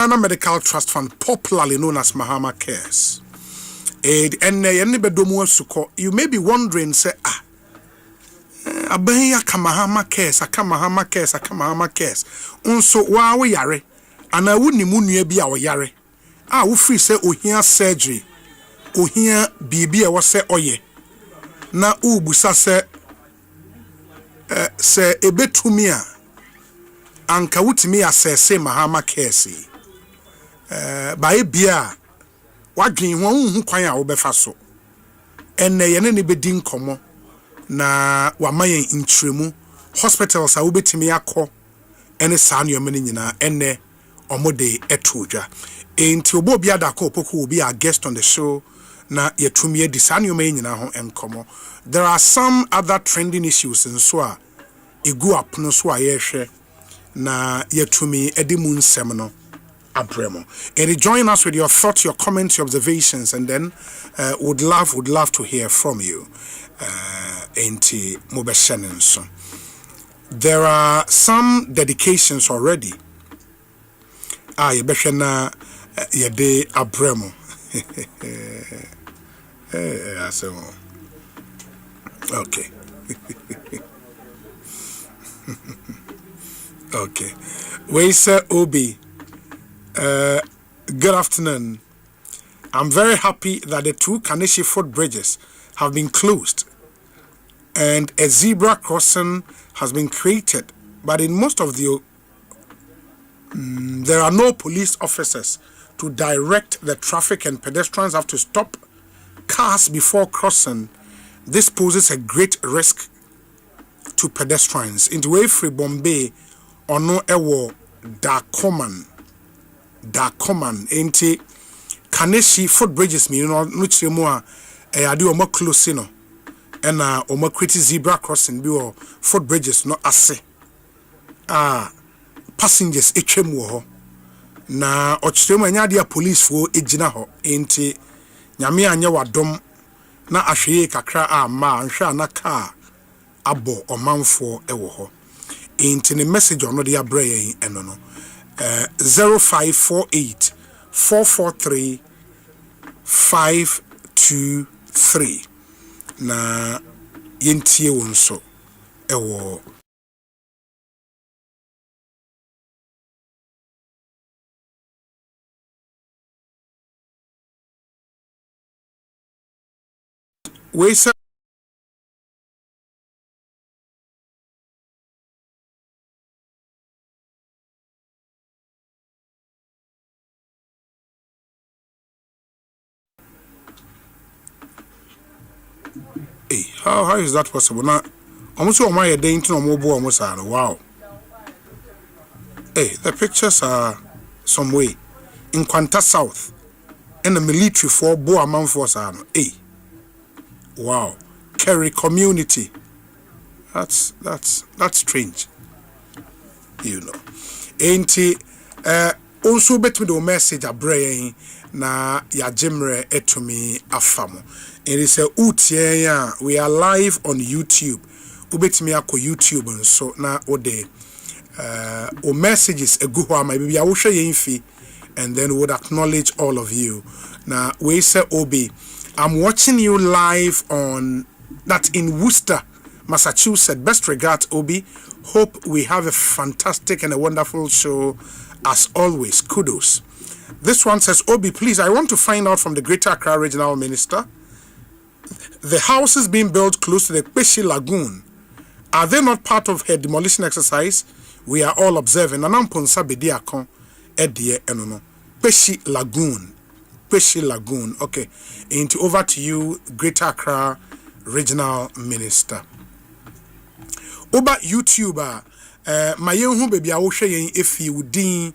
Ghana Medical Trust Fund, popularly known as Mahama Cares. You may be wondering, say, Abaya Kamahama Cares, Akamahama Cares, Akamahama Cares. Unso wa we yare, and I wouldn't munye be our yare. We free say ohia surgery, ohia bibi a wase oye. Na ubusa se ebetumia, anka wutimi asese Mahama Cares. By bia wadwen won hu kwan a wo befa so enne ye ne bedin komo na wamayen intremu hospitals a wo betimi akọ ene saa no yemane nyina enne omode etodwa enti obo bia da ko poku obi a guest on the show na yetumi edi saa no yemane nyina ho enkomo. There are some other trending issues nso a egu apno so a yehwe na yetumi edi mu nsem no Abremo. And join us with your thoughts, your comments, your observations, and then would love to hear from you. There are some dedications already. Yebeshana yede Abremo. Okay. Okay. Waisa Obi. Good afternoon. I'm very happy that the two Kaneshi footbridges have been closed and a zebra crossing has been created. But in most of the there are no police officers to direct the traffic, and pedestrians have to stop cars before crossing. This poses a great risk to pedestrians. Into Free Bombay or no ewo da common enti Kaneshi footbridges me no chiremu a ade o close no na o create zebra crossing bi o footbridges no ase passengers etwem wo ho na o chiremu anya ade police fo ejina ho enti nyame anya wadom na ahweye kakra ma nhwe anaka abo omanfo ewo ho enti ne message ono de abrɛ yen eno no 0548 443 523 na yentie wonso ewo we say hey, how is that possible? Now, almost all my day into almost wow. Hey, the pictures are some way in Quanta South in the military for Boaman Force. Hey, wow, Kerry community. That's strange. You know, ain't also bet me the message a brain na ya jemre etumi afamo. It is a utia. We are live on YouTube. Ubetimi ako YouTube and so na ode o messages a guhwa my baby I will share infi and then would acknowledge all of you. Now we say Obi, I'm watching you live on that in Worcester, Massachusetts. Best regards, Obi. Hope we have a fantastic and a wonderful show as always. Kudos. This one says, Obi, please, I want to find out from the Greater Accra Regional Minister. The houses being built close to the Peshi Lagoon, are they not part of her demolition exercise? We are all observing. Anamponsa bediakon edie enono. Peshi Lagoon. Okay. Into over to you, Greater Accra Regional Minister. Oba YouTuber, my young baby, I will show you if you din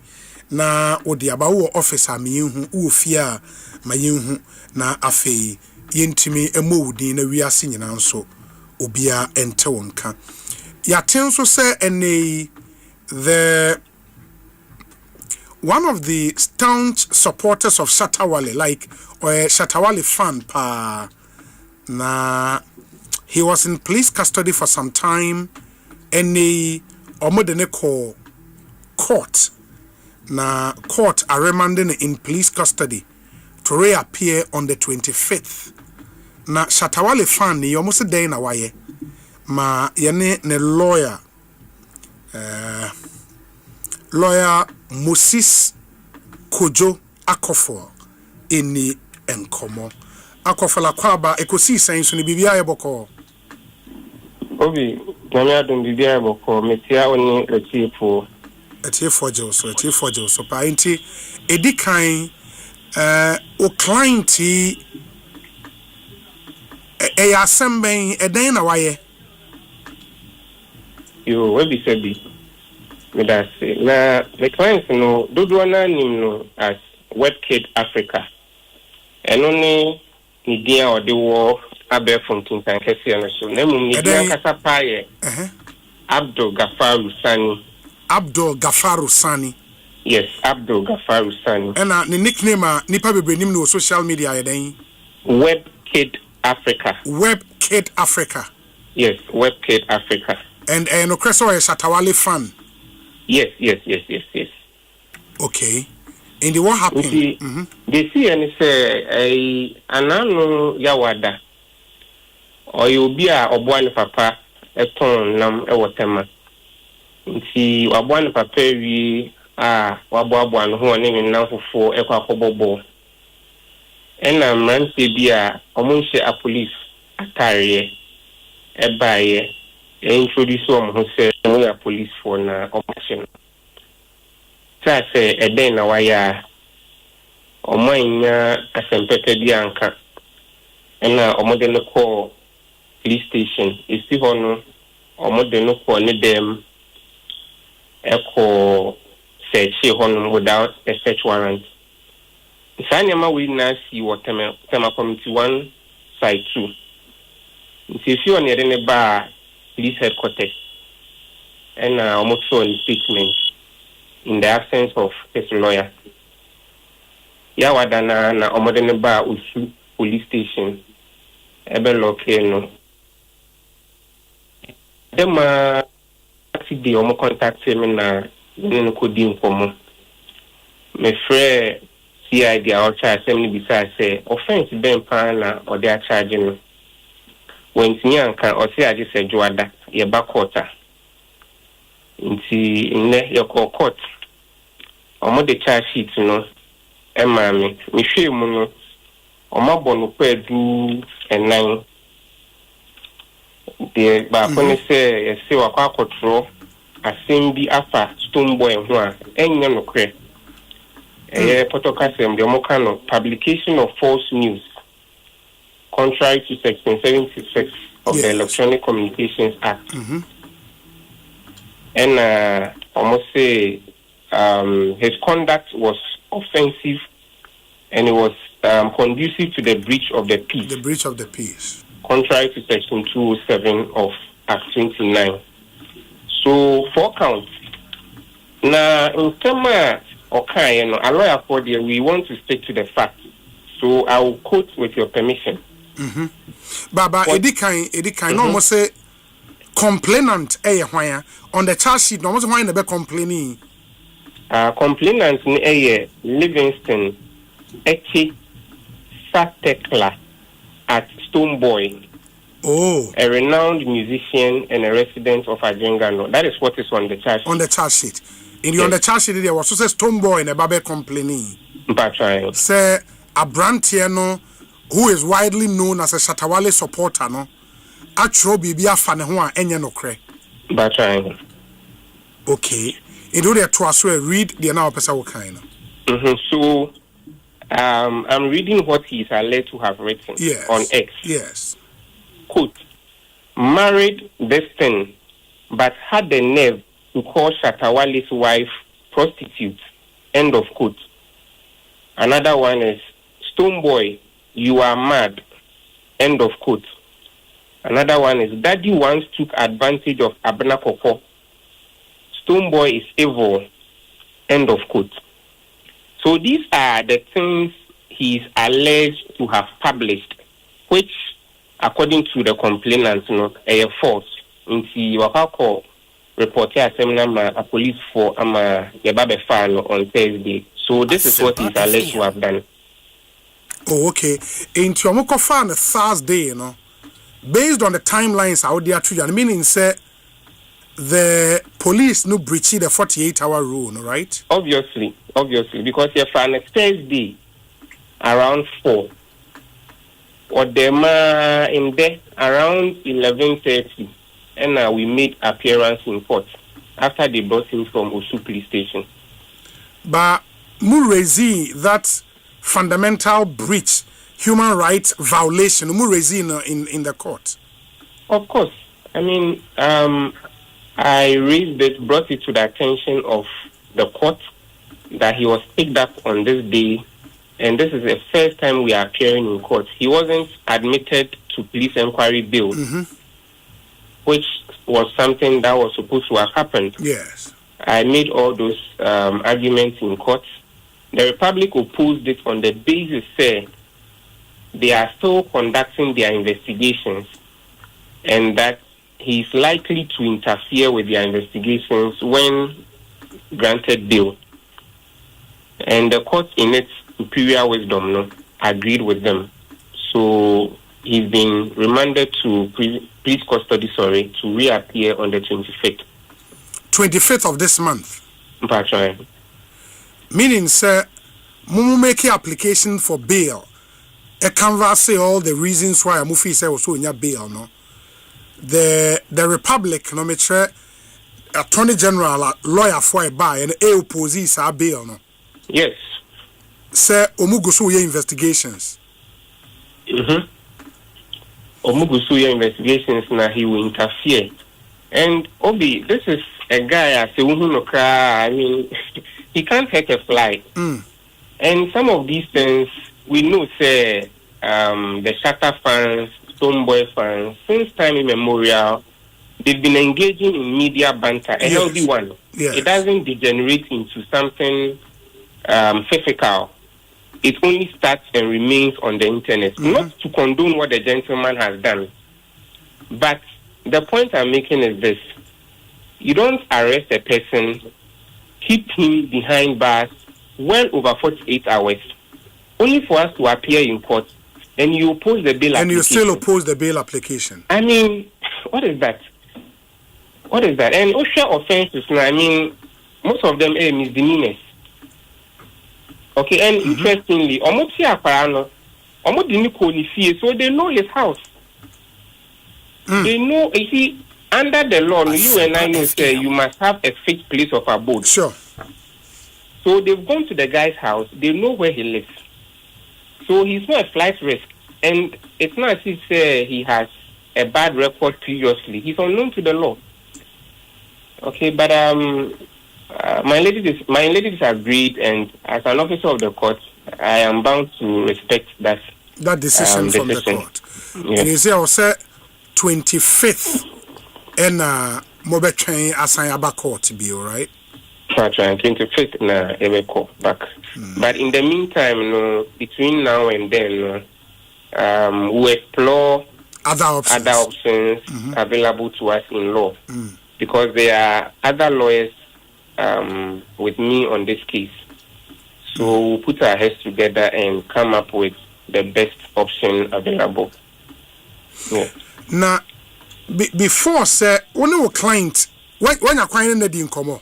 na odi abawo officer me hu ufia mayinhu na afei yentimi emodin na wiase nyina nso obia ente wonka yaten so say ene the one of the staunch supporters of Shatawale, like Shatawale fan pa na he was in police custody for some time ene omodene ko court na court are remanding in police custody to reappear on the 25th. Na Shatawale fan ni yomo se day na waye ma yene ne lawyer Moses Kojo Akofo eni enkomo Akofo la kwaba Ekosiisen so ni bibia yeboko Obi nyame adom bibia yeboko metia oni etiefo so pa enti edikan o client Asempa eden na waye yo we be sabi me that say na the clients no dodo na nim no as Webkid Africa eno ni dia ode wo abe from tintan kese no so na mum ni dia kasa paye Abdul Gafaru Sani yes Abdul Gafaru Sani ena ni nickname nipa bebre nim no social media eden Webkid Africa yes Webkid Africa and no Creso is Shatawale fan yes okay and what happened they see and say anano yawada or you be a obuani papa eton nam ewotema nti wabuani papa wi wabuabuan ho ne nnan fofo ekwa kobobo ena mranse bi a omunhye a police atare ebaye introduce ho say we are police for na operation say eden na waya omanya Asempa bi anka ena omode no call police station isi hono omode no call ne dem echo search hono without a search warrant. Sanyama we na see what tema committee 1 side 2. If you are near the bar police headquarters and almost on statement in the absence of his lawyer. Yawadana na omodene bar usu police station ebe lokeno. Dema today omo contact me na nene kodi nkomo. Me frère CID outside assembly bisa say offense ben pan na ode a charge no. When Nyanka or say I just said Joada, your back quarter. Nti your court. Omo the charge sheet no. Emami, me share muno. Omo bonu do and 9. The bakoni say wakwa control. Asembi afa stone boy ho enya no kre. Potokasem the omokano publication of false news. Contrary to Section 76 of the Electronic Communications Act. And almost say his conduct was offensive and it was conducive to the breach of the peace. Contrary to Section 207 of Act 29. So, 4 counts. Now, in terms of a lawyer for the, we want to stick to the facts. So, I will quote with your permission. Baba Edikan no mo say complainant on the charge sheet no mo say why na be complaining complainant ni Livingston Eki Satekla at Stoneboy. A renowned musician and a resident of Ajengano. That is what is on the charge sheet. On the charge sheet. On the charge sheet there was so say Stoneboy and a babe complaining. Say a brantier no who is widely known as a Shatawale supporter, no? Actual Bibia fan who are any no cre. Okay. In order to us read the now person kind. So I'm reading what he is alleged to have written on X. Yes. Quote, married this thing, but had the nerve to call Shatawale's wife prostitute. End of quote. Another one is Stoneboy, you are mad. End of quote. Another one is Daddy once took advantage of Abna Koko. Stoneboy is evil. End of quote. So these are the things he is alleged to have published, which, according to the complainant, are false. In the report a police for Yababe fan on Thursday. So this is what he's alleged to have done. Oh, okay. In Tiomoko fan Thursday, based on the timelines out there to you, meaning say the police no breached the 48-hour rule, right? Obviously, because you're fan Thursday around 4. Or them in there around 11:30. And now we made appearance in court after they brought him from Osu police station. But Murezi, that fundamental breach, human rights violation, Murezi in the court. Of course. I mean, I raised it, brought it to the attention of the court that he was picked up on this day, and this is the first time we are appearing in court. He wasn't admitted to police inquiry bail. Which was something that was supposed to have happened. Yes. I made all those arguments in court. The Republic opposed it on the basis that they are still conducting their investigations and that he is likely to interfere with their investigations when granted bail. And the court, in its superior wisdom, agreed with them. So he's been remanded to police custody, to reappear on the 25th. 25th of this month? That's right. Meaning, sir, Mumu make application for bail. A canvas say all the reasons why Mufi say also in your bail, no? The Republic, no metre, Attorney General, lawyer for a buy and a opposes our bail, no? Yes. Sir, Omugusu investigations. Omugusuya investigations na he will interfere. And Obi, this is a guy I mean he can't hurt a fly. And some of these things we know say the Shatter fans, Stoneboy fans, since time immemorial, they've been engaging in media banter, a healthy one. Yes. It doesn't degenerate into something physical. It only starts and remains on the internet. Not to condone what the gentleman has done. But the point I'm making is this. You don't arrest a person, keep him behind bars well over 48 hours, only for us to appear in court, and you oppose the bail application. And you still oppose the bail application. I mean, what is that? And OSHA offenses, I mean, most of them are misdemeanors. Okay, and interestingly, so they know his house. They know, you see, under the law, you and I know say you must have a fixed place of abode. Sure. So they've gone to the guy's house, they know where he lives. So he's not a flight risk. And it's not as if he has a bad record previously. He's unknown to the law. Okay, but my lady disagreed, and as an officer of the court, I am bound to respect that decision from the court. Yes. And you say, I say 25th, and Mobetchain Asayaba court to be all right. 25th na Ebeko back. But in the meantime, between now and then, we explore other options available to us in law, because there are other lawyers with me on this case. So we'll put our heads together and come up with the best option available. Yeah. Now, before, sir, when your client, when your client is in common.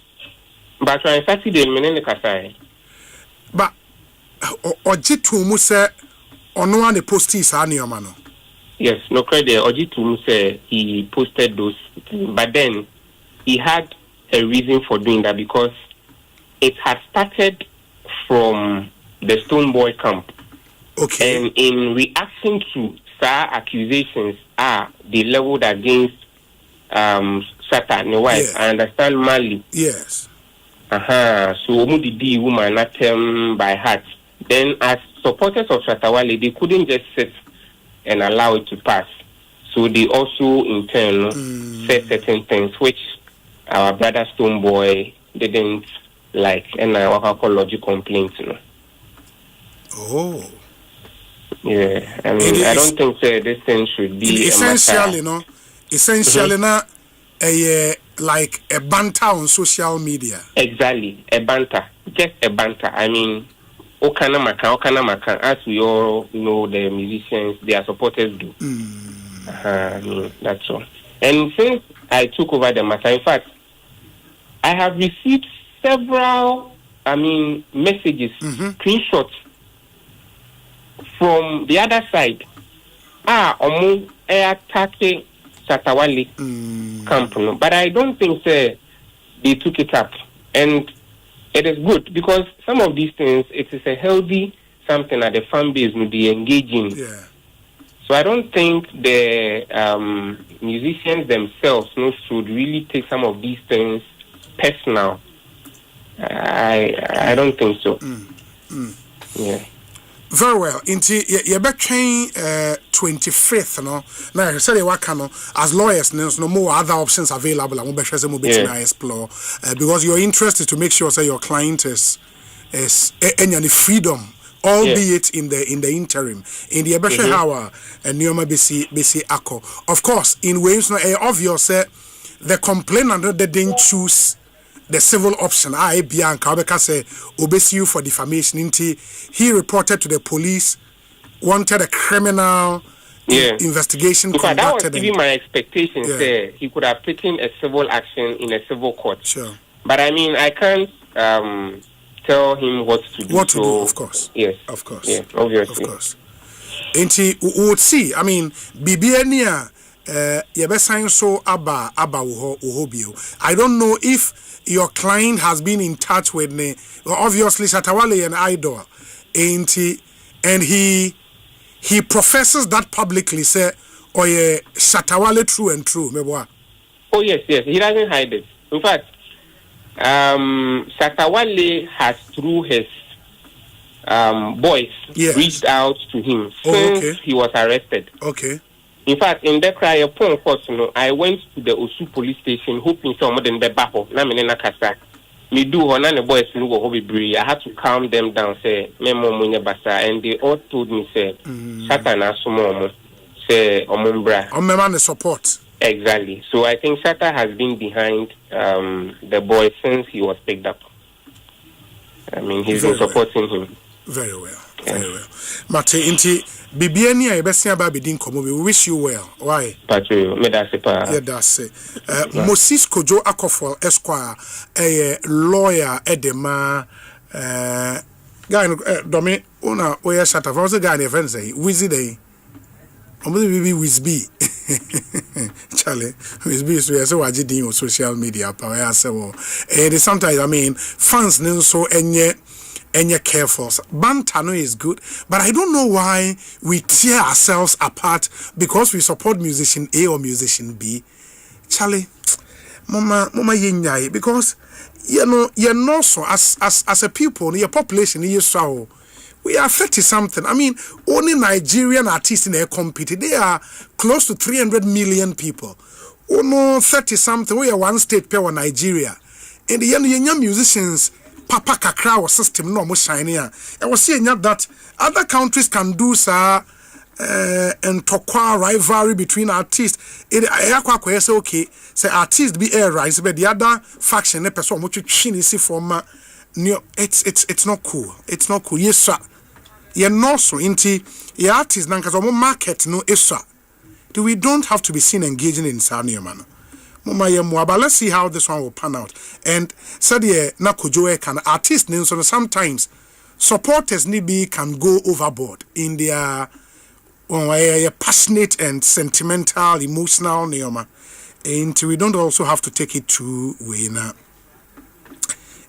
But I Saturday, Kasai. But Ojitu Muse, or no one posted on your man. Yes, no credit. Ojitu Muse, he posted those, but then he had a reason for doing that because it had started from the Stoneboy camp. Okay. And in reaction to accusations they leveled against Satan, your wife. Yeah. I understand Mali. Yes. So Omudidi woman not by heart. Then as supporters of Shatawale, they couldn't just sit and allow it to pass. So they also in turn said certain things which our brother Stoneboy didn't like, and I call logic complaints. Oh. Yeah, I mean, I don't think this thing should be essentially, essentially, na like a banter on social media. Exactly, a banter, just a banter. I mean, Okana Maka, as we all know, the musicians, their supporters do. I mean, that's all. And since I took over the matter, in fact, I have received several, messages, screenshots from the other side. Omo attacking Satawale camp, no? But I don't think they took it up, and it is good because some of these things, it is a healthy something that the fan base will be engaging. Yeah. So I don't think the musicians themselves should really take some of these things personal. I don't think so. Yeah. Very well. Into you between 25th, no. Now I said as lawyers, there's no more other options available. I'm explore because your interest is to make sure that your client is any freedom, albeit in the interim. In the ebeshe hour and Nioma BC Ako. Of course, in ways no obvious the complainant they didn't choose the civil option. I Bianca Obeka say obey you for defamation. He reported to the police, wanted a criminal investigation. Because that was even my expectation. Say he could have taken a civil action in a civil court. Sure. But I mean, I can't tell him what to do. What to do, of course. Yes. Of course. Yeah, obviously. Of course. And we would see. I mean, Bibiania. So I don't know if your client has been in touch with me. Obviously, Shatawale an idol, and he professes that publicly. Say, "Oh yeah, Shatawale true and true." Oh yes, he doesn't hide it. In fact, Shatawale has through his boys reached out to him since he was arrested. Okay. In fact, in the cry upon course, I went to the Osu police station hoping someone didn't be back up. Na menena kasa. Me do ho na the boys no go be. I had to calm them down. Say me momo nya basa, and they all told me say, Shata na sumo say omumbra. Omema the support. Exactly. So I think Shata has been behind the boy since he was picked up. I mean, he's been supporting him. Very well. Very well. Mate, inti Bibiani a besia ba bidin komo. We wish you well. Why? Patro, me da se pa. Yeah, that's it. Moses Kojo Akofo Esquire, a lawyer edema guy domi una oya shata. What's the guy in friend say? Wizzy day. Bibi Wizby. Charlie, Wizby is so wajidi on social media. Power so. And sometimes I mean fans no so and you're careful. Banter is good, but I don't know why we tear ourselves apart because we support musician A or musician B. Charlie, Mama Yinyai, because you're not so as a people, your population, we are 30 something. I mean, only Nigerian artists in their compete, they are close to 300 million people. Oh no, 30 something. We are one state per Nigeria, and the young musicians. Papa kakra or system no mo shine here. I was saying that other countries can do and tokwa rivalry between artists. It I say okay, say artists be air rise, but the other faction ne person mo twin see from it's not cool. It's not cool. Yes sir. You know so inti the artists nan kaso mo market no esa. We don't have to be seen engaging in Sanya man. But let's see how this one will pan out. And said na Kojoe can artists so sometimes supporters can go overboard in their passionate and sentimental, emotional neoma. And we don't also have to take it too way now.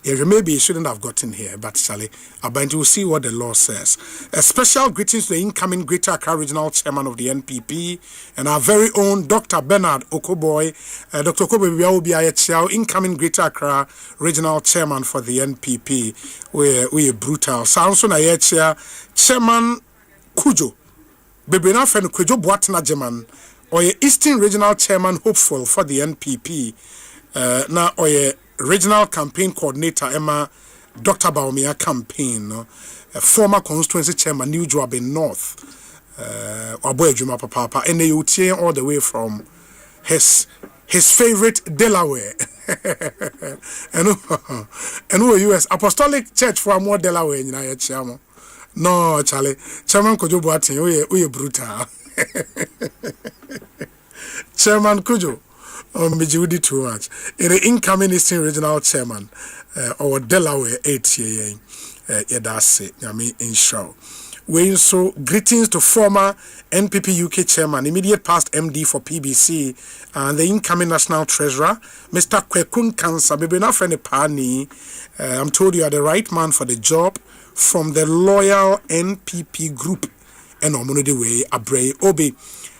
Maybe it shouldn't have gotten here, but Charlie, we'll see what the law says. A special greetings to the incoming Greater Accra Regional Chairman of the NPP and our very own Dr. Bernard Okoboy. Dr. Okoboy will be our incoming Greater Accra Regional Chairman for the NPP. We're brutal. Sounds on a Chairman Kujo. Bebena Fen Kujo Boatna German or Eastern Regional Chairman hopeful for the NPP. Now or Regional Campaign Coordinator Emma Dr. Baumia campaign, former constituency chairman New Joab in North, Juma Papa, and they would all the way from his his favorite Delaware. and who US Apostolic Church for more Delaware in our chairman. No, Charlie. Chairman Kojo Boateng, we brutal. Chairman Kojo, Mijudi too much. In the incoming Eastern Regional Chairman, or Delaware 8 year, Yadase, Yami in show. We so greetings to former NPP UK chairman, immediate past MD for PBC, and the incoming national treasurer, Mr. Kwekun Kansa. I'm told you are the right man for the job from the loyal NPP group. And I'm the way Abrey Obi.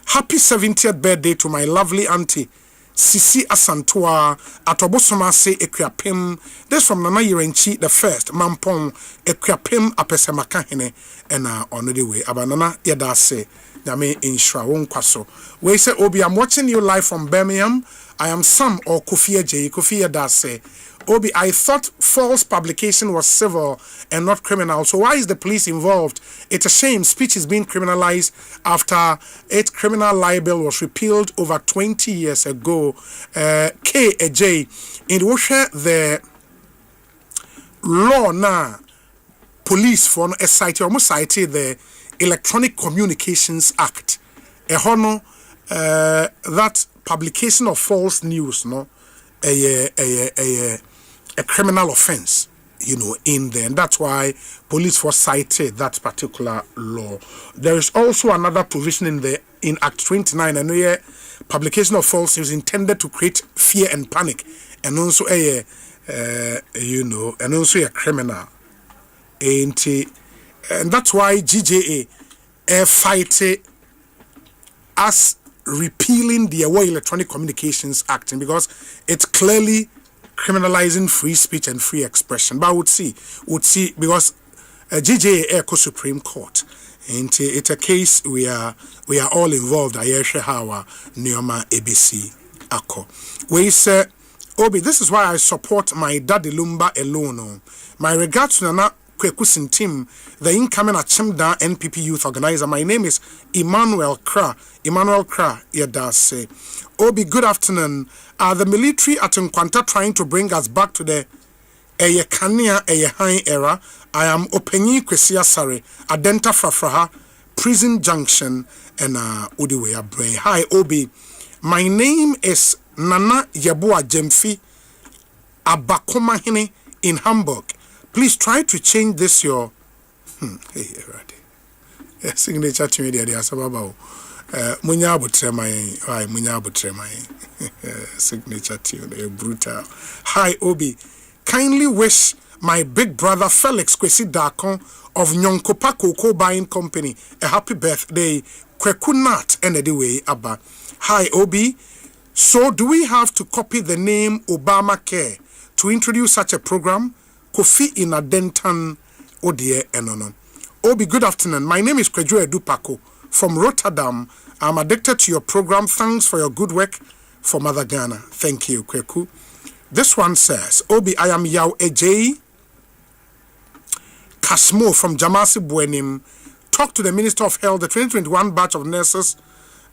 Happy 70th birthday to my lovely auntie Sisi Asantua Atobosomase Equiapim. This from Nana Yerenchi the first Mampong Equiapim Apesemakahene and on the way Abanana Yadase Yame in Shrawon Kwaso. We say Obi, I'm watching you live from Birmingham. I am Sam or Kofi Yadase. Obi, I thought false publication was civil and not criminal. So why is the police involved? It's a shame speech is being criminalized after its criminal libel was repealed over 20 years ago. KJ, in which the law now, police for a site, almost cited the Electronic Communications Act. That publication of false news, no, a criminal offense, in there. And that's why police force cited that particular law. There is also another provision in Act 29, and where publication of false news intended to create fear and panic, and also and also a criminal. And that's why GJA fight as repealing the Electronic Communications Act, because it's clearly criminalizing free speech and free expression. But would see because GJA Echo Supreme Court, and it's a case we are all involved. Ayesha Hawa Nyoma ABC Ako. We say Obi, this is why I support my daddy Lumba alone. My regards to Nana Kwekusin team, the incoming Achimda NPP youth organizer. My name is Emmanuel Kra, Yadase. Obi, good afternoon. Are the military at Nkwanta trying to bring us back to the Kania High era? I am Openyi Kwesia Sare, Adenta Frafraha, Prison Junction, and Udiwea Brain. Hi, Obi. My name is Nana Yabua Jemfi Abakomahine in Hamburg. Please try to change this your signature to me there. Munya butremai signature tune brutal. Hi Obi, kindly wish my big brother Felix Kwesi Dakon of Nyonkopa Cocoa Buying Company a happy birthday. Kwekunat anyway Abba. Hi Obi, so do we have to copy the name Obamacare to introduce such a program? Kofi in Adentan Odie Enono. Obi, good afternoon. My name is Kwejo Edupako from Rotterdam. I'm addicted to your program. Thanks for your good work for Mother Ghana. Thank you, Kweku. This one says, Obi, I am Yao Ejei Kasmo from Jamasi Buenim. Talk to the Minister of Health. The 2021 batch of nurses,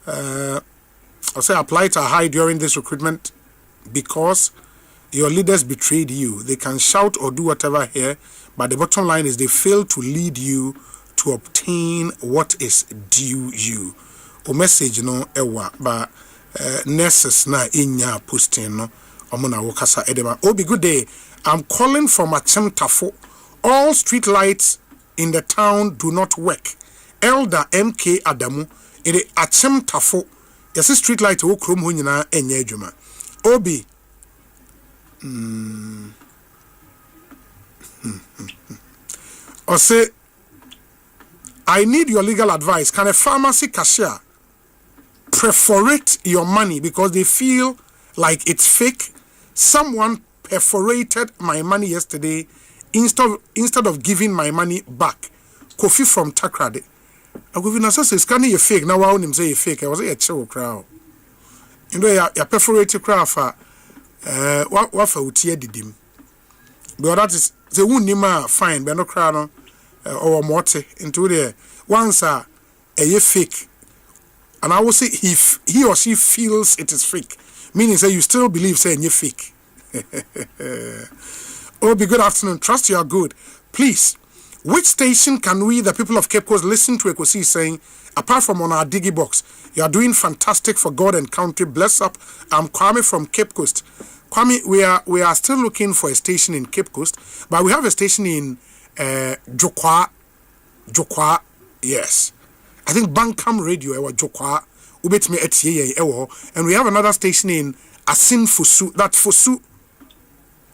applied to high during this recruitment because your leaders betrayed you. They can shout or do whatever here, but the bottom line is they fail to lead you to obtain what is due you. O message no ewa, but nurses na inya posting no omuna wokasa edema. Obi, good day. I'm calling from Asempa. All street lights in the town do not work. Elder MK Adamu in the Asempa. Yes, street light wo krom ho nyina enye adwuma. Obi, Osei, I need your legal advice. Can a pharmacy cashier perforate your money because they feel like it's fake? Someone perforated my money yesterday instead of giving my money back. Kofi from Takrade. I go in say scan you fake. Now I him say you fake. I was a chill crowd. You know you perforate crowd for what for utie didim. But that is the one nima fine, but no crowd or morte into there. Once a fake, and I will say if he or she feels it is fake, Meaning say you still believe say you're fake. Obi, good afternoon. Trust you are good. Please, which station can we, the people of Cape Coast, listen to Ekosiise saying, apart from on our Diggy Box, you are doing fantastic for God and country. Bless up. I'm Kwame from Cape Coast. Kwame, we are still looking for a station in Cape Coast, but we have a station in Jokwa, yes. I think Bankam Radio, Jokwa, Ubetme Etiye, and we have another station in Asin Fusu, that Fusu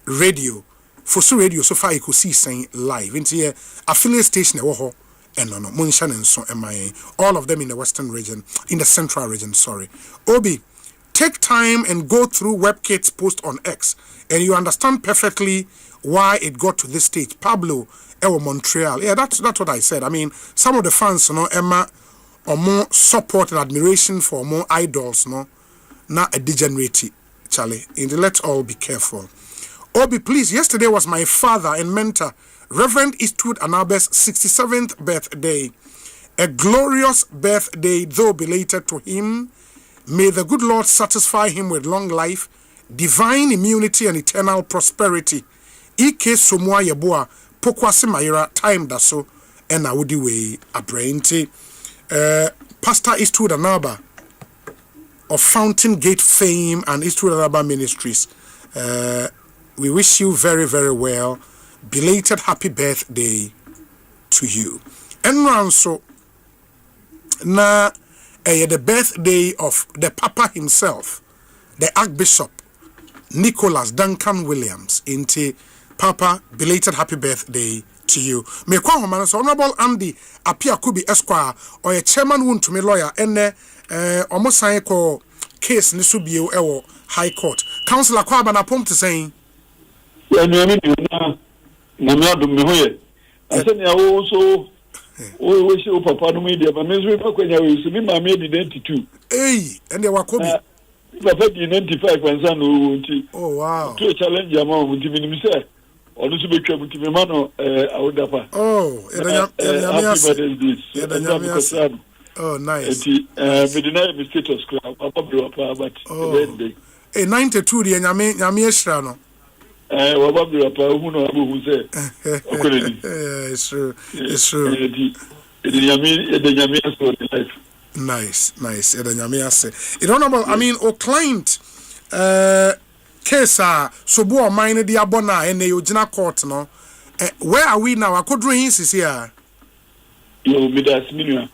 Radio. Fusu Radio, so far you could see saying live. Into here, affiliate station, and no, Munshan and so MIA, all of them in the western region, in the central region, sorry. Obi, take time and go through WebKit's post on X, and you understand perfectly why it got to this stage. Pablo, Montreal. Yeah, that's what I said. I mean, some of the fans, Emma, or more support and admiration for more idols, not a degenerate, Charlie. And let's all be careful. Obi, please, yesterday was my father and mentor, Reverend Eastwood Anabe's 67th birthday. A glorious birthday, though belated to him. May the good Lord satisfy him with long life, divine immunity, and eternal prosperity. Ike Somwa Yeboa, Pokwasi Mayra, time daso, and Awudi way abrainti. Pastor Eastwood Anaba of Fountain Gate fame and Eastwood Anaba Ministries. We wish you very, very well. Belated happy birthday to you. And also, na the birthday of the Papa himself, the Archbishop Nicholas Duncan Williams. Into Papa, belated happy birthday to you. Me kwa homana so Honorable Andy Apia Kubi Esquire or a chairman won to me lawyer and almost sign ko case ni subio ewo High Court. Councillor Kwaba na pom to saying I said, I also wish you Papa no media, but Miss River when I was me, my made identity. Hey, and they were coming. Papa 95 and son who oh wow. To a challenge your mom with him himself. Or to be careful to be man or I would have. Oh, oh, nice. We deny the status club, but oh, a 92 the Yami it's true. It's true. Nice. It honorable, I mean, o client case so bo mine the abona and the Ojina court no. Where are we now? I could drink is here. You me that's minua.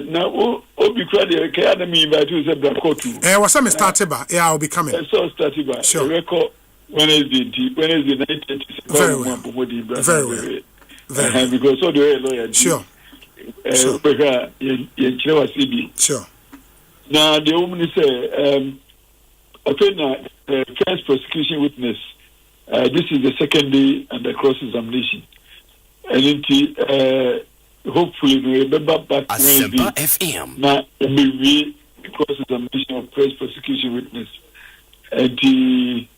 Now obi crowd academy by to say black court. Was some started by yeah, I'll be coming. So started by sure. Record Wednesday night. Very well. Because so the lawyer. Sure. Sure. Now the woman say first prosecution witness. This is the second day under cross-examination. And hopefully we remember back Asempa FM. Now we cross-examination of first prosecution witness. And the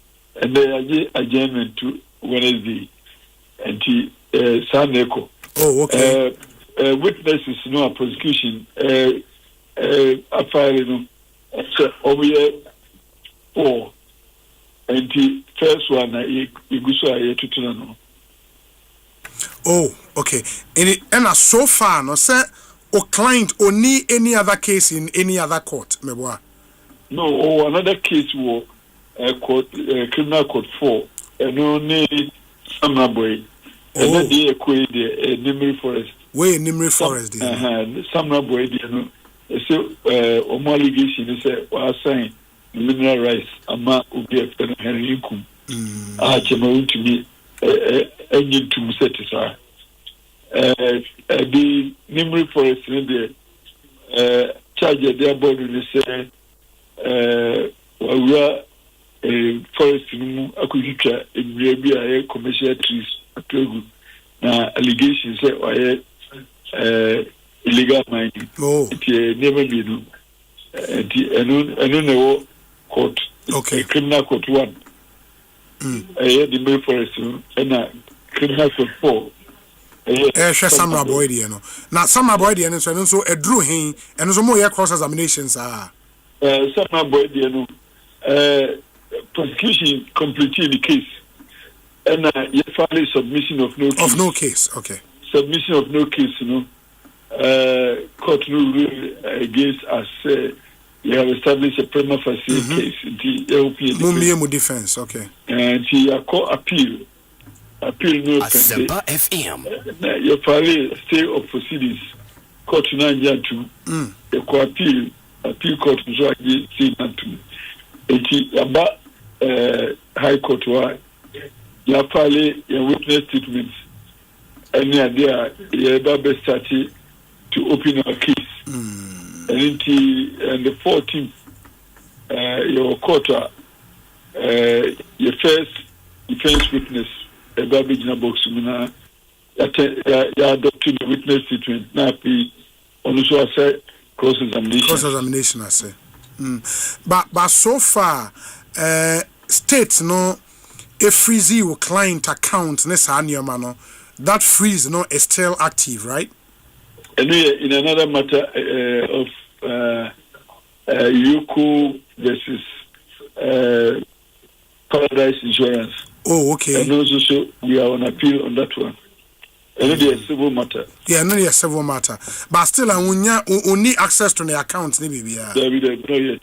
adjournment to Wednesday. And Saneko. Oh, okay. Witnesses no prosecution. After over here 4. And the first one, no. Oh, okay. And so far, no, sir, or client or need any other case in any other court, meboa. No, another case was court, criminal court 4, and only Summer Boy. And then they acquired the Nimri Forest. Where Nimri Forest? Summer Boy, so, homologation is a sign. Mineral rights ama obi after herikum chema to me engine to satisfy the Nimri Forest in the charge their body they say we are forest mu akukika ebi aye commercial trees atogu na allegations say why illegal mining it never been and court. Okay. Criminal court 1. The main forest and criminal court 4. Summer boy, no. Now, Summer boy, and so a drew him, and so more cross examinations are. Summer boy, prosecution completed the case. And you filed submission of no case. Of no case, okay. Submission of no case, court rule against us. You have established a prima facie case. The defense, okay. And you call appeal. Appeal no Asempa FM. You file stay of proceedings. Court now to the appeal court so I say that to. It about high court why you file your witness statements. And there you have started to open a case. And the 14th, your quarter, your first defense witness, a Babijina box, you adopted the witness statement. Now, also I said cross examination. Cross examination, I say. But so far, states no a freeze your client account, that freeze no is still active, right? And in another matter of Yoko versus Paradise Insurance. Oh, okay. And also, so we are on appeal on that one. And it is a civil matter. Yeah, no, it's a civil matter. But still, I need access to the account, maybe. Not yet.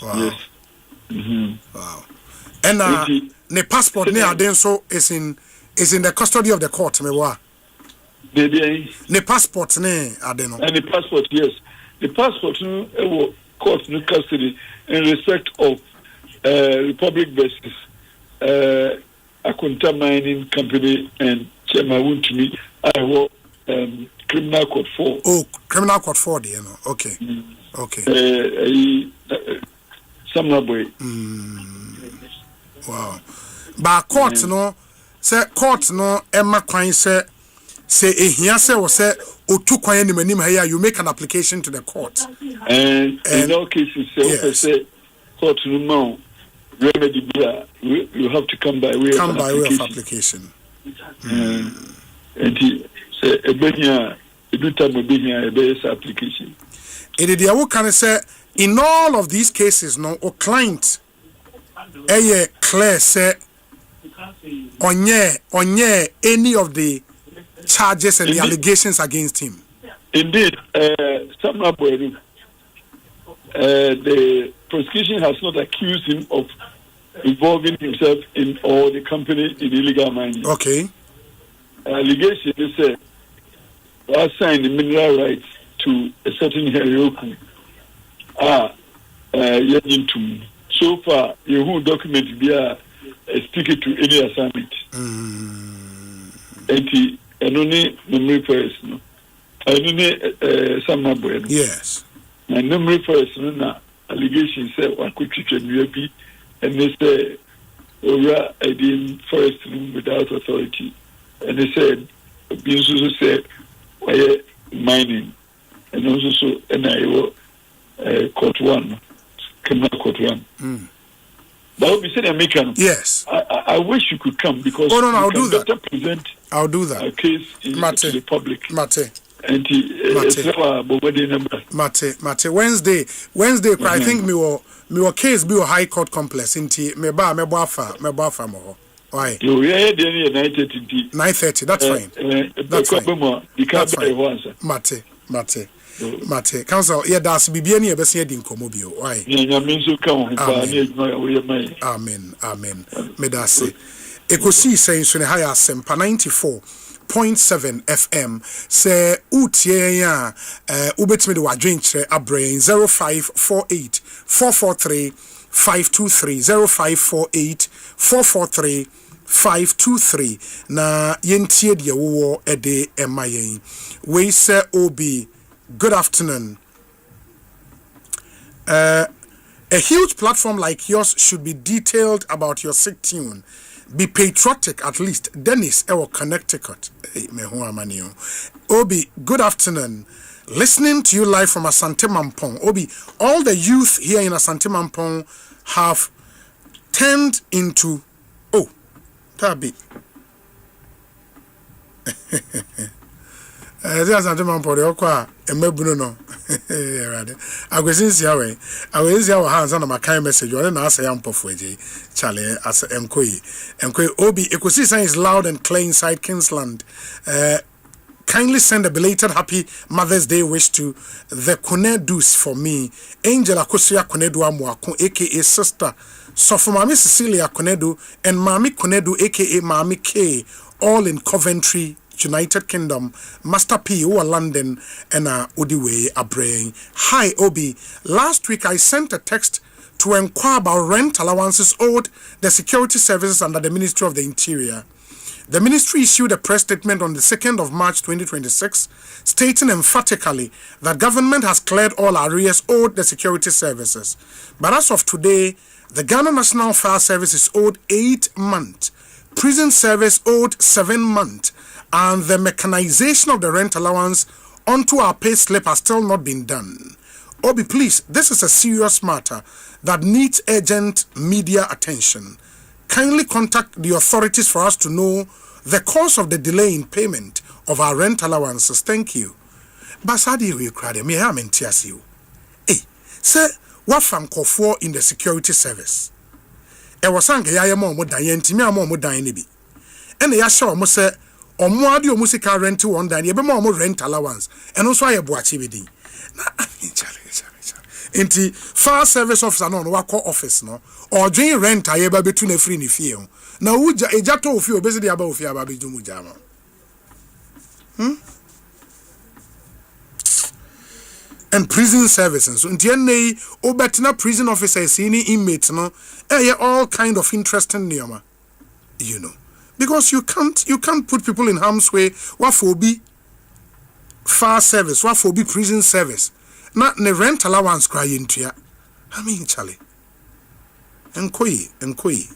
Wow. Yes. Wow. And the passport near then so is in the custody of the court, me wa. The passport ne adeno. And the passport, yes. The passport no court no custody in respect of Republic versus Akunta Mining Company and Chairman to me. I was criminal court 4. Oh, criminal court 4 there, no. Okay. Okay. Boy. Wow. But court no say court no Emma Kwan say here say was say otu kwan ni manim here you make an application to the court. And in all cases say court no remedy you have to come by way of application. And he say ebenya application. It the wo can say in all of these cases no or client clear say onye any of the charges and the allegations against him. Indeed, the prosecution has not accused him of involving himself in or the company in illegal mining. Okay. Allegation is assigned the mineral rights to a certain Herioku. So far, you document be stick to any assignment. And only memory first, no. And only some yes. And memory first, no. Allegation said one could treat a UAP, and they say, oh, we are in forest room without authority. And they said, Bonsu said, why mining, and also so, and I will court 1, criminal court 1. But we said American. Yes. I wish you could come because I'll do that. Present I'll do that. A case to the public. Mate. And Mate. Wednesday. I think me were case be a high court complex. Inti me bafa mo. Why? You are 9:30. 9:30. That's fine. That's fine. Mate. Council, that's BBN here, best here in Comobio. Why? Amen. Me da say. Ekosiisen On Asempa 94.7 FM. Say utie ya ubetime de wadwen kire abrain 0548 443 523 0548 443 523 na yentie de wo ede emayen. We say obi. Good afternoon. A huge platform like yours should be detailed about your sick tune. Be patriotic at least. Dennis, Ewo Connecticut. Obi, good afternoon. Listening to you live from Asante Mampong. Obi, all the youth here in Asante Mampong have turned into... Oh, Tabi. Asante Mampong, they are quite a mebuno. I was in Siawe. I was in our hands on my kind message. You are say I'm Pofweji, Charlie, as Mkoi. Obi, Ekosiisen is loud and clear inside Kingsland. Kindly send a belated happy Mother's Day wish to the Kunedus for me. Angel Akosia Kunedu Amwako, aka Sister. So for Mami Cecilia Kunedu and Mami Kunedu, aka Mami K, all in Coventry, United Kingdom, Master P, who are London, and Udiwe Abraying. Hi, Obi. Last week I sent a text to inquire about rent allowances owed the security services under the Ministry of the Interior. The ministry issued a press statement on the 2nd of March 2026, stating emphatically that government has cleared all arrears owed the security services. But as of today, the Ghana National Fire Service is owed 8 months, prison service owed 7 months, and the mechanization of the rent allowance onto our pay slip has still not been done. Obi, please, this is a serious matter that needs urgent media attention. Kindly contact the authorities for us to know the cause of the delay in payment of our rent allowances. Thank you. Basadi you cried me ham in tears you. Hey, sir, what from Kofo in the security service? E was sank ya mo dayen me mo dayen bi. And ya sure mo say omo ade o musical rent one dan ye be mo rent allowance. And also aye boachi bi din. Na chale. Inti fire service officer no wako office no or join rent aye ba betu na free ni fie ho na uja ejato ofie obezi dia ba ofie aba beju muja ma and prison services so inti ene obetina prison officer sini inmates no all kind of interesting neoma, you know, because you can't put people in harm's way. What for be fire service, what for be prison service. Not ne rent allowance cry into ya. I mean, Charlie. Nkoi.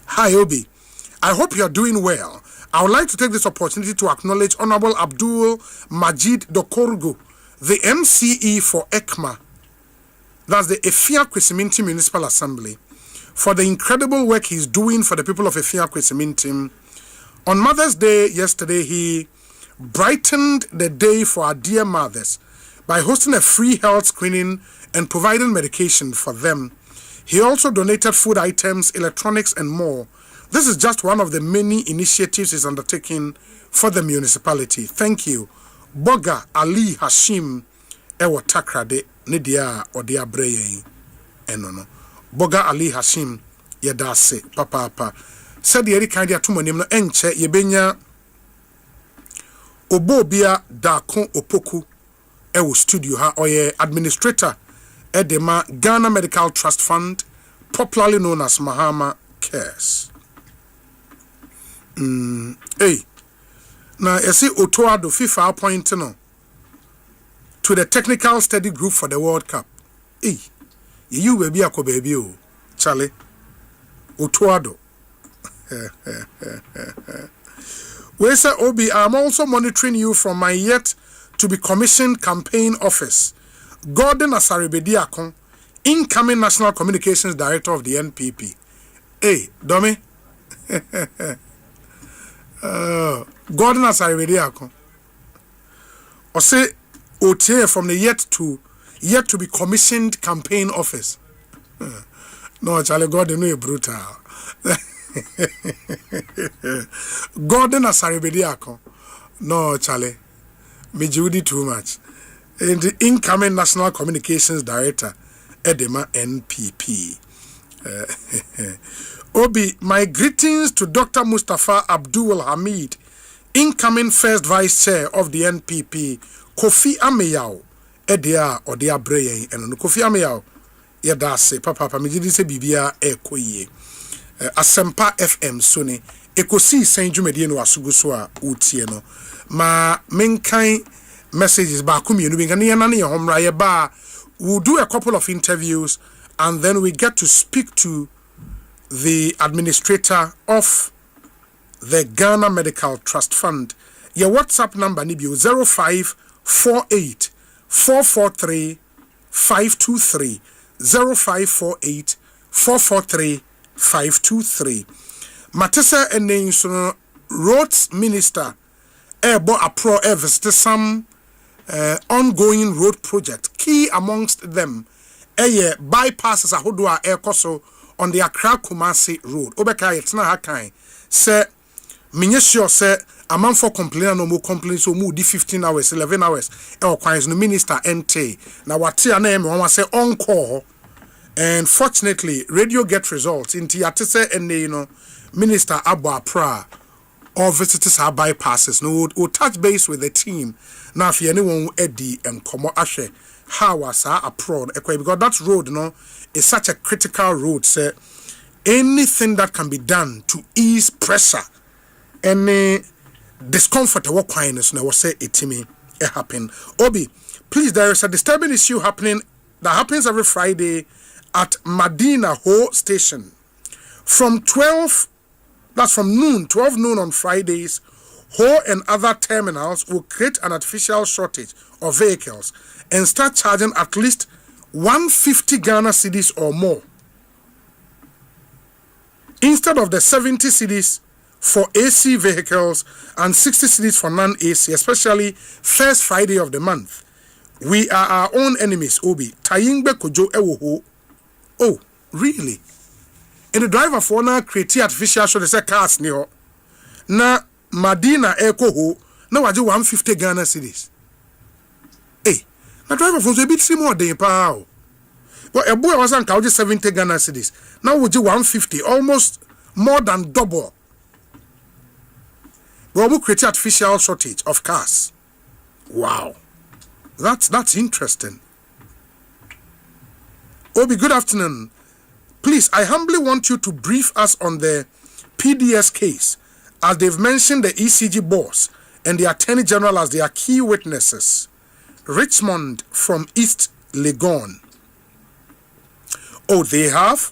Hi, Obi. I hope you are doing well. I would like to take this opportunity to acknowledge Honorable Abdul Majid Dokorgo, the MCE for ECMA, that's the Efia Kwesimintim Municipal Assembly, for the incredible work he's doing for the people of Efia Kwesimintim. On Mother's Day yesterday, he brightened the day for our dear mothers by hosting a free health screening and providing medication for them. He also donated food items, electronics, and more. This is just one of the many initiatives he's undertaking for the municipality. Thank you. Boga Ali Hashim Ewo Takrade Nidia Odia Breye Enono. Boga Ali Hashim Yedase Papa. Said the Erika Tumonim no enche yebenya Obobia Dakon Opoku Ewo studio ha oye administrator Edema Ghana Medical Trust Fund, popularly known as Mahama Cares. Hey, now you see Otoado FIFA appointing no to the technical study group for the World Cup. Hey, you baby ako baby oh, Charlie Otoado. We say Obi, I'm also monitoring you from my yet to be commissioned campaign office. Gordon Asaribediakon, incoming National Communications Director of the NPP. Hey, Domi. Gordon Asaribediakon. Osei OTA from the yet to be commissioned campaign office. No, Charlie Gordon, no, brutal. Gordon Asaribediakon. No, Charlie. Me Judy too much. And the incoming National Communications Director, Edema NPP. Obi, my greetings to Dr. Mustafa Abdul Hamid, incoming First Vice Chair of the NPP, Kofi Ameyao, Edia Odia Breye, and Kofi Ameyao, Yadase, Papa, Mijidi Bibia, Ekoye, Asempa FM, Sony, Ekosiisen Jumedieno Asuguswa, Utieno, ma menkai messages ba kumi enu ngani yana ne homra ye ba. We'll do a couple of interviews and then we get to speak to the administrator of the Ghana Medical Trust Fund. Your WhatsApp number ni bi 0548 443 523 0548 443 523. Matesa Enenso Roads Minister Ebo Apro visit some ongoing road project. Key amongst them, bypasses ahodoa ekoso on the Accra Kumasi road. Obeka yetna hakai say minye sure say a man for complain no more complaints so mu di 15 hours 11 hours kwans no minister NT na wate na em won say on call. And fortunately radio get results into yate say minister Abba Pra all visitors are bypasses no will touch base with the team now if anyone Eddie and Komo Ashe how was a prod because that road is such a critical road say anything that can be done to ease pressure any discomfort what quietness now was say it happen. Obi, please, there is a disturbing issue happening that happens every Friday at Medina Ho station from 12 noon on Fridays. Ho and other terminals will create an artificial shortage of vehicles and start charging at least 150 Ghana cedis or more instead of the 70 cedis for AC vehicles and 60 cedis for non-AC, especially first Friday of the month. We are our own enemies, Obi. Tayingbe kojo ewo. Oh, really? And the driver for now create artificial show they say cars ni ho. Na Madina eko ho na waje 150 Ghana cedis. Hey, na driver for so bit more than pa. But a boy was on 70 Ghana cedis. Now we do 150, almost more than double. We will create artificial shortage of cars. Wow, that's interesting. Obi, good afternoon. Please, I humbly want you to brief us on the PDS case, as they've mentioned the ECG boss and the Attorney General as their key witnesses. Richmond from East Legon. Oh, they have?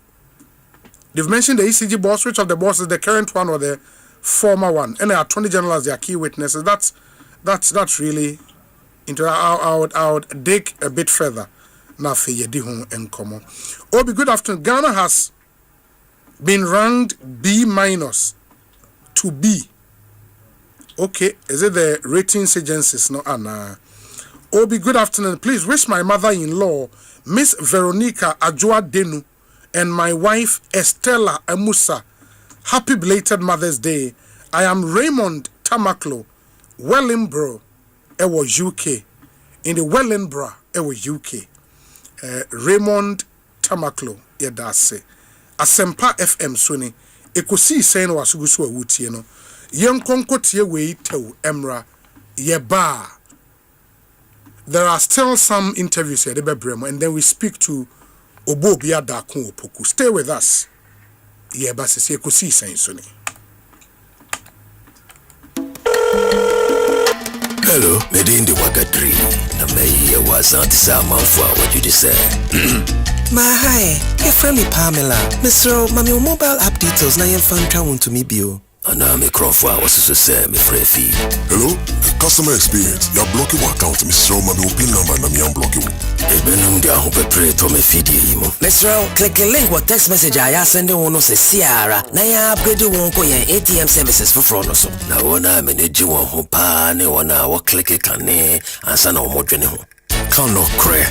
They've mentioned the ECG boss. Which of the bosses, the current one or the former one? And the Attorney General as their key witnesses. That's really interesting. I would dig a bit further. Obi, good afternoon. Ghana has been ranked B- to B. Okay, is it the ratings agencies? No, Anna. Obi, good afternoon. Please wish my mother-in-law, Miss Veronica Ajua Denu, and my wife Estella Amusa happy belated Mother's Day. I am Raymond Tamaklo, Wellingborough, Ewo UK. In the Wellingborough, Ewo UK. Raymond Tamaklo, Yedase. Asempa FM Suni. Ekosiisen On Asempa wutie no. Yen konko tie we tew emra yeba. There are still some interviews here, and then we speak to Obobia Dakun Opoku. Stay with us. Yeba sisi Ekosiisen Suni. Hello, Medindi Wakadri. Namei was anti-sama for what you just said. My hi, your friendly Pamela. Mr. Mami, mobile app details na yen fan travel to me bio. Anami Crawford was to say me free. Hello, customer experience. You're blocking my account, Mr. Mami, pin number na me unblock you. Ebenum dia ho pepre to me feed you. Mr. Click the link what text message I send you no say Ciara. Na ya upgrade won ko yen ATM services for front so. Na wona manage won ho pa ne wona wo click kane ansa na wo modwene ho. Count no cray,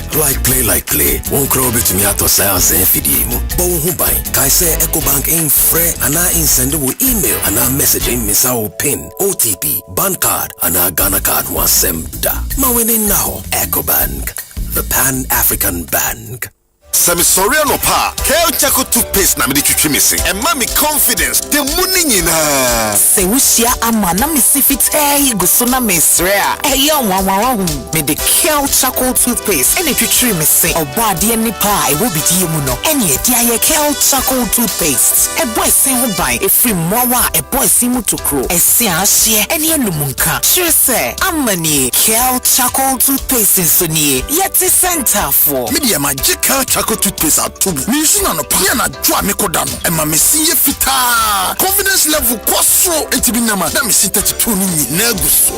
like play. Won't crow bit to me at sales and feed you. But who buy? Kai say EcoBank ain't free, and I ain't send you email, and I messaging miss our pin, OTP, bank card, and I Ghana card one semda. Ma winning now, EcoBank, the Pan-African Bank. Sami sorry no pa. Kel Chaco toothpaste na me di twitwi me se. And me confidence. The money nyina. Se wushia ama na me sifit guso na me srea. Wawa me the Kel Chaco toothpaste. Ene twitwi me se. Obo ade ni pa e wo bidi mu no. Ene e dia ye Kel Chaco toothpaste. E boy se ho ban e free mowa e boy se mu to kro. E se ahye ene enumunka. Sure say amani Kel Chaco toothpaste so ni. Yeti center for. Media magic Kel Chaco toothpaste at tubu. Me suna no pa na dwa me kodano. E ma me siye fita. Confidence level kwasro entibi nama. Na me sita 32 ni na guso.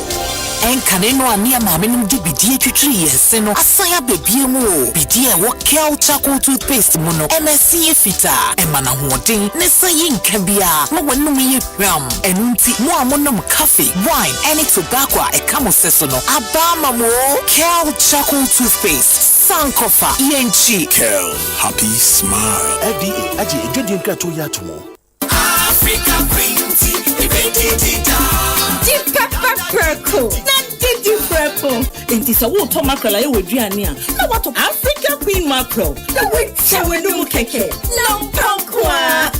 Enkane no ania maame no di bidie twitwi yese no asaya bebie mu o. Bidie wo kel charcoal toothpaste mu no. MSC fita. Emana hoden ne sayi nkabia. Mo wonu ye hwam. Enunti mo amonom coffee, wine, any tobacco e kamo seso no. Abama mo kel charcoal toothpaste. Sankofa ENG. Kel, happy smile. FDA aje edwedie nkrato ya tomo. Africa green tea, Deep pepper purple. Deep purple. Enti sa wo to mackerel aye weduane a. Na what Africa queen mackerel. Na we chewe no mu keke. Lampakwa.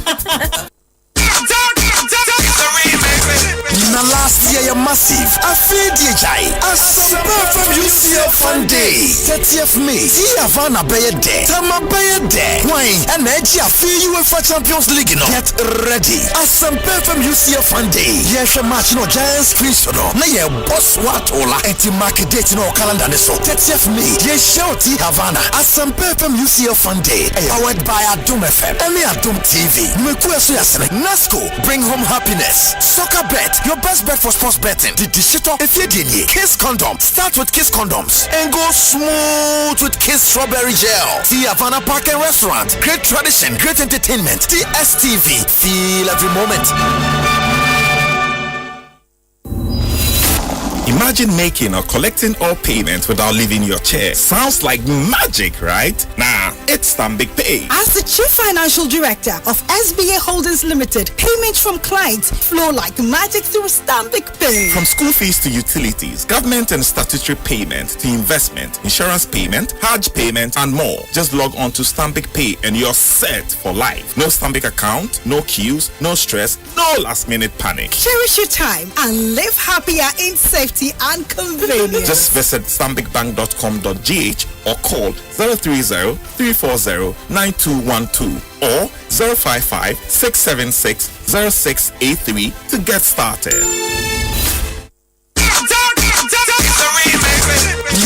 Na last year you massive. I feel DHI. Asempa from UCF Fun Day. 30th May. See Havana Bayer Day. Tama Bayer Day. Wine and Edgy I feel UEFA Champions League. No. Get ready. Asempa from UCF Fun Day. Yes, a match no Giants Christian. Na ye boss watola. Eti market date no calendar so. 30th May. Ye shouty Havana. Asempa from UCF Fun Day. Powered by Adum FM. Emi Adum TV. Mekueso yasene. Nasco. Bring home happiness. Soccer bet. Your best bet for sports betting. The digital if you did Kiss condom. Start with Kiss condoms and go smooth with Kiss strawberry gel. See Havana Park and Restaurant. Great tradition, great entertainment. DSTV. Feel every moment. Imagine making or collecting all payments without leaving your chair. Sounds like magic, right? Nah, it's Stanbic Pay. As the Chief Financial Director of SBA Holdings Limited, payments from clients flow like magic through Stanbic Pay. From school fees to utilities, government and statutory payments to investment, insurance payment, Hajj payment, and more. Just log on to Stanbic Pay and you're set for life. No Stanbic account, no queues, no stress, no last-minute panic. Cherish your time and live happier in safety and convenience. Just visit stanbicbank.com.gh or call 030-340-9212 or 055-676-0683 to get started.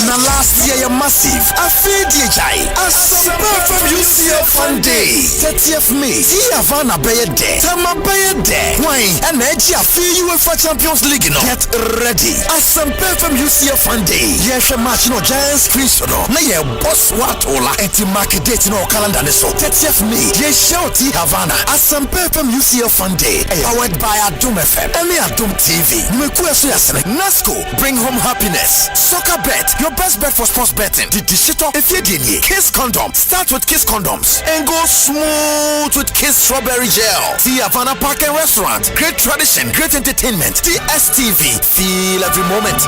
Na last year you massive. I feel DHI. Asempa from UCF Fun Day. 30th May. See Havana Bayer Day. Tama Bayer Day. Wine and Edgy I feel UEFA Champions League. No. Get ready. Asempa from UCF Fun Day. Yes, a match no Giants Christian. Na ye boss watola. Eti market date no calendar so. 30th May. Ye shouty Havana. Asempa from UCF Fun Day. Powered by Adum FM. Emi Adum TV. Mekueso yasene. Nasco. Bring home happiness. Soccer bet. Your best bet for sports betting. The digital if you did Kiss condom. Start with Kiss condoms and go smooth with Kiss strawberry gel. See Havana Park and Restaurant. Great tradition, great entertainment. DSTV. Feel every moment.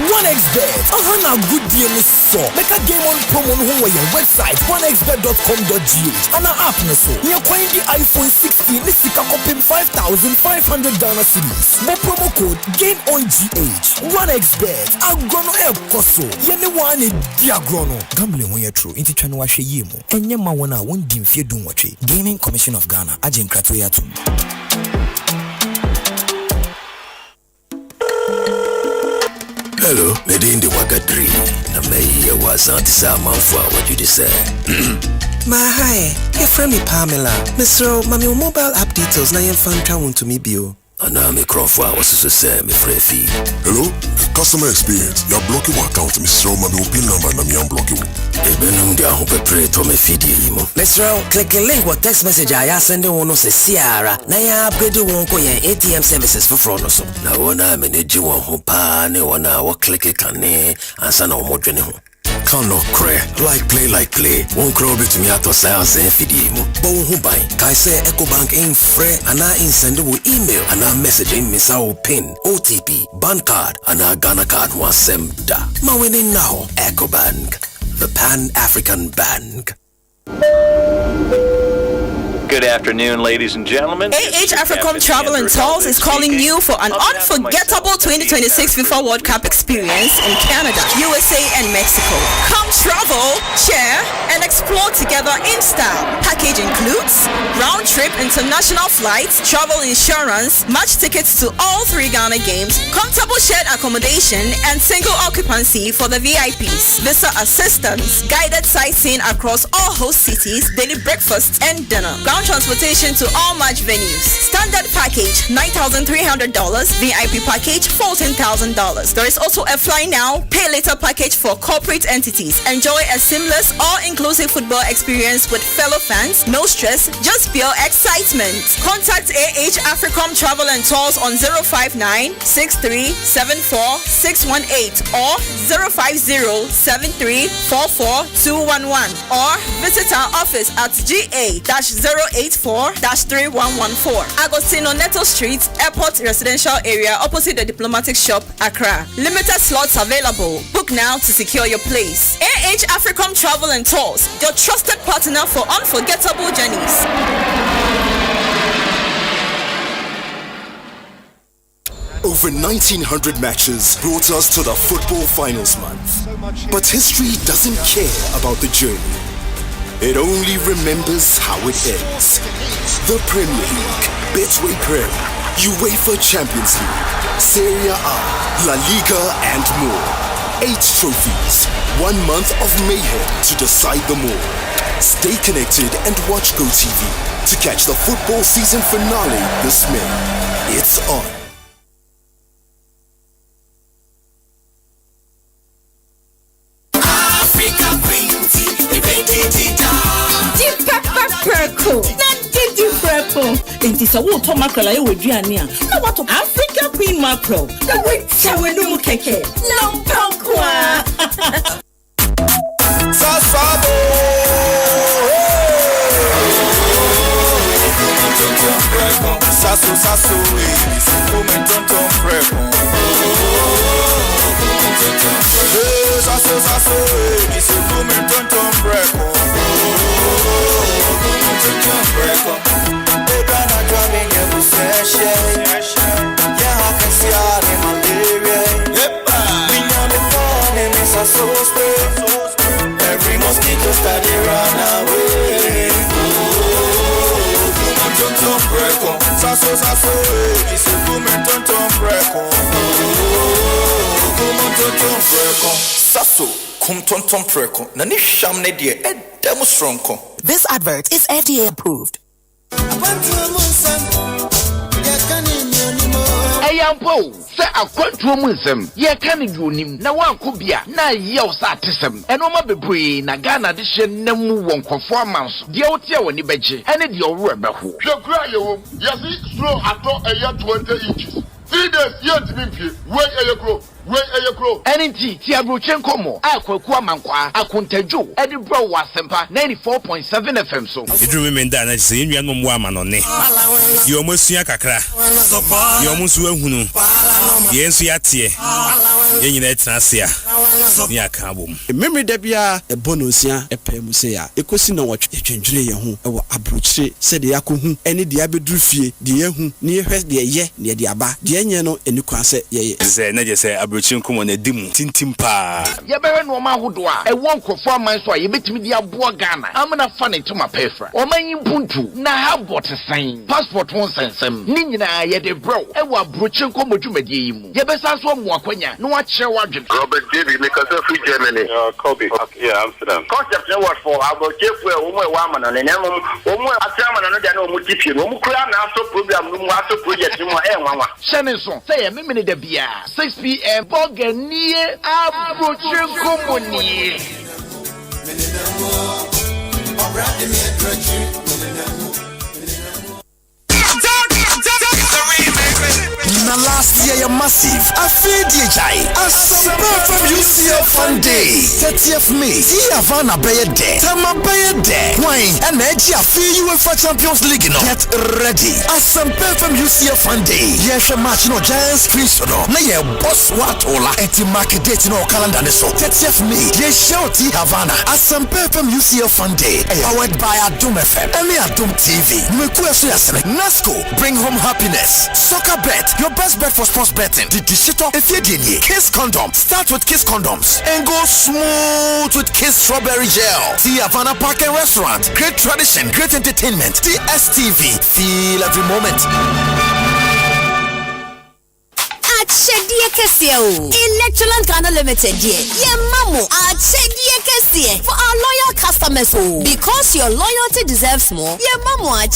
OneXBet. A good deal is so. Make a game on promo on your website onexbet.com.gh and our app so. You're quite the iPhone 16 this is copying 5,500 Ghana cedis. More promo code GAINONGH. OneXBet. Agrono Ekoso. Yene one diagrono. Gambling when you're true. Inti chano washe yemo. Enye mawana won dimfie dunwache. Gaming Commission of Ghana. Ajen kratoya tum. Hello, Medindi Wagadri. Na mei was anti-sama for what you say. Hi, your friend me Pamela. Mr. Mami mobile app details na yen fan travel to me bio. Ana me Crawford was so say me free fee. Hello, customer experience. You're blocking my account, Mr. Mami pin number na me unblocking. Ebenum dia ho pepre to me feed you. Mr. Click a link what text message I send one se Ciara. Na ya upgrade won ko yen ATM services for fraud so. Na wona me ne ji won ho pa ne wona wo click kane ansa na wo dwene ho. Can no cray, like play, won't crow bit me out of science and feed you. But who buy? Kai say EcoBank ain't free, and I ain't sendable email, and I messaging Miss our PIN, OTP, bank card, and our Ghana card was semda. Ma winning now, EcoBank, the Pan-African Bank. Good afternoon, ladies and gentlemen. AH Africom Travel and Tours is calling you for an unforgettable 2026 FIFA World Cup experience in Canada, USA, and Mexico. Come travel, share, and explore together in style. Package includes round-trip international flights, travel insurance, match tickets to all 3 Ghana games, comfortable shared accommodation, and single occupancy for the VIPs. Visa assistance, guided sightseeing across all host cities, daily breakfast and dinner. ground transportation to all match venues. Standard package $9,300, VIP package $14,000. There is also a fly now, pay later package for corporate entities. Enjoy a seamless, all-inclusive football experience with fellow fans. No stress, just pure excitement. Contact AH Africom Travel and Tours on 059-6374-618 or 050-7344-211 or visit our office at GA-084-3114 Agostino Neto Street, Airport Residential Area opposite the Diplomatic Shop, Accra. Limited slots available. Book now to secure your place. AH Africom Travel and Tours, your trusted partner for unforgettable journeys. Over 1900 matches brought us to the football finals month. But history doesn't care about the journey. It only remembers how it ends. The Premier League, Betway Prem, UEFA Champions League, Serie A, La Liga and more. 8 trophies, 1 month of mayhem to decide them all. Stay connected and watch GoTV to catch the football season finale this May. It's on. Enti sa wo to mackerel aye weduane a na wato Africa Queen mackerel na wechawe no mu keke lompankwa Sasabo Sasso tonton freko Sasso tonton freko Every mosquito study run away. Sasso, it's a woman tonton preko. Sasso, kum tonton preko. Nani sham ne die edemu stronko. This advert is FDA approved. Ayampo, say a quantum ye can you nim na one could be na yell satism and no be bree na Ghana edition nemu won performance the outia when beji and it your rubber who you cry you yes slow at all a year 20 inches 3 days yet me wait a grow NNT Tiabruchen Como, Aqua Mankwa, Akuntejo, Eddie Bro Asempa 94.7 FM so. If you remember that, I say you are no woman on it. You almost see a cacra. You almost will who. Yes, we are here. You need Nasia. Near Kabum. Memory debia a bonusia, a pemusea, Ekosina watch a change who our abruche said the Akuhu, any diabedrufie, the Yehu, near her, the ye, near the Abba, the Enyano, and you can say, yes, Come on a dim tintimpa. Yabere no ma hodwa e won kofo man so ye betimi dia boa Ghana amna fa ne to ma pefra o man yimpuntu na ha bot san passport won sensem ni nyina ye de bro e wa brochen ko modwumadie yi mu ye besa so mo akwanya no wa kire wadwe Robert David make us free Germany Kobe yeah Amsterdam concept no what for about kefu e wo mo e wa ma no ne nemo wo mo atiama no dia na wo mo tipie no mo kura na so program no mo aso project no mo e nwanwa shene so say ye memene da bia 6 p.m. Boganie abrochen komoni Na last year you're massive. I feel DJI. Asempa from UCL Fun Day. 30th May. Havana Bay Day. Tama Bay Day. Wine and edge. I feel UEFA Champions League. No. Get ready. Asempa from UCL Fun Day. Yes, a match no Giants Chris no. Na ye boss watola. Eti market date no calendar ne so. 30th May. Yes, shout Havana. Asempa from UCL Fun Day. Powered by Adum FM. And Adum TV. Mekueso yasene. Nasco. Bring home happiness. Soccer bet. Your best bet for sports betting. The digital if you didn't Kiss Condom. Start with Kiss Condoms and go smooth with Kiss Strawberry Gel. See Havana Park and Restaurant. Great tradition, great entertainment. DSTV. Feel every moment. Akyɛdeɛ Electroland Ghana Limited, mamu for our loyal customers. Because your loyalty deserves more, mamu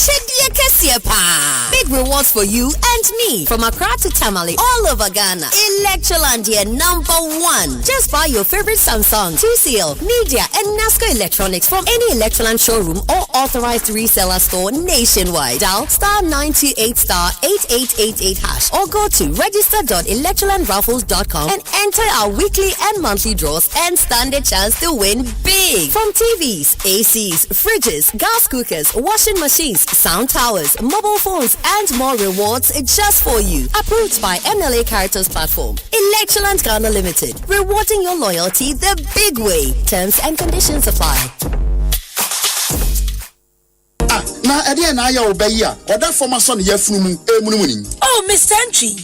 big rewards for you and me from Accra to Tamale, all over Ghana. Electroland, #1. Just buy your favorite Samsung, 2CL, Media, and NASCO electronics from any Electroland showroom or authorized reseller store nationwide. Dial *98*8888# or go to register.electrolandraffles.com and enter our weekly and monthly draws and stand a chance to win big. From TVs, ACs, fridges, gas cookers, washing machines, sound towers, mobile phones, and more rewards just for you. Approved by MLA Caritas Platform. Electroland Ghana Limited. Rewarding your loyalty the big way. Terms and conditions apply. Na ede na ya obayi a oda forma so ne yafunu emunumuni. Oh Mr. Entry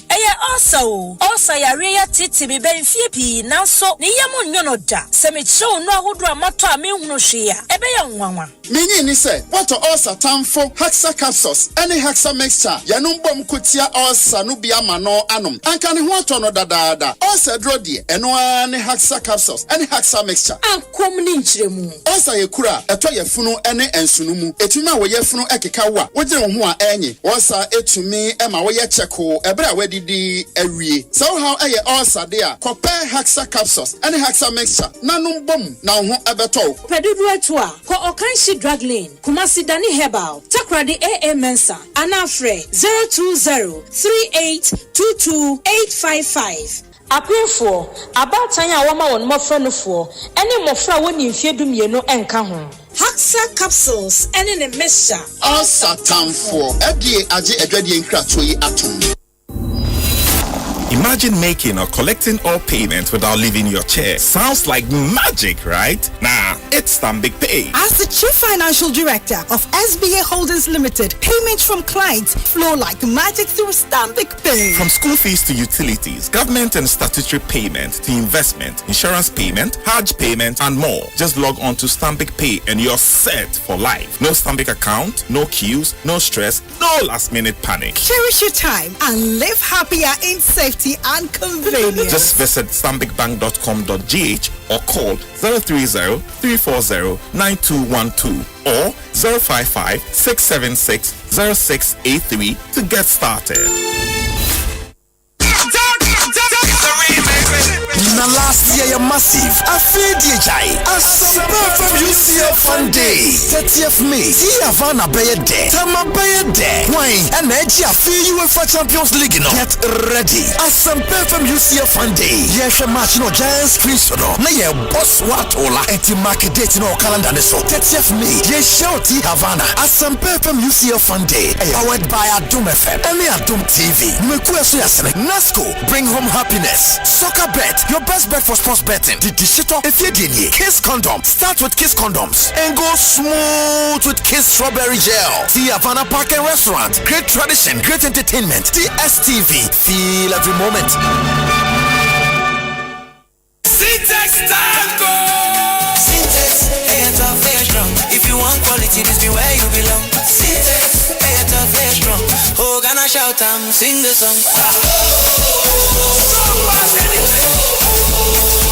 also yare ya titi me benfie pi na so ne yam nyono da se me chew no ahodo amato a me hunu hwe a ebe ya nwanwa. Menyi ni se what ulcer tamfo hexa capsules any hexa mixture yanum bom kotia ulcer no bia ma no anom anka ne ho ato no dadaada ulcer dro de eno ne hexa capsules any hexa mixture ankom ni nchiremu ulcer yekura eto yafunu ene ensunumu etuma wo yafunu ekeka wa wogire ho a enye ulcer etumi ema wo ye cheko ebra wadidi awie so how eye ulcer de a compare hexa capsules any hexa mixture nanum bom na ho ebeto pedudu eto a ko okanshi drug lane Kumasi Dani Herbal Takradi AA Mensa Anafre 02038228855 Apefo abatan ya wama won mofra no fo ene mofra woni mfiedum enka ho Haxa capsules ene ne mixture all satan for edie age edwadie nkrato yi atom. Imagine making or collecting all payments without leaving your chair. Sounds like magic, right? Nah, it's Stanbic Pay. As the Chief Financial Director of SBA Holdings Limited, payments from clients flow like magic through Stanbic Pay. From school fees to utilities, government and statutory payments to investment, insurance payment, Hajj payment, and more. Just log on to Stanbic Pay and you're set for life. No Stanbic account, no queues, no stress, no last-minute panic. Cherish your time and live happier in safety and convenience. Just visit stanbicbank.com.gh or call 030-340-9212 or 055-676-0683 to get started. Na last year massive afedi jai Asempa from UCF Sunday 30th May Havana Bayede Tama Bayede wine and edge UEFA Champions League no get ready Asempa from UCF Sunday yes match no Giants Prince no na ye boss watola enti market date no calendar ne so 30th May ye shout Havana Asempa from UCF Sunday powered by Adum FM and Adum TV mekuaso yasene Nasco bring home happiness soccer bet your best bet for sports betting. The digital Kiss condom. Start with Kiss condoms and go smooth with Kiss strawberry gel. See Havana Park and Restaurant. Great tradition, great entertainment. DSTV. Feel every moment. Syntax Tango. Syntax, very strong. If you want quality, this be where you belong. Syntax, very strong. Oh, gonna shout and sing the song.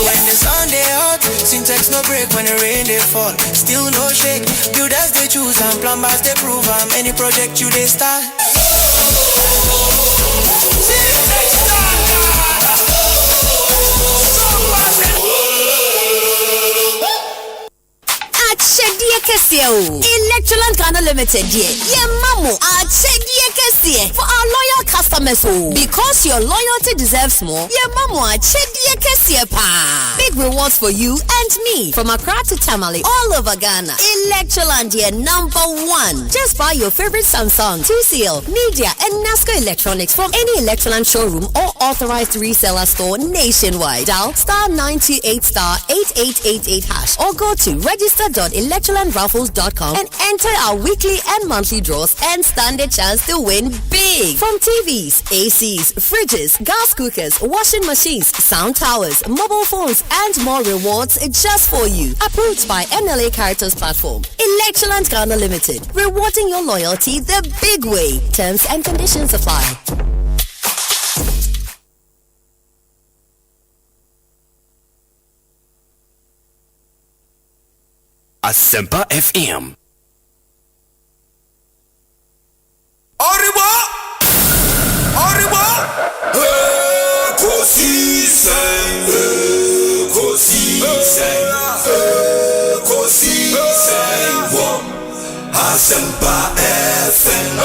When the sun they hot, Syntax no break when the rain they fall. Still no shake. Builders they choose and plumbers they prove and any project you they start. Electroland Ghana Limited, mamu for our loyal customers. Because your loyalty deserves more, mamu big rewards for you and me from Accra to Tamale, all over Ghana. Electroland, #1. Just buy your favorite Samsung, 2CL, Media, and NASCO electronics from any Electroland showroom or authorized reseller store nationwide. Dial *98*8888# or go to register.electrolandraffles.com and enter our weekly and monthly draws and stand a chance to win big. From TVs, ACs, fridges, gas cookers, washing machines, sound towers, mobile phones, and more rewards just for you. Approved by MLA Caritas Platform. Electroland Ghana Limited. Rewarding your loyalty the big way. Terms and conditions apply. Asempa FM. Arriba! Asempa FM.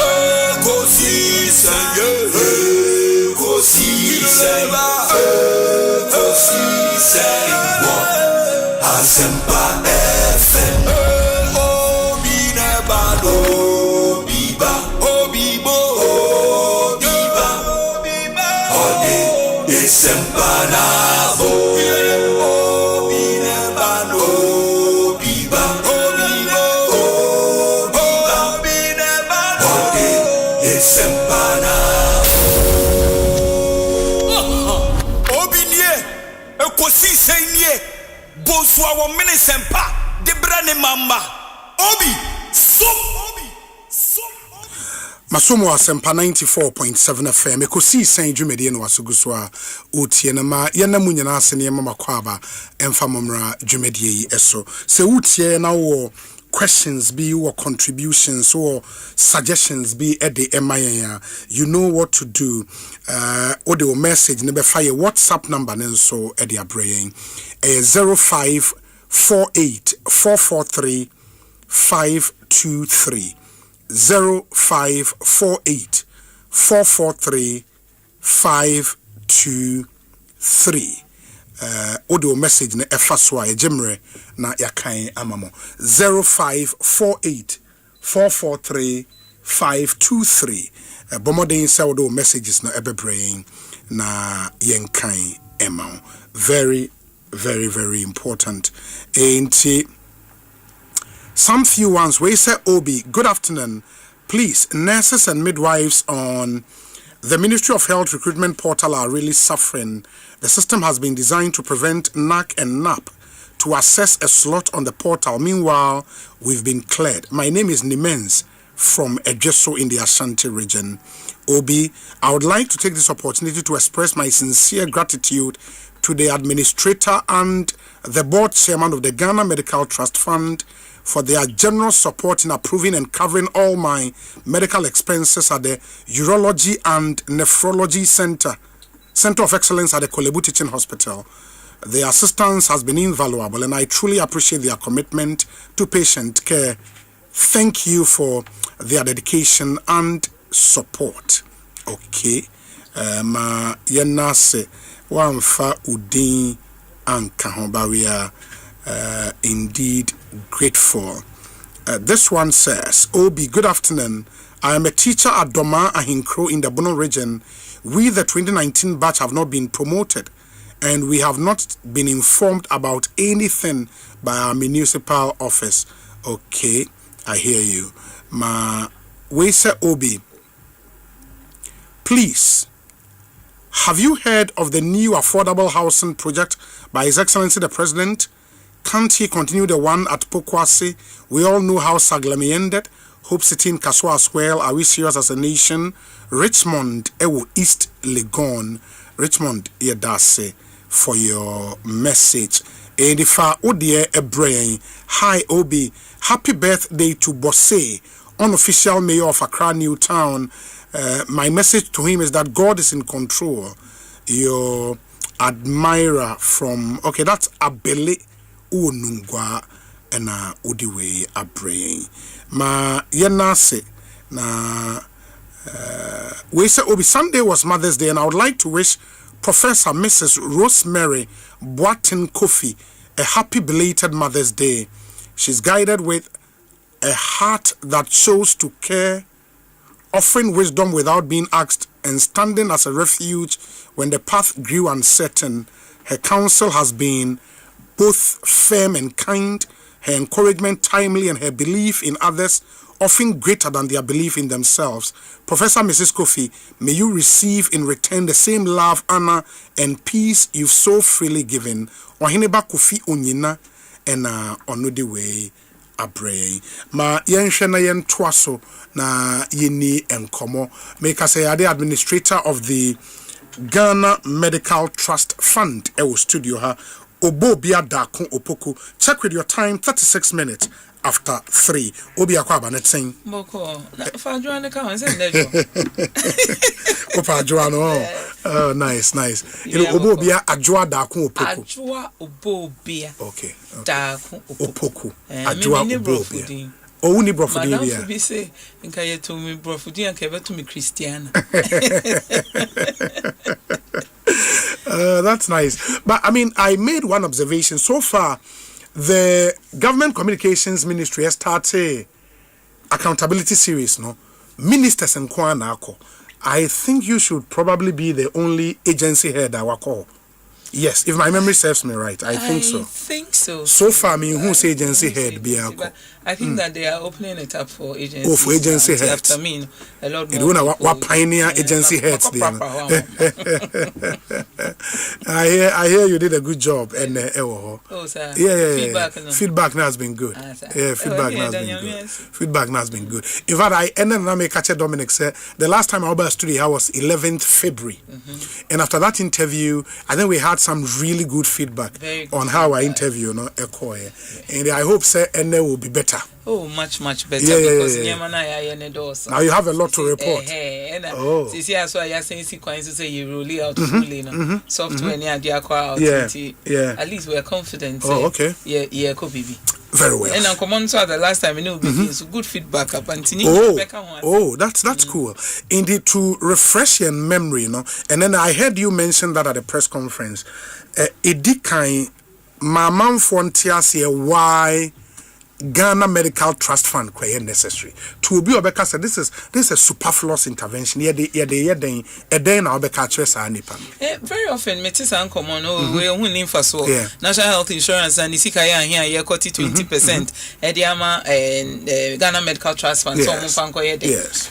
Asempa FM. Ekosiise Bonsu awo Asempa de brane mama obi so Masomo Asempa 94.7 FM Ekosiise dwumede no wasoguso a otie na ma yenamu nyina asene mama kwaba emfa momra dwumede yi eso se utie na wo questions be or contributions or suggestions be at the MIA, you know what to do. Or the message never fire WhatsApp number and so at the brain 0548 443 523 0548 443 523 audio message na efaswa e jemre na yakan amamo 0548 443 523 bomoden say audio messages na ebebrain na yenkan emao very important and some few ones we say Obi good afternoon please nurses and midwives on the Ministry of Health recruitment portal are really suffering. The system has been designed to prevent NAC and NAP to access a slot on the portal. Meanwhile, we've been cleared. My name is Nimens from Ejeso in the Ashanti region. Obi, I would like to take this opportunity to express my sincere gratitude to the administrator and the board chairman of the Ghana Medical Trust Fund for their generous support in approving and covering all my medical expenses at the Urology and Nephrology Center of Excellence at the Kolebu Teaching Hospital. Their assistance has been invaluable and I truly appreciate their commitment to patient care. Thank you for their dedication and support. Okay. Ma yenase wamfa udin anka we are indeed grateful. This one says, Obi, good afternoon. I am a teacher at Doma Ahinkro in the Bono region. We, the 2019 batch, have not been promoted and we have not been informed about anything by our municipal office. Okay, I hear you. Ma, we say Obi, please, have you heard of the new affordable housing project by His Excellency the President? Can't he continue the one at Pokwasi? We all know how Saglami ended. Hope City in Kaswa as well. Are we serious as a nation? Richmond, Ewo East Legon. Richmond, Yedase, for your message. And if I odie a brain, hi Obi, happy birthday to Osei, unofficial mayor of Accra New Town. My message to him is that God is in control. Your admirer from, okay, that's Abele Unungwa ena udiwe abrain ma yenase na we say Obi Sunday was Mother's Day and I would like to wish Professor Mrs. Rosemary Boatin Kofi a happy belated Mother's Day. She's guided with a heart that chose to care, offering wisdom without being asked and standing as a refuge when the path grew uncertain. Her counsel has been both firm and kind, her encouragement timely, and her belief in others often greater than their belief in themselves. Professor Mrs. Kofi, may you receive in return the same love, honor, and peace you've so freely given. Ohineba Kofi Onyina and onudi way abrey. Ma yenhwe na yentwaso na yini enkomo. Make us say the administrator of the Ghana Medical Trust Fund. Ewo studio ha. Obobia Dakun Opoku. Check with your time, 36 minutes after 3. Obia Kwaba Netting. Boko. Fajuan the count, isn't Opa Joano. Oh, nice. You know, Obobia Ajua Dakun Opoku. Ajua Obobia. Okay. Dakun Opoku. Ajua Obobia. Oh, uni brofudi. Madam be say, nka ye to me brofudi and kebe to me Christiana. That's nice. But I mean, I made one observation. So far, the Government Communications Ministry has started accountability series, no? Ministers and Kwanako. I think you should probably be the only agency head I will call. Yes, if my memory serves me right, I think so. So far, me who's agency head be I think that they are opening it up for agency. Oh, for agency heads. After me, a lot more. You know what pioneer agency heads there. I hear you did a good job and oh, sir. Yeah. Feedback now has been good. Feedback now has been good. In fact, I ended up make catch Dominic say the last time I was at studio I was 11th February, and after that interview, I think we had some really good feedback on how I interview, and I hope say and there will be better. Oh, much better because now you have a lot to report. This year, so I saying sequences say you roll out fully, software near the out. At least we are confident. Oh, okay. Yeah, could very well. And come on, so the last time we knew so good feedback up until that's cool. Indeed, to refresh your memory, and then I heard you mention that at the press conference. Edikai Mamam Fontias why Ghana Medical Trust Fund quite necessary. To be Obeka said this is a superfluous intervention. Very often metis and common we only for so National Health Insurance and Isikaya here 20% Ediama and Ghana Medical Trust Fund so yes.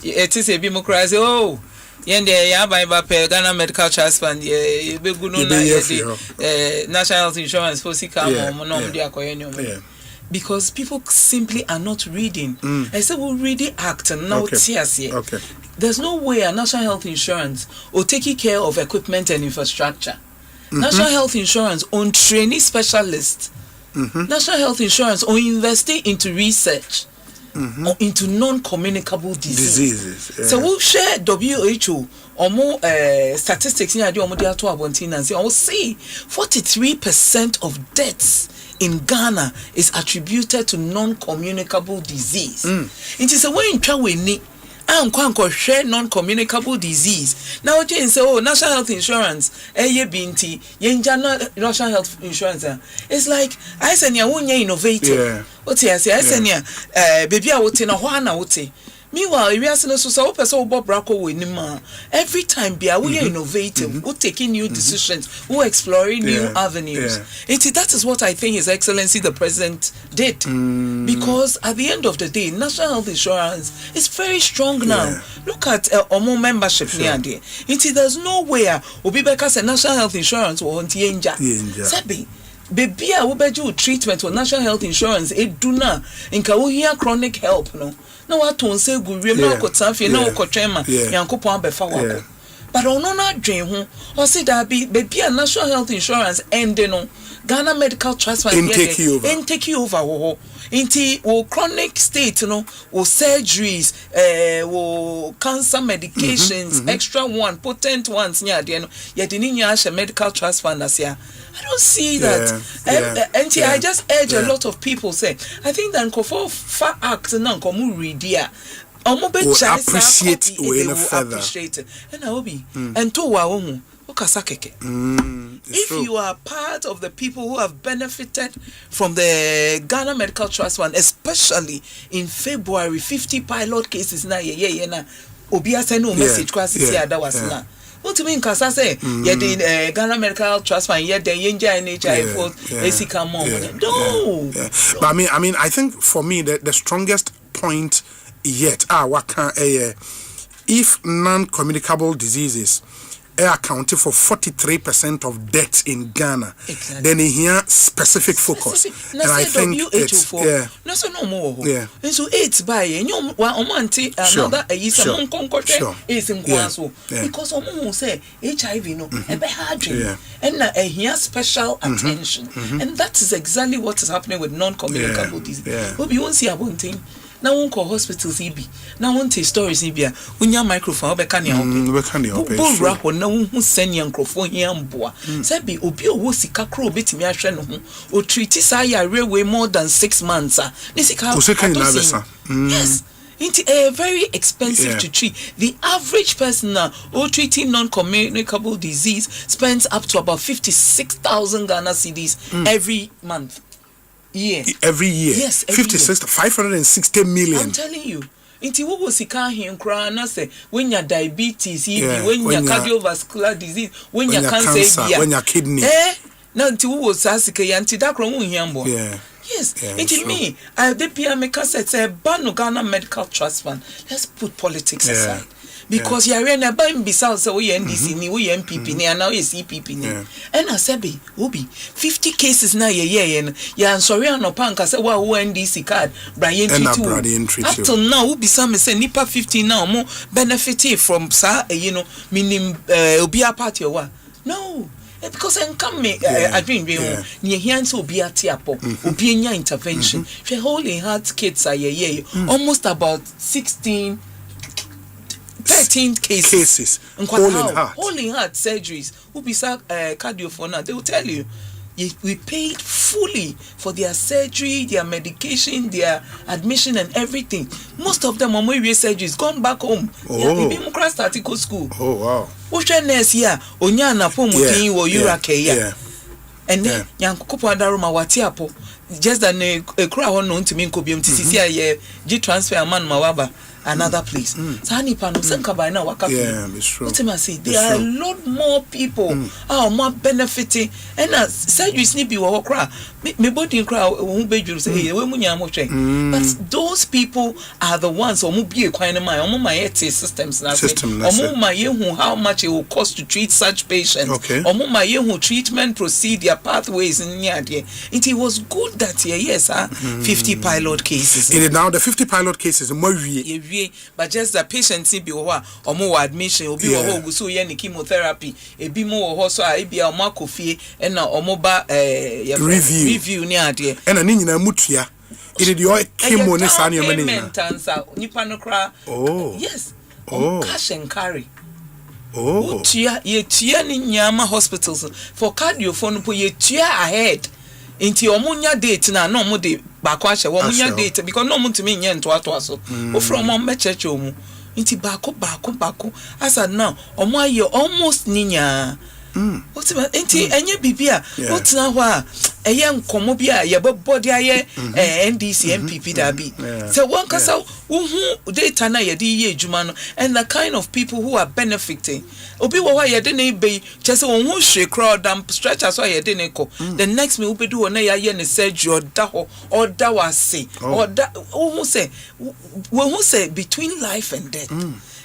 It is a democracy Yende ya ba Ghana Medical Trust Fund be National Health Insurance for sika mo dia koyenyo because people simply are not reading. I said we'll read the act and now okay. There's no way a National Health Insurance will take care of equipment and infrastructure. National Health Insurance on trainee specialists. National Health Insurance on investing into research. Or into non-communicable diseases. So we'll share WHO or more statistics in the and we'll see 43% of deaths in Ghana is attributed to non-communicable disease. It is a way in which share non-communicable disease. Now Jane say, oh, National Health Insurance, binti, National Health Insurance. It's like I said, innovative. What I say, baby, I would na meanwhile, we are so person Bob Bracco winning every time we are innovative, we're taking new decisions, we're exploring new avenues. That is what I think His Excellency the President did. Because at the end of the day, National Health Insurance is very strong now. Look at Omo membership near there. There's nowhere Obibeka said National Health Insurance won't Sabi. Baby, I will bet you treatment for National Health Insurance. It do not. In Kawohia chronic help, no. No, what to say good. We no kotafi, no kotrema. Yanko po befa wako. But on no dream, or say that baby a National Health Insurance and no Ghana Medical Trust Fund take you over. Inti wo chronic state wo surgeries wo cancer medications extra one potent ones nya de no ye de ni nya medical trust fund asia. I don't see that. I just urge a lot of people say I think that for far act na nkomu read here appreciate it and I will be and to wa if you are part of the people who have benefited from the Ghana Medical Trust Fund, especially in February, 50 pilot cases na Obia send no message that was na. What do you mean? Cause I say the Ghana Medical Trust Fund the NHI for ACCA more. No. But I mean, I think for me the strongest point yet what can if non-communicable diseases accounted for 43% of deaths in Ghana. Exactly. Then here specific focus. And I think it's no so no more. Yeah. And so it's by you another is a is in because someone say HIV no and here special attention. And that is exactly what is happening with non-communicable disease. But you won't see one thing. Now one call hospitals EB. Now one take stories EB. Unya microphone be can help. Bo rap na who send your microphone here mboa. Say be obi owo sika kro betimi ahwe no ho. O treat sa ya railway more than 6 months. Ni sika. Yes. It's very expensive to treat. The average person now who treating non-communicable disease spends up to about 56,000 Ghana cedis every month. Every year. Yes, 560 million. I'm telling you. Inti wo go sika hin kra na say when your diabetes, when your cardiovascular disease, when your cancer, when your kidney. Na inti wo sa sika ya inti da kro hu hiambo. Yes, it me. The PMK said, "Ban Ghana Medical Trust Fund. Let's put politics aside." Because you are na ban bisal say we NDC ni we MPP ni and now is CPP ni. And I said be obi 50 cases na ye ya sorry anopa nka say wa NDC card Brian Tritu. Up till now we bisa me say nipa 50 now mo benefit from sa minim obi party wa. No. Because I come I dream near here so be at Tiapo, Opinia intervention. She holding heart kids are almost about 13 cases. Holding heart surgeries. Who be cardiophonia, they will tell you. We paid fully for their surgery, their medication, their admission and everything. Most of them on my surgeries gone back home. School. Oh wow. Which nurse here? Onyana po mutin wo Urake. And then yankopo adaruma watiapo. Just that a crowd no ntimi nkobiom tisisi aye G transfer man mawaba another place. Sani pano senka by now waka. It's true. What am I say? There are a lot more people more benefiting and surgeries ni bi wo kra. Me body kra who beju say we munya mo hwe. But those people are the ones who be a kwan my my systems na say. My yehu how much it will cost to treat such patients. My yehu treatment procedure pathways in there. It was good that yes 50 pilot cases. In now the 50 pilot cases more but just the patients be or more admission will be or so yen chemotherapy a be more so I be a makofie and now omoba review near there and an in mutia it did your chemo nesania yes cash and carry ye tia ni nyama hospitals for cardiophone po ye tia ahead inti omunya date na no mo de bako ahye wo munya date because no mo ntimi nye nto ato so o from mo mecheche omu inti bako asa now omo aye almost ninya otima inti enye bibia otina ho a eye nkomo bia ye body aye NDC MPP da bi so one kasa hu data na ye di ye adwuma no and the kind of people who are benefiting obi wo ye de na be chese won hu hwe crowd am stretcher so ye de ne ko the next me we do na ye ne surgery or da wase or da who say between life and death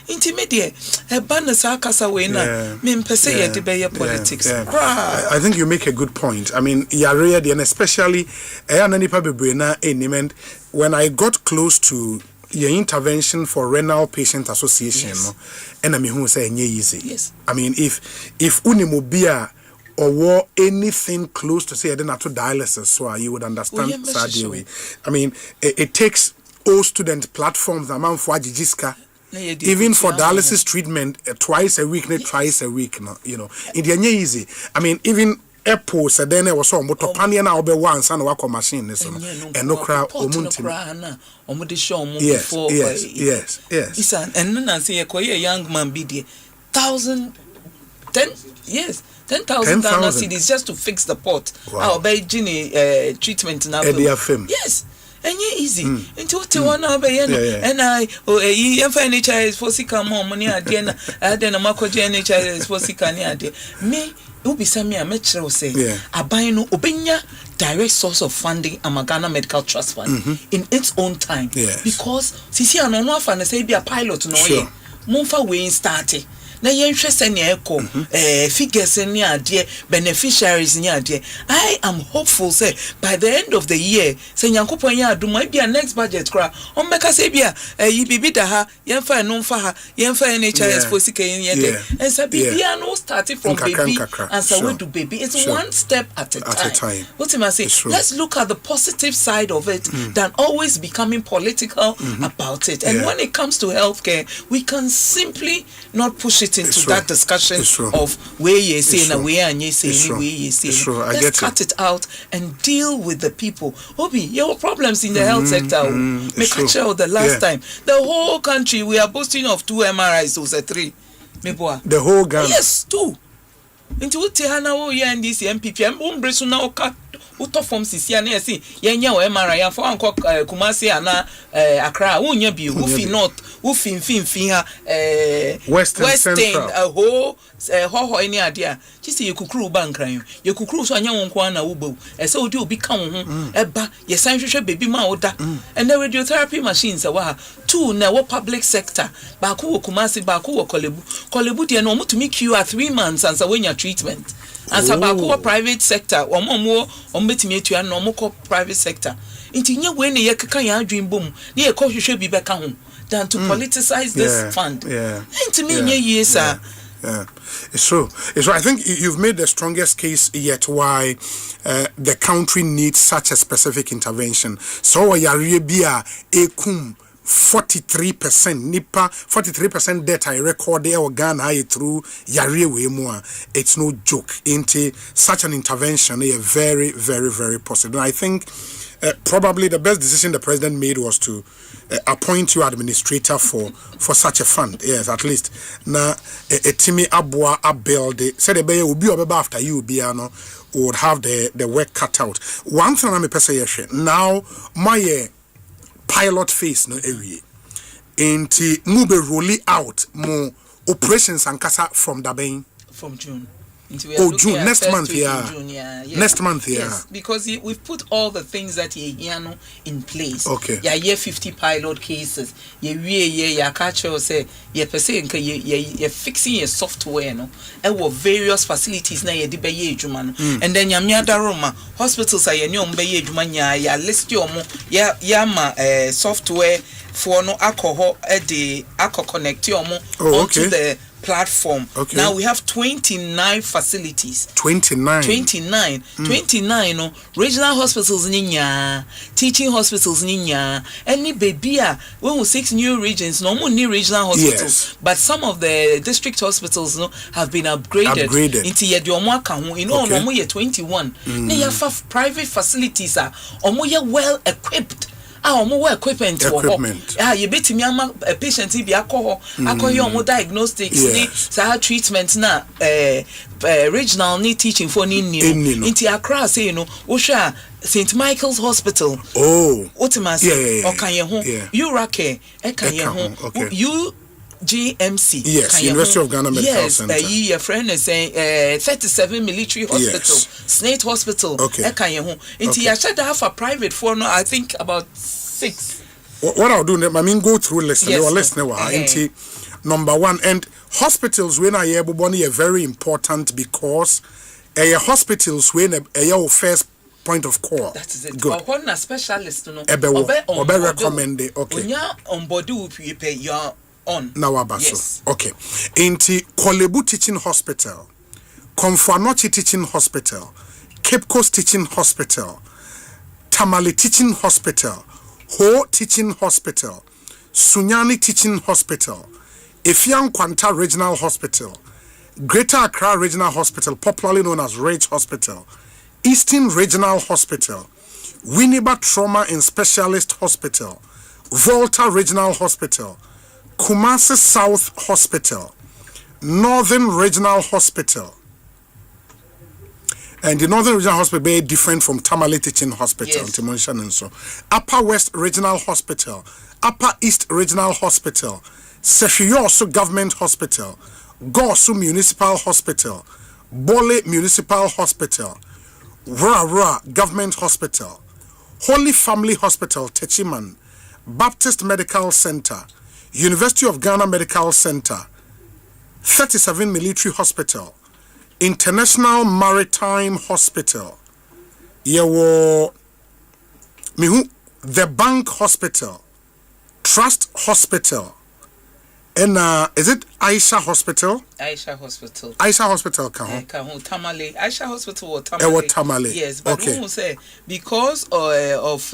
intermediate a banner sakasa we na me mpese ye de be politics. I think you make a good point. I mean yare and especially nipa bebre na element when I got close to your intervention for renal patient association and I mean who say easy. I mean if unimobia or anything close to say I didn't to dialysis so you would understand way. I mean it takes all student platforms amount for jijiska even for dialysis treatment twice a week twice a week you know it easy. I mean even Apple said then there was some motor pania na obe once and work machine so and no crowd yes isa and na say a young man be there 10,000 Ghana cedis just to fix the pot our Beijing treatment now yes and easy into what one and I NHS for sika more money then Marco NHS for sika me ubi sami a metro say abai no obenya direct source of funding Ghana Medical Trust Fund in its own time because sisi ano no afa na say be a pilot no ye monfa we start na yenhwe se ne eko figures ni ade beneficiaries ni ade. I am hopeful say by the end of the year say Nyankopon ya aduma bia next budget kra on beka say bia yi bibi da ha yemfa no mfa ha yemfa NHIS for sika yen de and say bibia no starting from baby and so we do baby it's one step at a time. What am I say? Let's look at the positive side of it than always becoming political about it. And when it comes to healthcare, we can simply not push it into that discussion of where you say and where and you say where you say. Let's cut it out and deal with the people. Obi, your problems in the health sector. Make sure the last time the whole country we are boasting of 2 MRIs or 3. The whole Ghana. Yes, 2. Into Tehana wo ya ndisi MPP mbresu na oka uto form sisi na esi yenye o MRI ya for anko Kumasi ana Accra unya bi ufi north ufi mfimfin ha western ho ho eni ade a chisi yekukuru bankran yekukuru so anya wonko na wo ese odi obi ka wo ho eba ye san hwehwe baby ma oda and the radiotherapy machines wa 2 na wo public sector ba ko wo Kumasi ba ko wo Kolebu de no mutumi queue 3 months and so when your treatment and so ba ko private sector omo betimi etua no mo private sector inti nye we ne ye keka ya adwen bom ne ye ko hwehwe bi beka ho than to politicize this fund inti me nye ye sir. Yeah, it's true. It's true. I think you've made the strongest case yet why the country needs such a specific intervention. So Yaribia ekum 43% nipa 43% debt I record there Ghana through Yariwe more. It's no joke. Into such an intervention is very, very, very possible. And I think probably the best decision the president made was to appoint you administrator for such a fund. Yes, at least. Na Timi Abua Abelde said the will be after you Biano would have the work cut out. One thing I'm a person now my pilot phase no area. Inti mube rolling out more operations and kasa from Dabain from June. June next month, June, next month, yes, because we've put all the things that you in place. Okay. Yeah, 50 pilot cases. Yeah, catch you say you're fixing your software, no. And what various facilities na ye di beye juman. And then yamya Roma hospitals are your beye juman ya list your mo ma software for no alcohol the alcohol connect your mo onto the platform. Okay. Now we have 29 facilities. 29 no regional hospitals ninya, teaching hospitals ninya, any baby when we 6 new regions no more new regional hospitals, but some of the district hospitals no have been upgraded into yediomo you know no more 21 na you have private facilities omo well equipped omo equipment you betimi ama patient bi akọ omo diagnostics ni sa treatment na regional ni teaching for ni into Accra say wo hwa St. Michael's Hospital ultimately okan ho Urake ekan ho GMC. Yes, University of Ghana Medical Center. Yes, your friend is saying 37 military hospital, Snate Hospital. Okay. Into you should have a private for no, I think about 6. What I'll do, I mean, go through listening. Yes. Listening, number 1, and hospitals when I able are very important because hospitals when a first point of call. That is it. Good. When a specialist, no, recommend it. Okay. When you're on board, you pay your on now okay into Kolebu Teaching Hospital, Komfanochi Teaching Hospital, Cape Coast Teaching Hospital, Tamale Teaching Hospital, Ho Teaching Hospital, Sunyani Teaching Hospital, Efian Kwanta Regional Hospital, Greater Accra Regional Hospital, popularly known as Rage Hospital, Eastern Regional Hospital, Winneba Trauma and Specialist Hospital, Volta Regional Hospital, Kumasi South Hospital, Northern Regional Hospital, and the Northern Regional Hospital very different from Tamale Teaching Hospital, yes. Upper West Regional Hospital, Upper East Regional Hospital, Sefioso Government Hospital, Gosu Municipal Hospital, Bole Municipal Hospital, Rara Government Hospital, Holy Family Hospital, Techiman, Baptist Medical Center, University of Ghana Medical Center, 37 Military Hospital, International Maritime Hospital, yewo mihu the Bank Hospital, Trust Hospital, and is it Aisha Hospital? Aisha Hospital. Aisha Hospital Tamale. Aisha Hospital or Tamale. Tamale. Yes, but okay. We say because of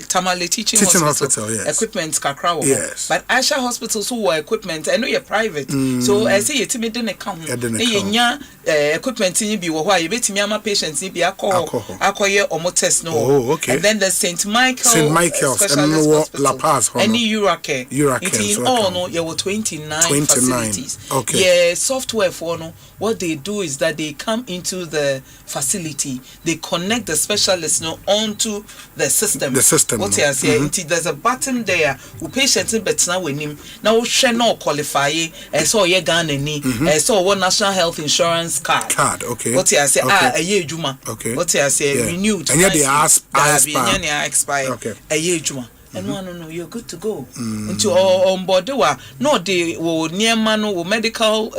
Tamale teaching hospital, yes. Equipment kakra. Yes. But Aisha Hospital so were equipment. I know you're private. So I say you timid didn't account. Equipment in be why you bet me my patients in be alcohol or test no. Oh, okay. And then the St. Michael's and La Paz. Any Uracare. Uracare. In all no, you were 29 facilities. Okay. Yeah, software for no. What they do is that they come into the facility, they connect the specialist onto the system. The system. What I say, there's a button there. Who patients in better with him now. Share no qualify. So ye gan any. So one national health insurance card. Okay. What I say, a year juma. Okay. What I say, renewed. And yet they expire. Okay. A year juma. And no, you're good to go. Into on board, no, they will near manu medical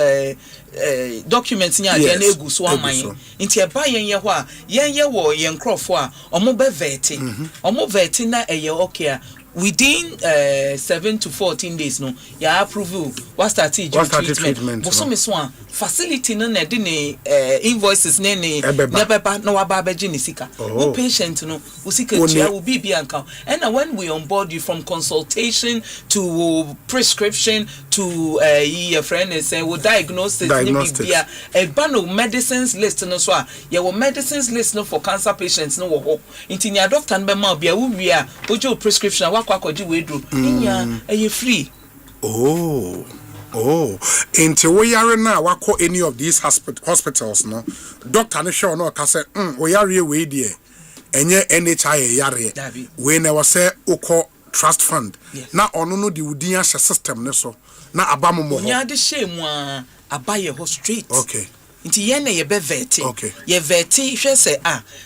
documents in your egu so am I. Into a buy yen wa, yen war, yen crofwa, or more vetting, or more vetting that a year okay. Within 7 to 14 days, no, ya approve what started treatment. But some is one facility no na de invoices ne never no ababa jinisika. Who patient no, who sick will be account. And when we onboard you from consultation to prescription to your friend is saying we diagnosis a ban of medicines list no so your medicines list no for cancer patients no wo into your doctor and be ma bia we are ojo prescription akwakoji we do nya e free. Into we are now wako any of these hospitals no doctor no show no ka say we are we there enye NHI yare we never say oko trust fund na ono no di udin ahye system ne so na abamu mo nya de shame a abaye ho straight. Okay. Nti ye na ye be veti. Okay. Ye veti hwe say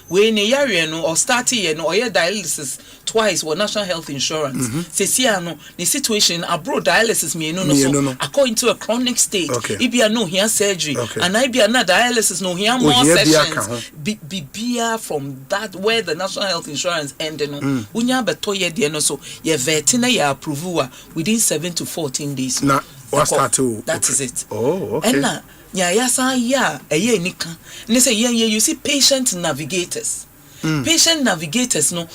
we ne yare no or start ye no or ye dialysis twice with national health insurance. Sesia no the situation abroad dialysis me no so according to a chronic state. Ibia no here surgery and ibia na dialysis no here more sessions. Bia from that where the national health insurance ended no. Unya beto ye de no so ye veti na ye approve within 7 to 14 days. Na what start to that is it. Oh, okay. And na yasa ya eye nika. Ne say you see patient navigators. Patient navigators no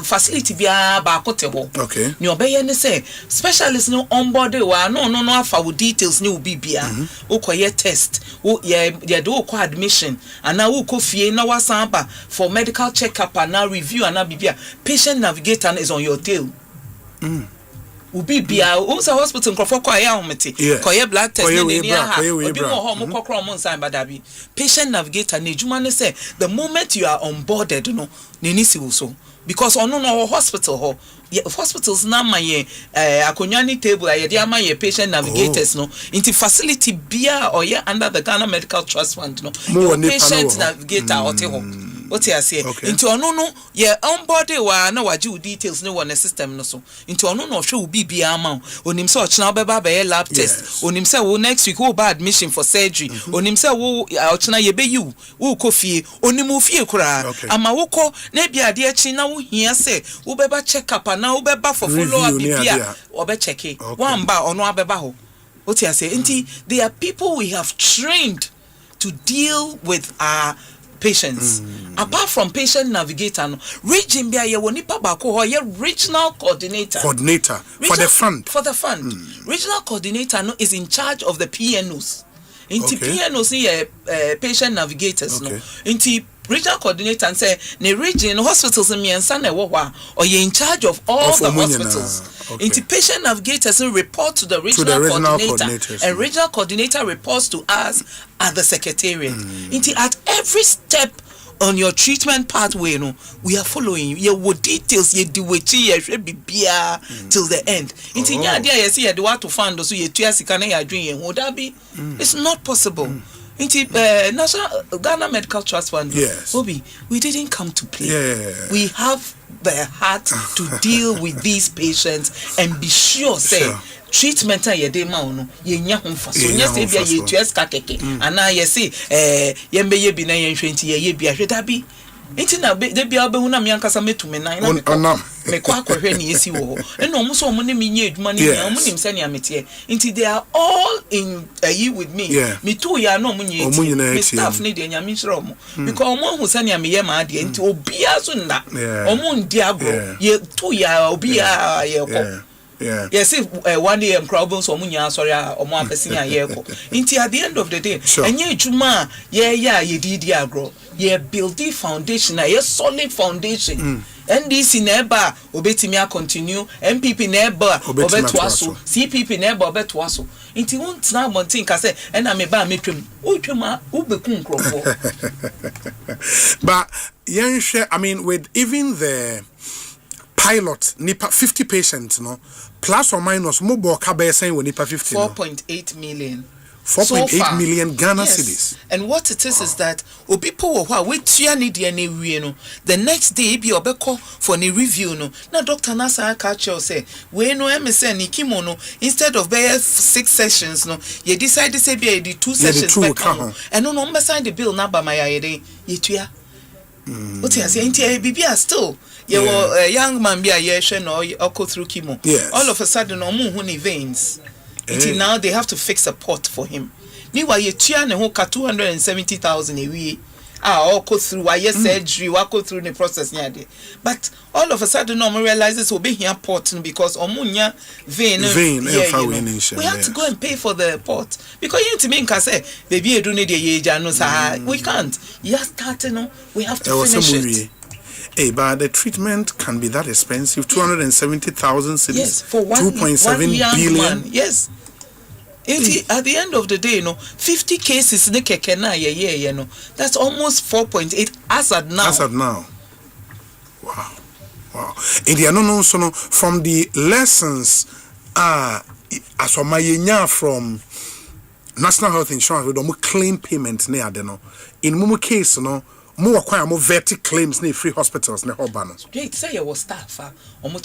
facility bia ba kote ho. Okay. Ni obeye ne say specialist no on board wa no afa wo details ni obi bia. Ukoye test. Ye do ko admission and na wo ko fie na wasan ba for medical checkup and now review and na bibia. Patient navigator is on your tail. Ubi bia unsa hospital nkrofo kwa ya homete koye blood test ne ni ha obi mo ho mo kokro mo nsan badabi patient navigator na ejuma ne say the moment you are onboarded no ne ni si wo so because ono no hospital ho hospitals na maye akonyani table aye dia maye patient navigators no into facility bia or ye under the Ghana Medical Trust Fund no patient navigator ote ho what you say into ono no ye onboarded wa na waji details no one system no so into ono no hwe obi bia ma onim se ochina obeba be lab test onim se wo next week wo ba admission for surgery onim se wo ochina ye be you wo kofie onim wo fie kura ama wo ko na bia de achi na wo hia se wo beba check up na wo beba for follow up bia obe check it one ba ono abeba ho what you say into there are people we have trained to deal with our patients. Apart from patient navigator, region bia ye woni pa ba ko ho ye regional coordinator for the fund. Regional coordinator no is in charge of the PNOs. Inti PNOs ye patient navigators no. Inti regional coordinator and say ne region hospitals in miensa na wo ho or ye in charge of all the hospitals. Inti patient navigators report to the regional coordinator and regional coordinator reports to us at the secretariat. Inti at every step on your treatment pathway no we are following you. Ye wo details ye di wechi ye hwe bibia till the end. Inti nya dia ye say ye de what to fund so ye tua sika na ya dwen ye ho da bi. It's not possible. Into National Ghana Medical Trust Fund. Yes. Obi, we didn't come to play. Yeah. We have the heart to deal with these patients and be sure say treatment a ye de ma no ye nya ho fa so nya se bia ye tueska keke ana ye se ye mbeye bi na ye hwenti ye bi ahweta bi enti na de bia obehu na me ankasa metumi nan na me kwa akohwe ni esi wo ena omo so omo ne me nya eduma ne omo nim se ne amete enti they are all in a with me me too ya no omo nya eti me staff ne de nya me hire omo because omo hu se ne me ye ma de enti obia so nda omo ndi agro ye too ya obia ye ko yes, one day problems or munya sorry or more person here. Into at the end of the day, and ye juma, ye did agro, ye build the foundation, a solid foundation. And this in eba obetimia continue, MPP neba obetwaso, CPP neba obetwaso. Into won't now one thing I say, and I may buy me trim, Uchuma, Ubekun crofo. But young share, I mean, with even the pilot nipa 50 patients no plus or minus mobile kabe saying when nipa 50 4.8 million 4.8 million Ghana cedis. And what it is that people who we tia need any no the next day be obeko for any review no na Dr. Nasa catch say we no MSN ni kimono instead of 6 sessions no you decide to say be the 2 sessions and no number sign the bill na ba my ye tua what you say ntia bibia still you were a young man be a year no or through chemo. All of a sudden no mu huni veins. Until now they have to fix a port for him. Meanwhile you tia ne ho ka 270,000 a week. All go through why surgery, walk through the process nyade. But all of a sudden no realizes will be here port because omunya vein we have to go and pay for the port because you need to make us say baby you do need a no we can't. You start no we have to finish it. Hey, but the treatment can be that expensive. 270,000 cedis. Yes, for 2.7 billion. Man. Yes. At the end of the day, 50 cases ne keke na ye no. That's almost 4.8 as at now. As at now. Wow. And the no so from the lessons as o from National Health Insurance we don't claim payment ne adeno. In mumu case more acquire more verti claims ne free hospitals ne hobano. Great, say you was staff. Omo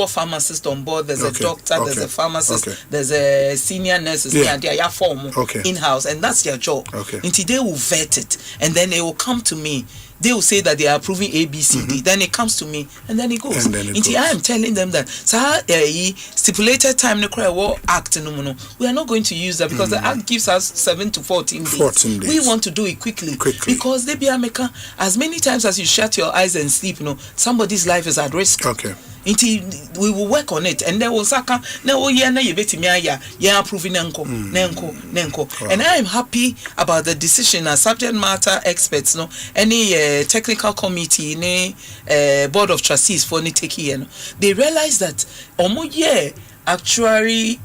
pharmacist on board. There's a doctor, there's a pharmacist, there's a senior nurse. They are form in house, and that's their job. Until they will vet it, and then they will come to me. They will say that they are approving A, B, C, D. Then it comes to me, and then it goes. Until I am telling them that stipulated time no cry war act no. We are not going to use that because the act gives us 7 to 14 days. We want to do it quickly. Because they be America as many times as you shut your eyes and sleep, somebody's life is at risk. Until we will work on it, and then we'll saka na you approving nenko. And I am happy about the decision as subject matter experts, any technical committee, board of trustees for take they realize that actuary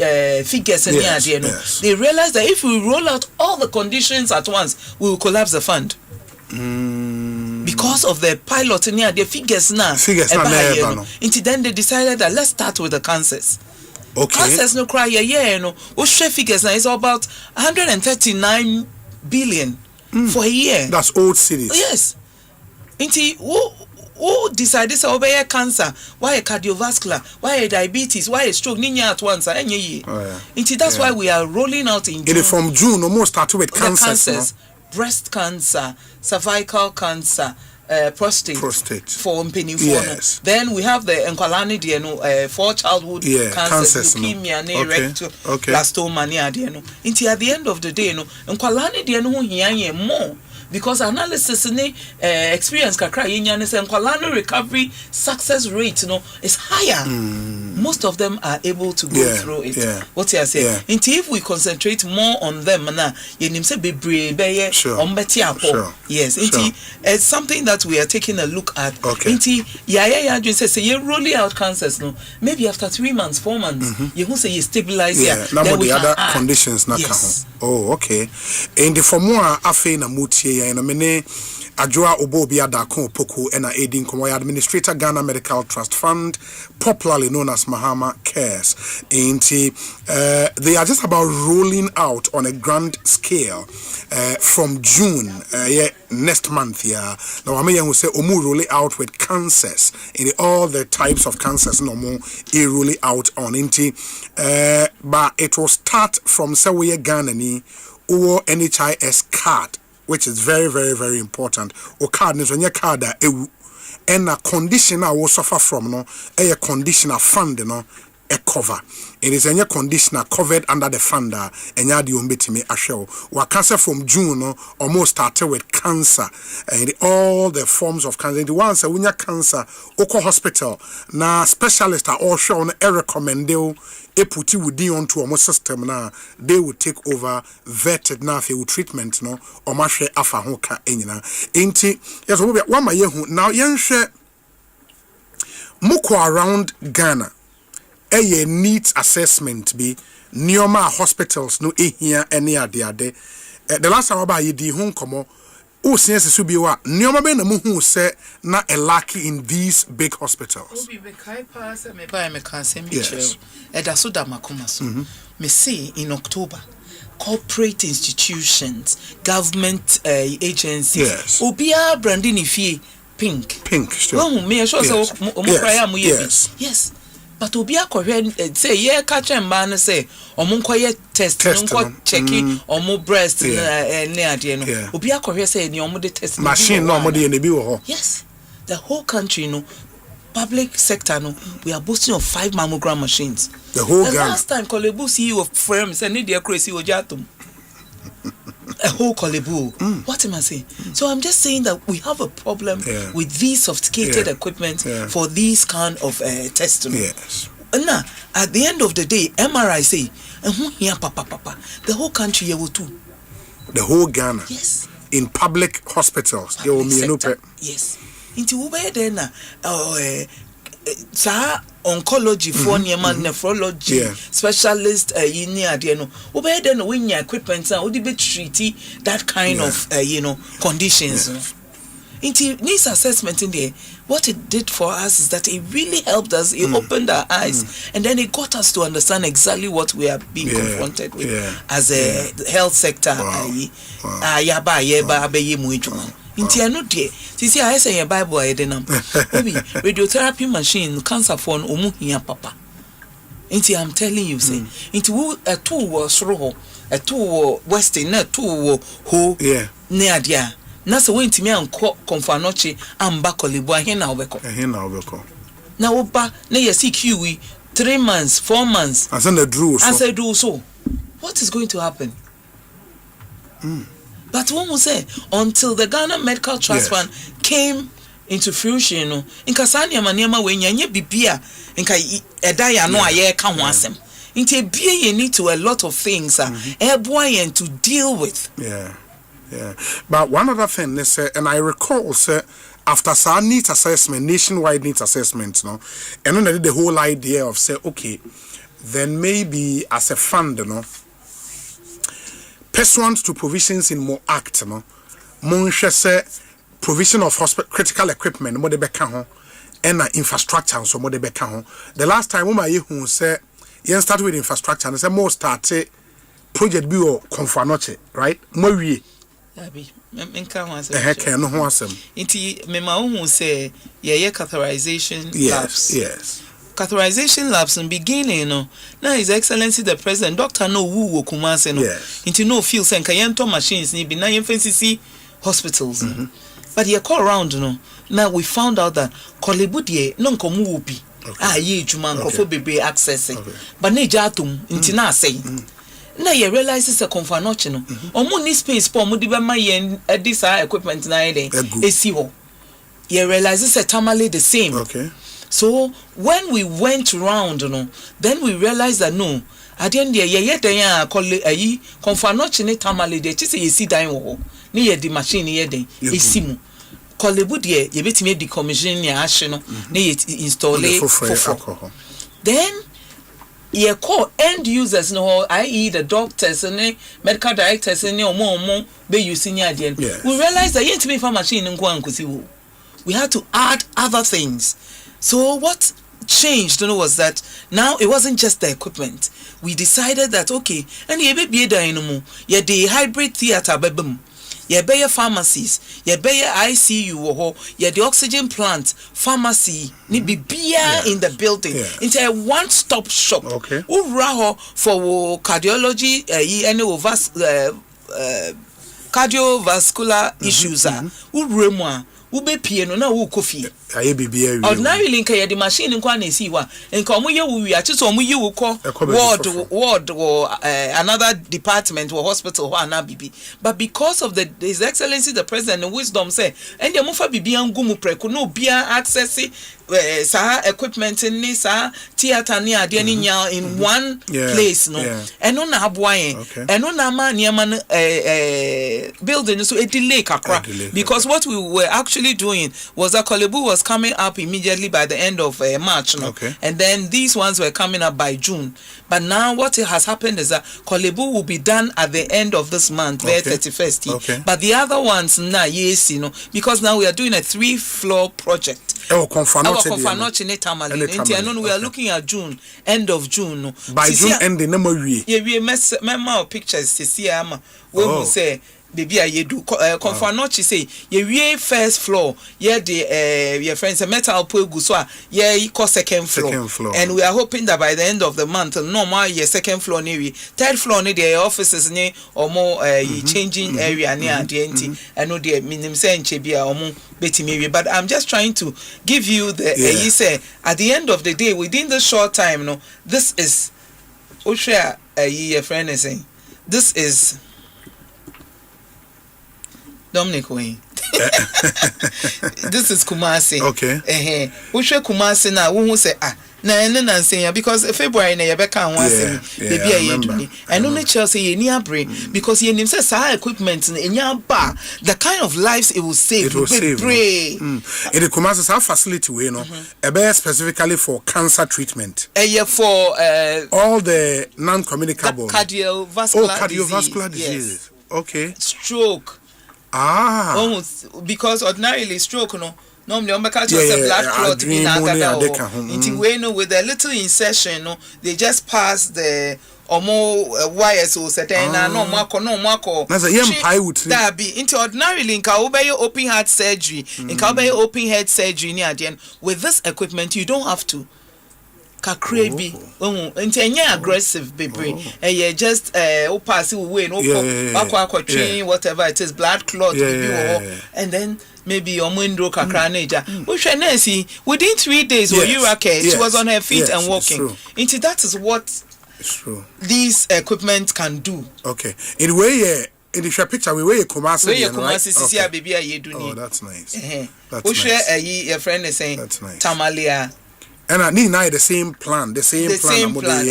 figures and they realize that if we roll out all the conditions at once, we will collapse the fund. Because of the pilot near the figures now. Until then they decided that let's start with the cancers. Cancers no cry what figures now is about 139 billion for a year. That's old cities. Yes. Until who decided to obey cancer? Why a cardiovascular? Why a diabetes? Why a stroke? Ninya at once. That's why we are rolling out in June. From June, almost started with cancers. Breast cancer, cervical cancer, prostate for Mpeni. Yes. Then we have the Nkwalani for childhood cancers, leukemia, blastoma, at the end of the day, Nkwalani more. Because analysis experience kakra and recovery success rate is higher. Most of them are able to go through it. What you say? If we concentrate more on them yes, it's something that we are taking a look at. Say rolling out cancers maybe after 3 months, 4 months, you say you stabilize then we other conditions. Oh, okay. And the for more afe na mutie and Ajua Obobia Dako Poku Ena Aiding Komoya Administrator Ghana Medical Trust Fund, popularly known as Mahama Cares. They are just about rolling out on a grand scale from June next month. Now I will say Omu rolling out with cancers in all the types of cancers no more rolling out on but it will start from Sawe Ghana ni or NHIS card, which is very, very, very important. Or card is when your card and a condition I will suffer from a conditioner fund a cover. It is any conditioner covered under the fund and yadi umbitimi ashel. Or cancer from June almost started with cancer and all the forms of cancer. The ones when your cancer Oko hospital na specialists are all shown a recommend put you would onto a system now, they will take over vetted now for treatment no or mashe afa hoka enyina enti yes we one my yehu now yenhwe moko around Ghana needs assessment be neoma hospitals no ehia any ade the last time about ye di hu komo o sense so bi wa neoma be na mu hu se na a lacky in these big hospitals. Yes. Me see in October corporate institutions, government agencies, yes. Obia branding ifie pink still. Oh, me sure yes. Yes. Yes. But Obia say yeah catch and man say omunkoye test nko checking omu breast ne ade no Obia kohwe say ni omu de test machine no omu de ne bi wo. Yes. The whole country no public sector no we are boasting of 5 mammogram machines. The whole Ghana. Last time Kolebu CEO of firm said need their crazy ojatum. A whole Kolebu. What am I saying? So I'm just saying that we have a problem with these sophisticated equipment for these kind of testing. Yes. Now, at the end of the day, MRI say, the whole country here will too. The whole Ghana. Yes. In public hospitals, there will be yes. Into Ube then oncology for nephrology specialist yini ade no Ube then when your equipment would be treaty that kind of conditions. Into this assessment in there, what it did for us is that it really helped us. It opened our eyes, and then it got us to understand exactly what we are being confronted with as a health sector. Inti anu de sisi I say Bible ayedenam obi radiotherapy machine cancer for omu hia papa inti I'm telling you say inti wo eto wo soro ho eto wo western na eto wo ho ne adia na se wentimi anko konfanochi amba Kolebu ahe na obeko na oba na yesi QE 3 months 4 months and say do so what is going to happen? But one will say, until the Ghana Medical Trust Fund came into fruition, in Kasania Maniama, when you bibia, in Edaya no aye can wasem. Into be you need to a lot of things, and to deal with. Yeah. But one other thing, they say, and I recall, sir, after our needs assessment, nationwide needs assessment, and then I did the whole idea of say, okay, then maybe as a fund, pursuant to provisions in more act say provision of critical equipment mo de beka ho and infrastructure so mo de beka ho. The last time we hu say yen start with infrastructure and say more start project bi o konfanoche right mo wie abi menka ho asem no ho asem inti me ma hu say ye catheterization labs catheterization labs in beginning now His Excellency the President Dr. No Wu Kumase into no feel sen kayento machines ni be na yemfensisi hospitals but ye call around now we found out that Kolebu die no nkomu wo bi ye ejuma nkofo bebe access but na jatum inti na say na ye realize se konfanoche no omo ni space po mo di be ma ye this equipment na eden esi ho ye realize se tamale the same. So when we went round, then we realized that no, at the end ye call ayi konfanoche ne tamale de chise ye si dan wo ni ye di machine ye den esimu Kolebu de ye betime decommission ya ahye no na ye install for. Then ye call end users no, i.e. the doctors and medical directors and omo be using ya again. We realized that yet to be for machine and we had to add other things. So what changed was that now it wasn't just the equipment. We decided that okay, and ye be dynamo, ye the hybrid theater bebum. Ye be pharmacies, ye be ICU, ye the oxygen plant, pharmacy, ni be beer in the building. Into a one-stop shop. Okay. Uraho for cardiology, cardiovascular issues. Uremwa. Ube piano na wo kofi aye bibia wi ordinary link ya the machine nkwa na esi wa nka omo ye wo wi a chiso omo ye wo ko ward or another department or hospital or na bibi, but because of his excellency the president and wisdom say and the mofa bibia ngumu preko no bia access sa equipment ni sa theater ni ade ni nya in one place no eno na aboayen eno na ma niam building so a delay kakra because what we were actually doing was that Kolebu was coming up immediately by the end of March, no? And then these ones were coming up by June. But now what has happened is that Kolebu will be done at the end of this month, the 31st. But the other ones, yes, because now we are doing a 3-floor project. We are looking at June, end of June. By June end, we memo pictures to see we will say baby I do confanochi say ye first floor ye the your friends a metal pool guswa ye second floor and we are hoping that by the end of the month normal ye second floor ni third floor ni the offices ni or more changing area near the enti and no the minim say nche bia omo betimi, but I'm just trying to give you the you say at the end of the day within the short time no this is Osei your friend is saying this is Dominic Wayne. This is Kumasi. Okay. Ushe Kumasi na who say na say because February na yebeka anwase baby ayeduni. And only Chelsea ye ni abre because ye nim say sa equipment enya ba the kind of lives it will save. It will save. It Kumasi sa facility we no ebe specifically for cancer treatment. For all the non-communicable cardiovascular diseases. Okay. Stroke. Because ordinarily stroke normally on blood clot in agada with a little insertion they just pass the wires or certain no mako that be into ordinarily in Kaubay open heart surgery in Kaubay open head surgery near the end with this equipment you don't have to crazy aggressive baby just pass away train whatever it is blood clot and then maybe your window kakraneja within 3 days she was on her feet and walking into that is what these equipment can do. Okay, in way in the picture we wear Kumasi baby that's nice. That's nice. Your friend is saying that's nice. Tamalia and I need the same plan, the same plan.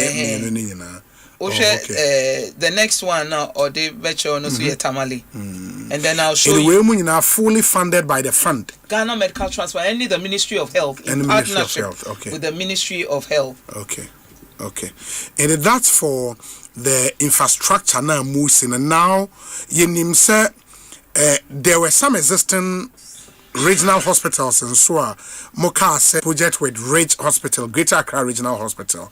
The next one or the virtual no tamale. And then I'll show you. Fully funded by the fund. Ghana Medical Transfer, only the Ministry of Health in partnership with the Ministry of Health. Okay. And that's for the infrastructure now moving. And now there were some existing regional hospitals and so Moka project with Ridge Hospital, Greater Accra Regional Hospital,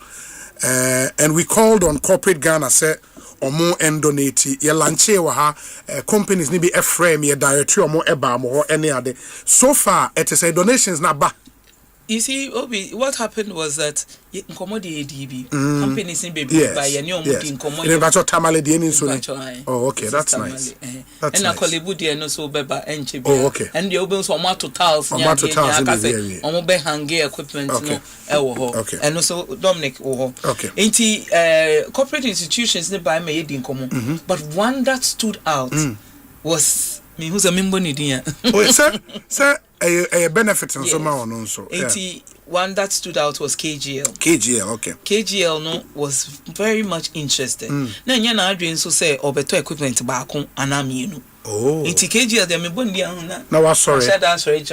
and we called on corporate Ghana say omo and donate ye lanche wa companies ni be a frame ye directory omo eba mo any other. So far it is a donations na ba. You see, Obi, what happened was that Nkomodi ADB companies in baby by any Nkomodi. Oh, okay, that's nice. That's nice. And Kolebu de no so beba enche. Oh, okay. And the open so mato tiles be hange equipment no okay. And also Dominic okay. Inti corporate institutions ne buy me di nkomo. But one that stood out was me who's a member nidia. Oh, sir. A benefit and so on also. One that stood out was KGL. Okay. KGL no was very much interested. Na nya na adwen so say obeto equipment baako anami no. Oh. Inti KGL dem me bondi ahuna. No, sorry. That's nice.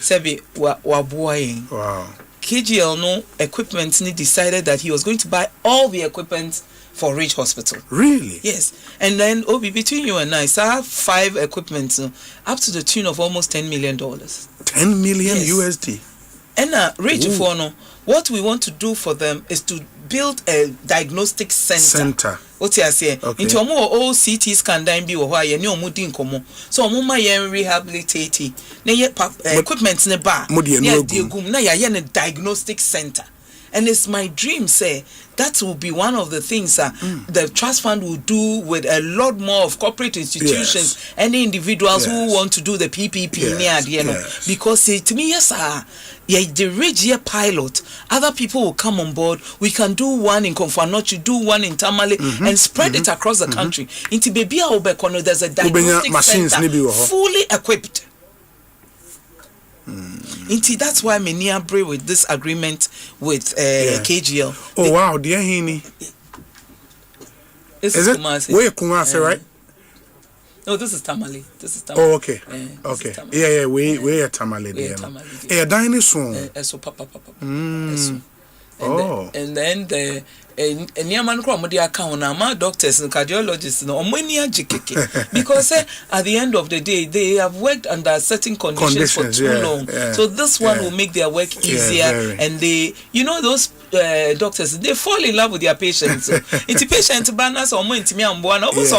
Sebi wa boy. Wow. KGL no equipment decided that he was going to buy all the equipment for Ridge Hospital. Really? Yes. And then Obi, between you and I have 5 equipments up to the tune of almost $10 million. 10 million USD. And Ridge for no, what we want to do for them is to build a diagnostic center. What you say? Into all CT scan down be or why you know din komo. So my rehabilitate equipment in the bar. Na ya diagnostic center. And it's my dream, say, that will be one of the things the trust fund will do with a lot more of corporate institutions and individuals who want to do the PPP. Because to me, the Ridge pilot, other people will come on board. We can do one in Konfanochi, do one in Tamale, and spread it across the country. Into Baby Obekono, there's a diagnostic center fully equipped. That's why many agree with this agreement with KGL. Oh wow, dear Hini. Is it where Kumasi, right? No, this is Tamale. Oh, okay. Okay. Yeah, we are Tamale there. Yeah, dinosaur. So papa. Oh. And then the near man cromody account now, my doctors and cardiologists no many because at the end of the day they have worked under certain conditions for too long. So this one will make their work easier, and they, those doctors, they fall in love with their patients. It's patient banners or more intimate and one it's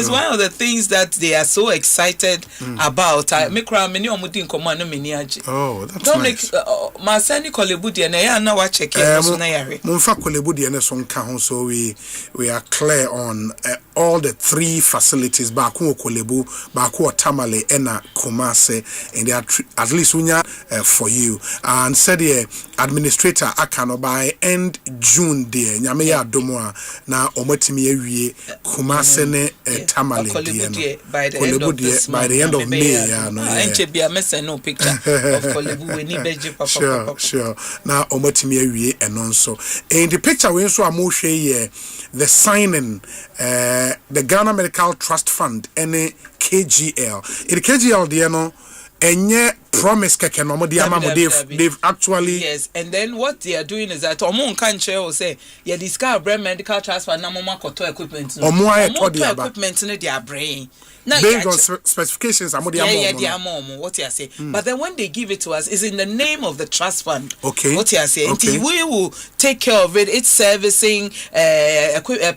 one of the things that they are so excited about. Make many oh, that's don't nice. Make my sani kolebudi and I now watch check Munfa kolebudi and so nka so we are clear on all the 3 facilities baku kolebu baku Tamale ena Kumase, and they are at least for you, and said administrator akano by end June there nyame ya domo na omotimi awie Kumase ne Tamale by the end of May no picture of kolebu we need beji papa sure na omotimi awie eno nso in the picture we nso amohwe here the signing the Ghana Medical Trust Fund any KGL in KGL there no enye promise keke no they've actually and then what they are doing is that omo kan share say you discover brand medical trust fund na mama koto equipment no equipment no they are bringing based on specifications what you say but then when they give it to us is in the name of the trust fund. Okay, what you say we will take care of it. It's servicing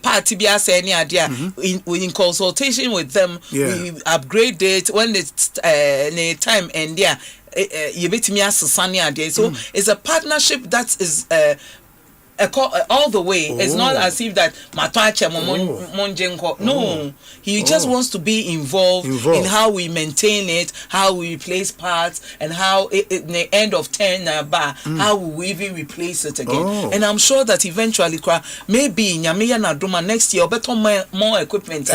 party be as any idea in consultation with them. We upgrade it when it's time and you bet me as sunny idea. So it's a partnership that is all the way. It's not as if that no, he just wants to be involved in how we maintain it, how we replace parts, and how in the end of 10 how we even replace it again. And I'm sure that eventually maybe Nyamiya Naduma next year better more equipment.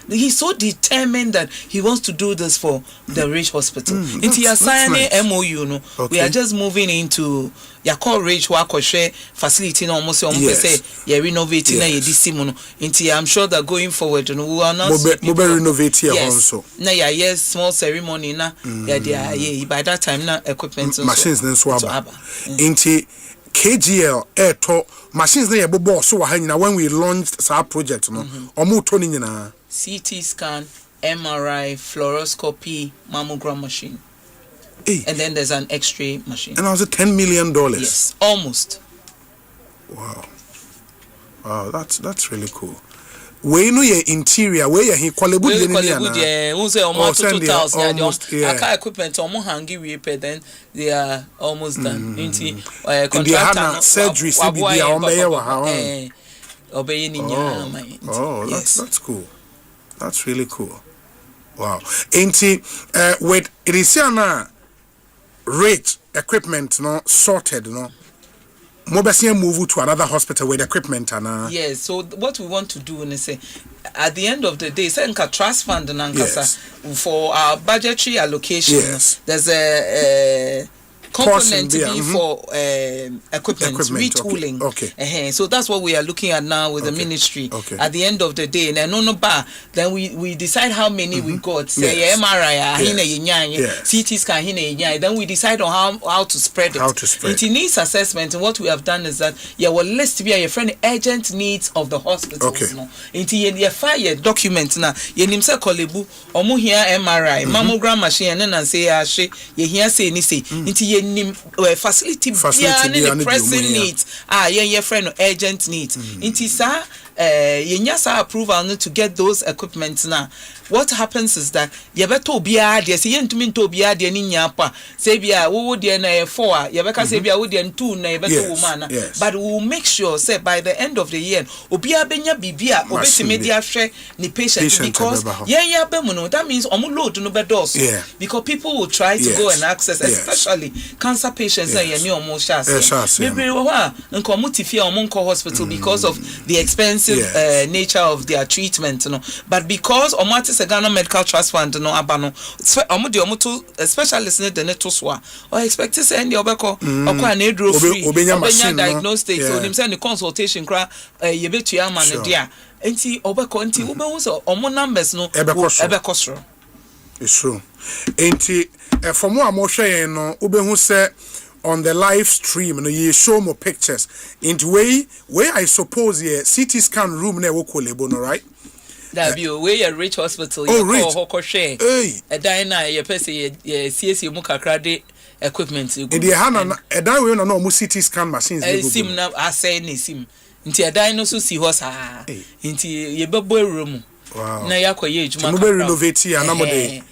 He's so determined that he wants to do this for the Ridge Hospital. Into your signing MOU, we are just moving into ya call Ridge Wakoshe facility no almost say ya renovating na yedisi mu no nti I'm sure that going forward we will announce renovate here also na ya small ceremony na ya by that time na equipment machines na so aba nti KGL to machines na yebobo so wa hanyina when we launched our project no omo to ni nyina CT scan, MRI, fluoroscopy, mammogram machine. And then there's an X-ray machine. And was it $10 million? Yes, almost. Wow, that's really cool. Where no your interior, where you he kwalebu ye who say almost 2,000. Aka equipment almost hangi we pay then they are almost done. Inti contractor surgery CBD omeye wa ha. Obeye ni nya. Oh, that's cool. That's really cool. Wow. Inti with Irisiana rate equipment no sorted no mobile move to another hospital with equipment and yes, so what we want to do is say at the end of the day say nka trust fund nankasa for our budgetary allocation there's component to be for equipment retooling. Okay. So that's what we are looking at now with the ministry. At the end of the day, then we decide how many we got. Say MRI, CT scan, then we decide on how to spread it. It needs assessment, and what we have done is that will list be a friend urgent needs of the hospitals. Into your fire document now. You nimsa kolebu omu here MRI, mammogram machine, and say you hear say ni say into your facility the pressing needs. Your friend urgent needs. Into sa yenyasa approval to get those equipment now. What happens is that yebeto bia de say yentumi to bia de ni nyapa say bia wo de na 4 yebeka say bia wo de 2 na yebeto woman but we will make sure say by the end of the year obia benya bibia obetime dia hwe ni patient because that means omo load no be dos because people will try to go and access especially cancer patients and ye omo chance maybe wo ha nko omo tifia omo nko hospital because of the expensive nature of their treatment but because omo Ghana Medical Trust Fund abano omo specialist ne de to so or expect to send your obeko okwa na edro free obenya diagnostic so nim say the consultation kra yebetu ama ne dia enti obeko enti obehu so omo numbers no ebeko sro it's true enti from what am hwe no obehu say on the live stream you show more pictures into where I suppose CT scan room na wo kolebo no right. That be we a rich hospital you call hokoshe a dina ye pese ye CSU mu kakra de equipment in the hand a dan we no mu CT scan machines sim na asay ni sim nti a dan no so si ho sa nti ye bebo room na yakoye ejuma mu be renovate ya na mo de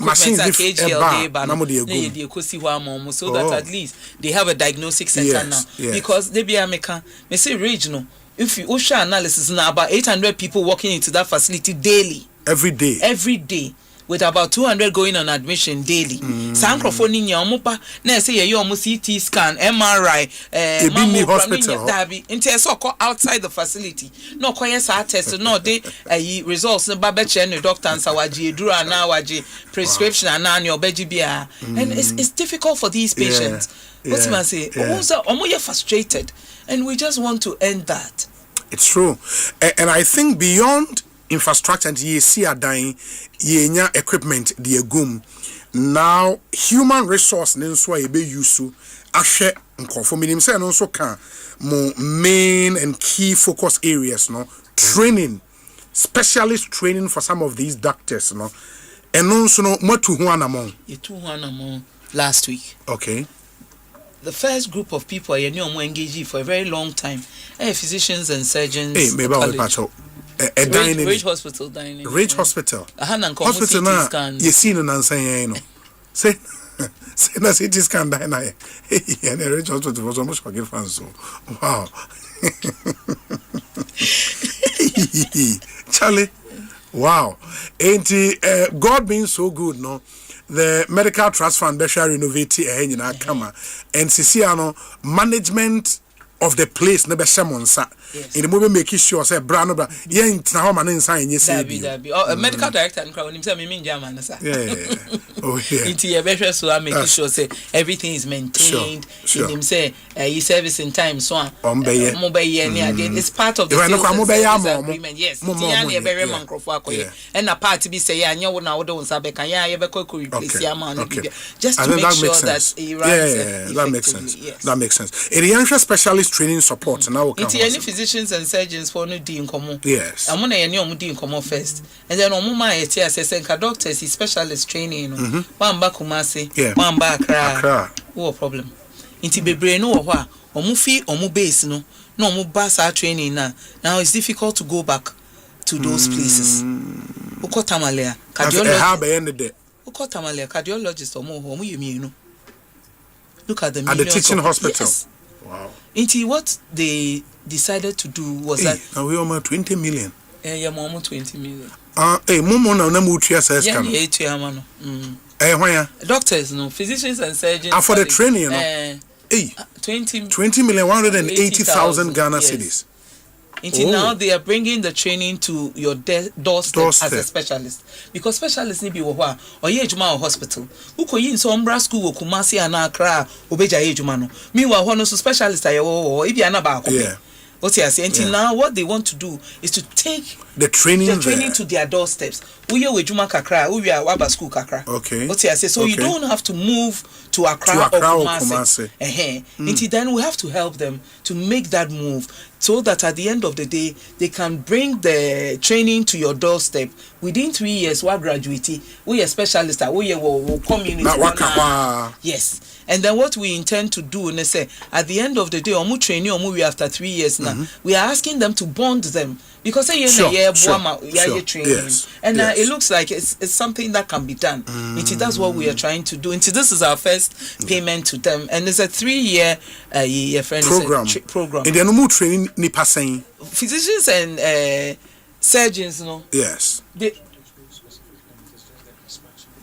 machines KGL ba na ye de Ekosiise On so that at least they have a diagnostic center now because they be American me say regional. If you OSHA analysis now about 800 people walking into that facility daily. Every day. With about 200 going on admission daily. Sancrophone in your mopa, na say you almost CT scan, MRI, mammogram, into so outside the facility. No quiet test, no they results no babeche no doctor and sawaji dura na waji prescription and na your BGBA. And it's difficult for these patients. What you must say? You're frustrated. And we just want to end that. It's true. And I think beyond infrastructure and ye see a dying ye equipment the gum now human resource nenswa ebe yusu ahwe nkonfominim say no so kan mo main and key focus areas no training specialist training for some of these doctors no and also no matu ho anamon last week. Okay. The first group of people I knew engaged for a very long time. Physicians and surgeons. Maybe Rich Hospital dining. Rich Hospital. Hospital na you see no answer no. Say na CT scan die na. And the Rich Hospital was almost forget fans so. Wow. Charlie. Wow. Ain't God being so good no. The Medical Trust Fund shall renovate kama and sisiano management of the place never shamonsa in the movie make sure say brand bra yen na ho man nsan enye say medical director and crowd him say me German sa Inti e be so I make sure say everything is maintained in him say you service in time so it's part of the agreement yes e be microphone akoye and na part be say anya wo na wo don sa be kan ya be ko replace ya man just to make sure that he runs that makes sense a specialist training support now any physicians and surgeons for no di nkomo yes amuna ye ni omu di nkomo first and then omu ma yeti assess doctors is specialist training one back Kumasi one back Accra what problem inti bebre no wo a omu fi omu base no omu basa training now it's difficult to go back to those places ukotamalea cardiologist omu yemi look at the teaching hospital. Yes. Wow. What they decided to do was that we almost 20 million. Yeah, almost 20 million. Momo na mutia says can. Doctors, no, physicians and surgeons. For the training, 20 million 180,000 Ghana cedis. Until now, they are bringing the training to your doorstep as a specialist. Because specialists need to be or ye juma or hospital. Uko yin so umbra school Kumasi and Accra obeja ye juma no. Meanwhile, one also specialist or if you are not until now, what they want to do is to take the training to their doorsteps. We are Juma Kakra, we are Waba School Kakra. Okay. So you don't have to move to Accra or Kumasi. Until then, we have to help them to make that move, so that at the end of the day, they can bring the training to your doorstep within 3 years. We are graduating, we are specialists, we are community. Yes. And then what we intend to do, and say at the end of the day, omu training omu after 3 years now, we are asking them to bond them because training, and it looks like it's something that can be done. That's what we are trying to do. This is our first payment to them, and it's a 3-year program. And then omu training ni passing physicians and surgeons, no. Yes.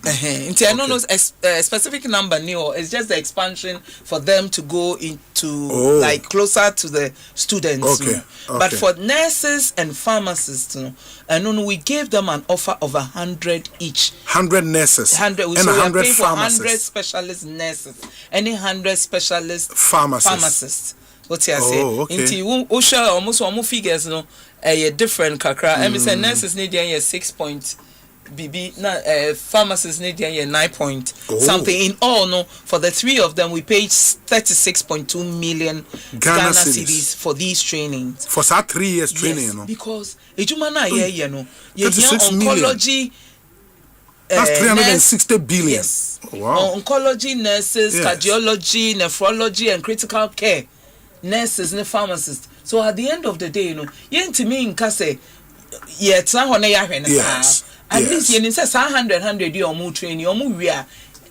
I don't know a specific number, it's just the expansion for them to go into like closer to the students. But for nurses and pharmacists, and we gave them an offer of 100 each. 100 nurses 100 and 100 pharmacists. 100 specialist nurses, any 100 specialist pharmacists. What you say? Into Osha almost figures different kakra. I mean, nurses need 6 point. BB pharmacists need 9 point something in all. No, for the 3 of them we paid 36.2 million Ghana cedis for these trainings. For that 3 years training, yes, you know. Because oncology. That's 360 billion. Yes. Wow. Oncology nurses, cardiology, nephrology, and critical care nurses and pharmacists. So at the end of the day, to me in Kase, yes. At least you say 100 or more training or more.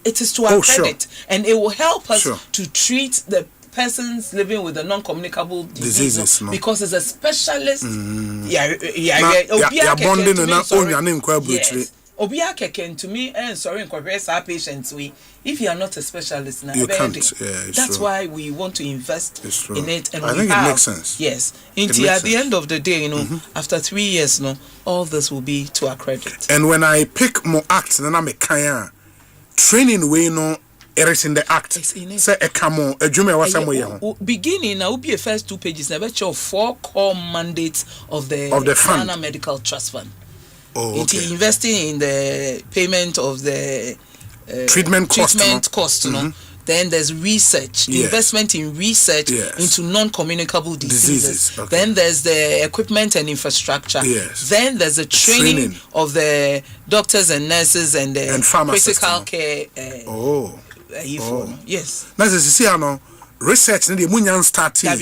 It is to our credit, and it will help us to treat the persons living with a non-communicable disease because it's a specialist. Obia keken to me and sorry incorporate our patients if you are not a specialist now. You can't. That's why we want to invest in it, and I think it makes sense. Yes. At the end of the day, after 3 years, all this will be to our credit. And when I pick more acts, then I'm a kaya training way it is in the act. Say a camo, a jume was somewhere. Beginning, I will be a first 2 pages. Never show 4 core mandates of the Ghana Medical Trust Fund. Investing in the payment of the treatment cost. Then there's research, investment in research into non-communicable diseases. Then there's the equipment and infrastructure. Then there's the training of the doctors and nurses and the critical care. Yes. Research the munyan started.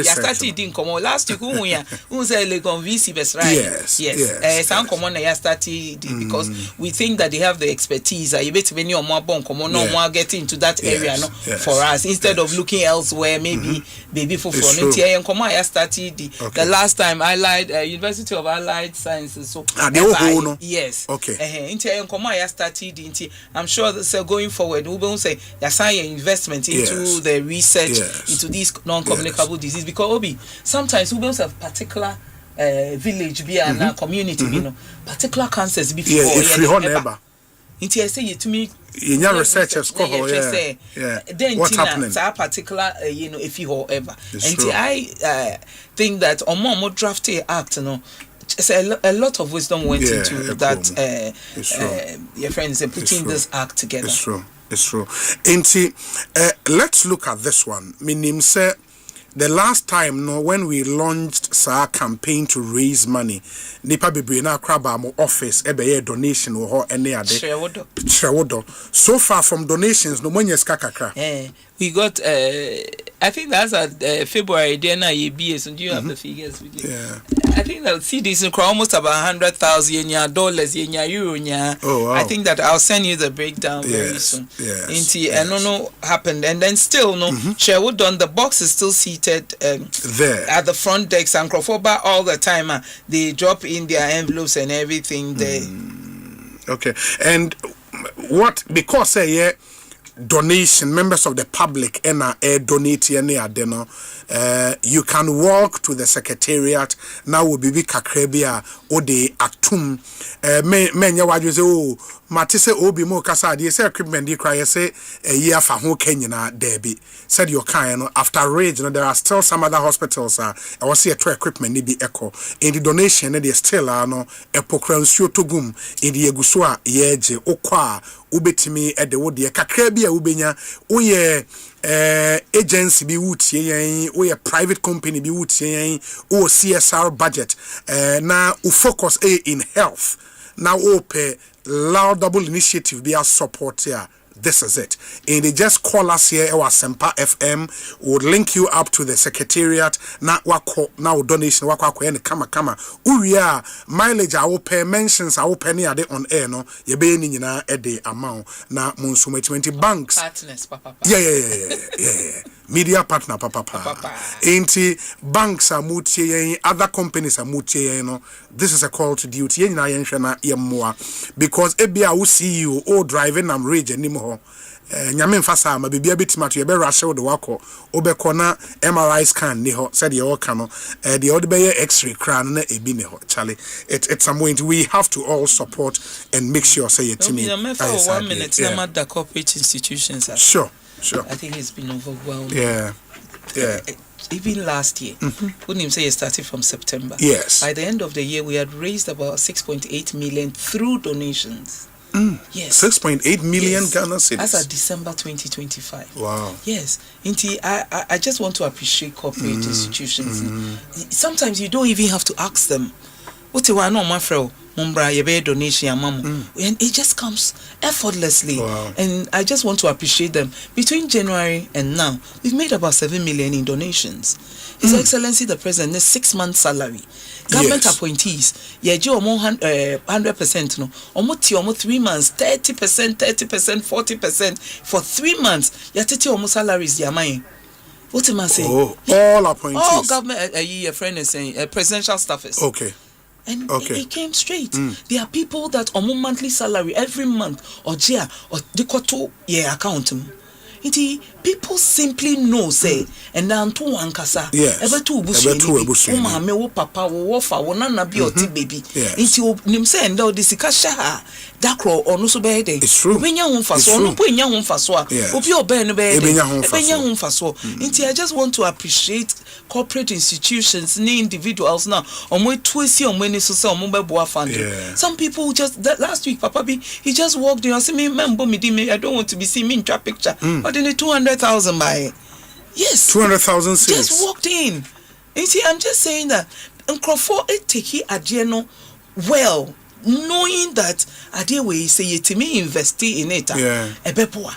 Started in Como last week. Who say Legon VC best right? Yes. Some common started because we think that they have the expertise. I bet when you're more bon common no more get into that area for us instead of looking elsewhere. Maybe for and come I started the last time Allied University of Allied Sciences. So yes. Into come I started. I'm sure that going forward we will say investment into the research into these non-communicable disease because sometimes we have particular village be and community particular cancers before into say to me researchers then what's happening that particular if you however and I think that on more drafted act a lot of wisdom went into that your friends and putting this act together. It's true. Let's look at this one. Meaning, say, the last time, when we launched our campaign to raise money, nipa bebre na kraba mo office ebe donation or any other. So far from donations, no money is kakakra. We got I think that's at February. Then BS. And do you have the figures with you? I think that CDs almost about $100,000 dollars, euro. Oh, wow. I think that I'll send you the breakdown very soon. I don't know happened, and then still Sherwood on the box is still seated there at the front desk and Crawford all the time. They drop in their envelopes and everything there. Okay, and what because donation, members of the public donate any adeno, you can walk to the secretariat. Now will be kakrebia or the atum menya wadu say oh matise obi mo kasa de say equipment dey cry say a year for ho Kenya derby said your kind after rage there are still some other hospitals I was see a equipment ni bi echo in the donation they still no epokran suo togum in the eguso a yeje okwa ubetimi e de wo de kakra bi a ubenya woye agency bi wutie yen woye private company bi wutie yen o CSR budget na u focus in health now open laudable initiative be a support here. This is it. And they just call us here our Asempa FM would link you up to the secretariat now donation wako and kama uria mileage I will pay mentions I will pay near on air no ye be ni nyina e de amount na monsume 20 banks partners papa yeah media partner papa enti banks are mutie other companies are mutie no this is a call to duty nyina ye nhwe na ye moa because ebia wo see you all driving am rage anymore nyame mfasa ma bibia betima to ye be rush wo de wako obekọ na MRI scan ni ho said ye waka no the other be x-ray crown na ebi ne ho chale it's some point we have to all support and make sure say your team for 1 minute na the corporate institutions sure I think it's been overwhelmed. Yeah. Even last year, wouldn't even say it started from September. Yes. By the end of the year, we had raised about 6.8 million through donations. Yes. 6.8 million Ghana cedis. As of December 2025. Wow. Yes. I just want to appreciate corporate institutions. Sometimes you don't even have to ask them. What do I know, my friend? Mumbra yebe donation and it just comes effortlessly. Wow. And I just want to appreciate them. Between January and now, we've made about 7 million in donations. His Excellency the President, the 6 month salary. Government appointees, yeah, 100% no. Almost 3 months, 30%, 40% for 3 months. Yatiti almost salaries yamai. What am I saying? All appointees. All government your friend is saying presidential staffers. Okay. And it came straight. There are people that on monthly salary every month or year or they got to account. People simply know say and now to one kasa ever two busu mama wo papa wo fa wo nana bi oti baby nti nim say and all this kasha that crow or no so be dey obenya ho faso no po enya ho faso a obi obe no be dey obenya ho faso nti I just want to appreciate corporate institutions ni individuals now omo twesi omo ni so say omo be boa fund some people just that last week papa bi he just walked in and say me member me I don't want to be seen me in trap picture but in 200,000 by yes 200,000 just walked in. You see, I'm just saying that Nkrofo take Adieno well, knowing that Adie we say yetimi invest in it. Ebepoa.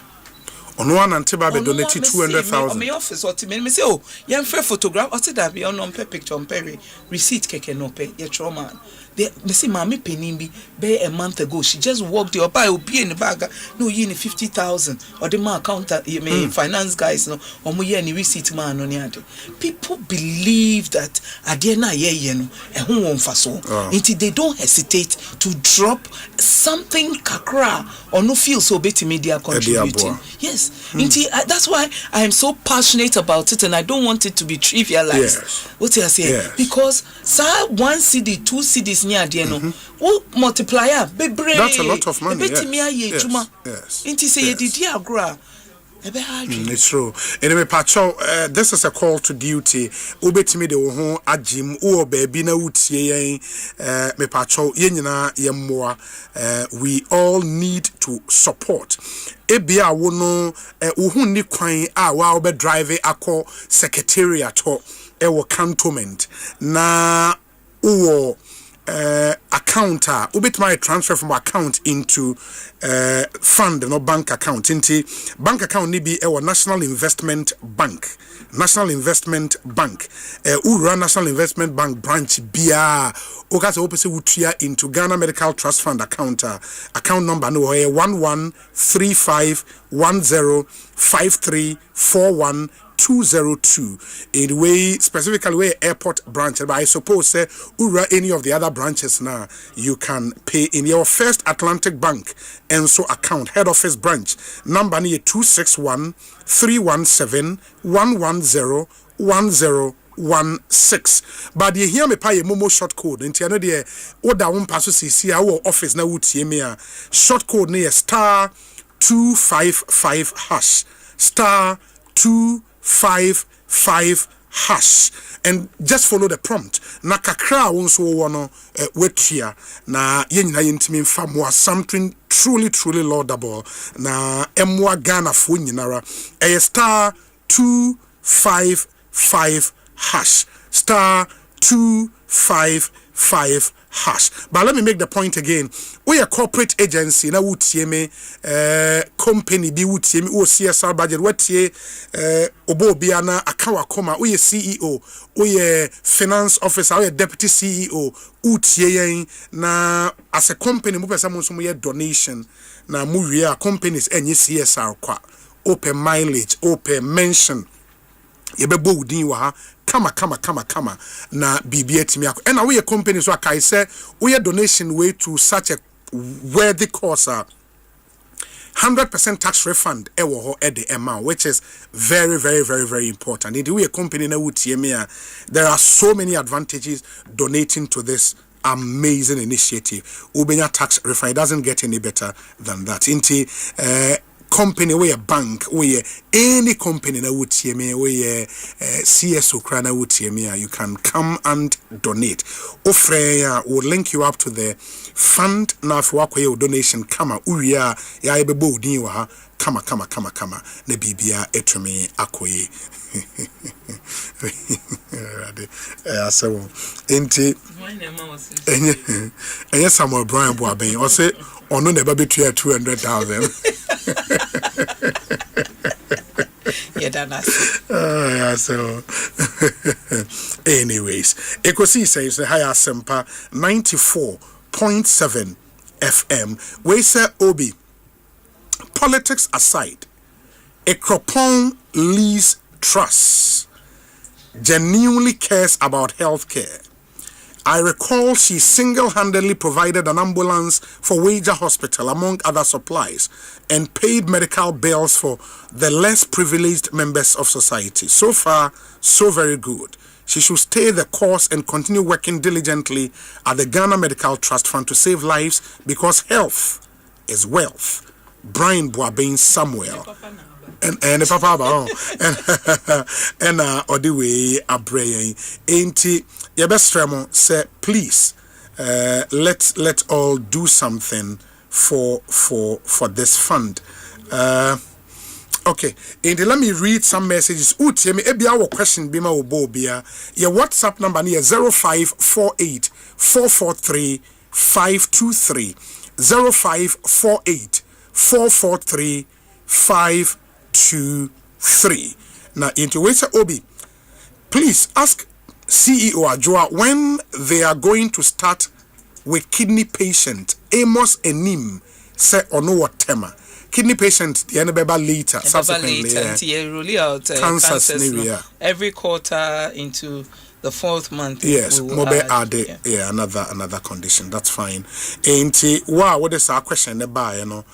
On one antiba be donated 200,000. My office or me say oh, yam fair photograph or say that be on picture on perry receipt keke no pay your trauma. They say mommy penimbi be a month ago she just walked the buy be in the bag no you need 50,000 or the man accountant you may finance guys no or mo any receipt man on the people believe that adiena ye no e ho won faso until they don't hesitate to drop something kakra or no feel so bit media contributing. Yes. That's why I am so passionate about it and I don't want it to be trivialized. What I say because sir 1 CD 2 CDs near the multiplier that's a lot of money. Yes. It's true. Anyway, Pacho, this is a call to duty. Ubetimi de wo ajim o baby na utie me Pacho yenyina yemmoa. We all need to support. Ebia wo no wo ni kwan a wa obe drive akọ secretariat ho e cantonment na wo account ubetma transfer from account into fund no bank account into bank account ni bi National Investment Bank ura National Investment Bank branch bia okase opese wutua into Ghana Medical Trust Fund account account number no 11351053 41202 in way specifically where airport branch, but I suppose say ura any of the other branches now you can pay in your First Atlantic Bank and so account head office branch number near 261 317 110 1016. But you hear me pay a momo short code into another order one pass see our office now would see me short code near star 255 hash star 255 hash and just follow the prompt na kakra wonso wono wetia na yenyina yentimi famwa something truly laudable na emwa Ghana fo nyinara star 255 hash star 255 hash. But let me make the point again. We a corporate agency na wutie me company bi wutie me o CSR budget wetie obo bia na akawa koma we CEO we finance officer we deputy CEO wutie yen na as a company mo pesa mo so mo ye donation na mo wie a companies enye CSR kwa open mileage open mention yebebo udin wa ha kama na bibia timi akọ and we company so akai say we donation way to such a worthy cause 100% tax refund ewo ho at the amount, which is very important. If we a company na wutie me there are so many advantages donating to this amazing initiative. Ubenya tax refund, it doesn't get any better than that. Inti company we a bank we any company na wutie me we CSO krana wutie me you can come and donate. Ofre will link you up to the fund na for your donation kama uria ya ebebo udin wa ha kama na bibia etumi akoye so enti enye Samuel Brian bo aben o say ono na ba betua 200,000 so anyways Ekosiisen is the high Asempa 94.7 FM. We say Obi, politics aside, Ekropon Lee's Trust genuinely cares about healthcare. I recall she single-handedly provided an ambulance for Wager Hospital, among other supplies, and paid medical bills for the less privileged members of society. So far, so very good. She should stay the course and continue working diligently at the Ghana Medical Trust Fund to save lives because health is wealth. Brian Boabain Samuel. And papa and Odiwe Abreye ain't your best friend say please let all do something for this fund. Okay, and let me read some messages. Utie me ebi our question bima obo bia. Your WhatsApp number near 0548 443 523 0548 443 523. Now into Wesa Obi, please ask CEO Ajua when they are going to start with kidney patient Amos Enim say ono what tema. Kidney patient the beba later subsequently really out cancer every quarter into the fourth month. Yes, mobe add another condition. That's fine. Ain't wow, what is our question about, you know?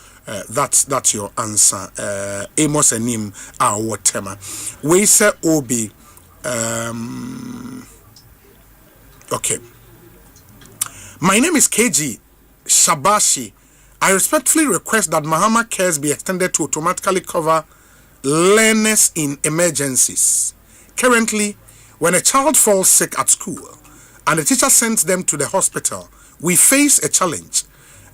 That's your answer. Amos and him are what tema. We say Obi okay. My name is KG Shabashi. I respectfully request that Mahama Cares be extended to automatically cover learners in emergencies. Currently, when a child falls sick at school and the teacher sends them to the hospital, we face a challenge.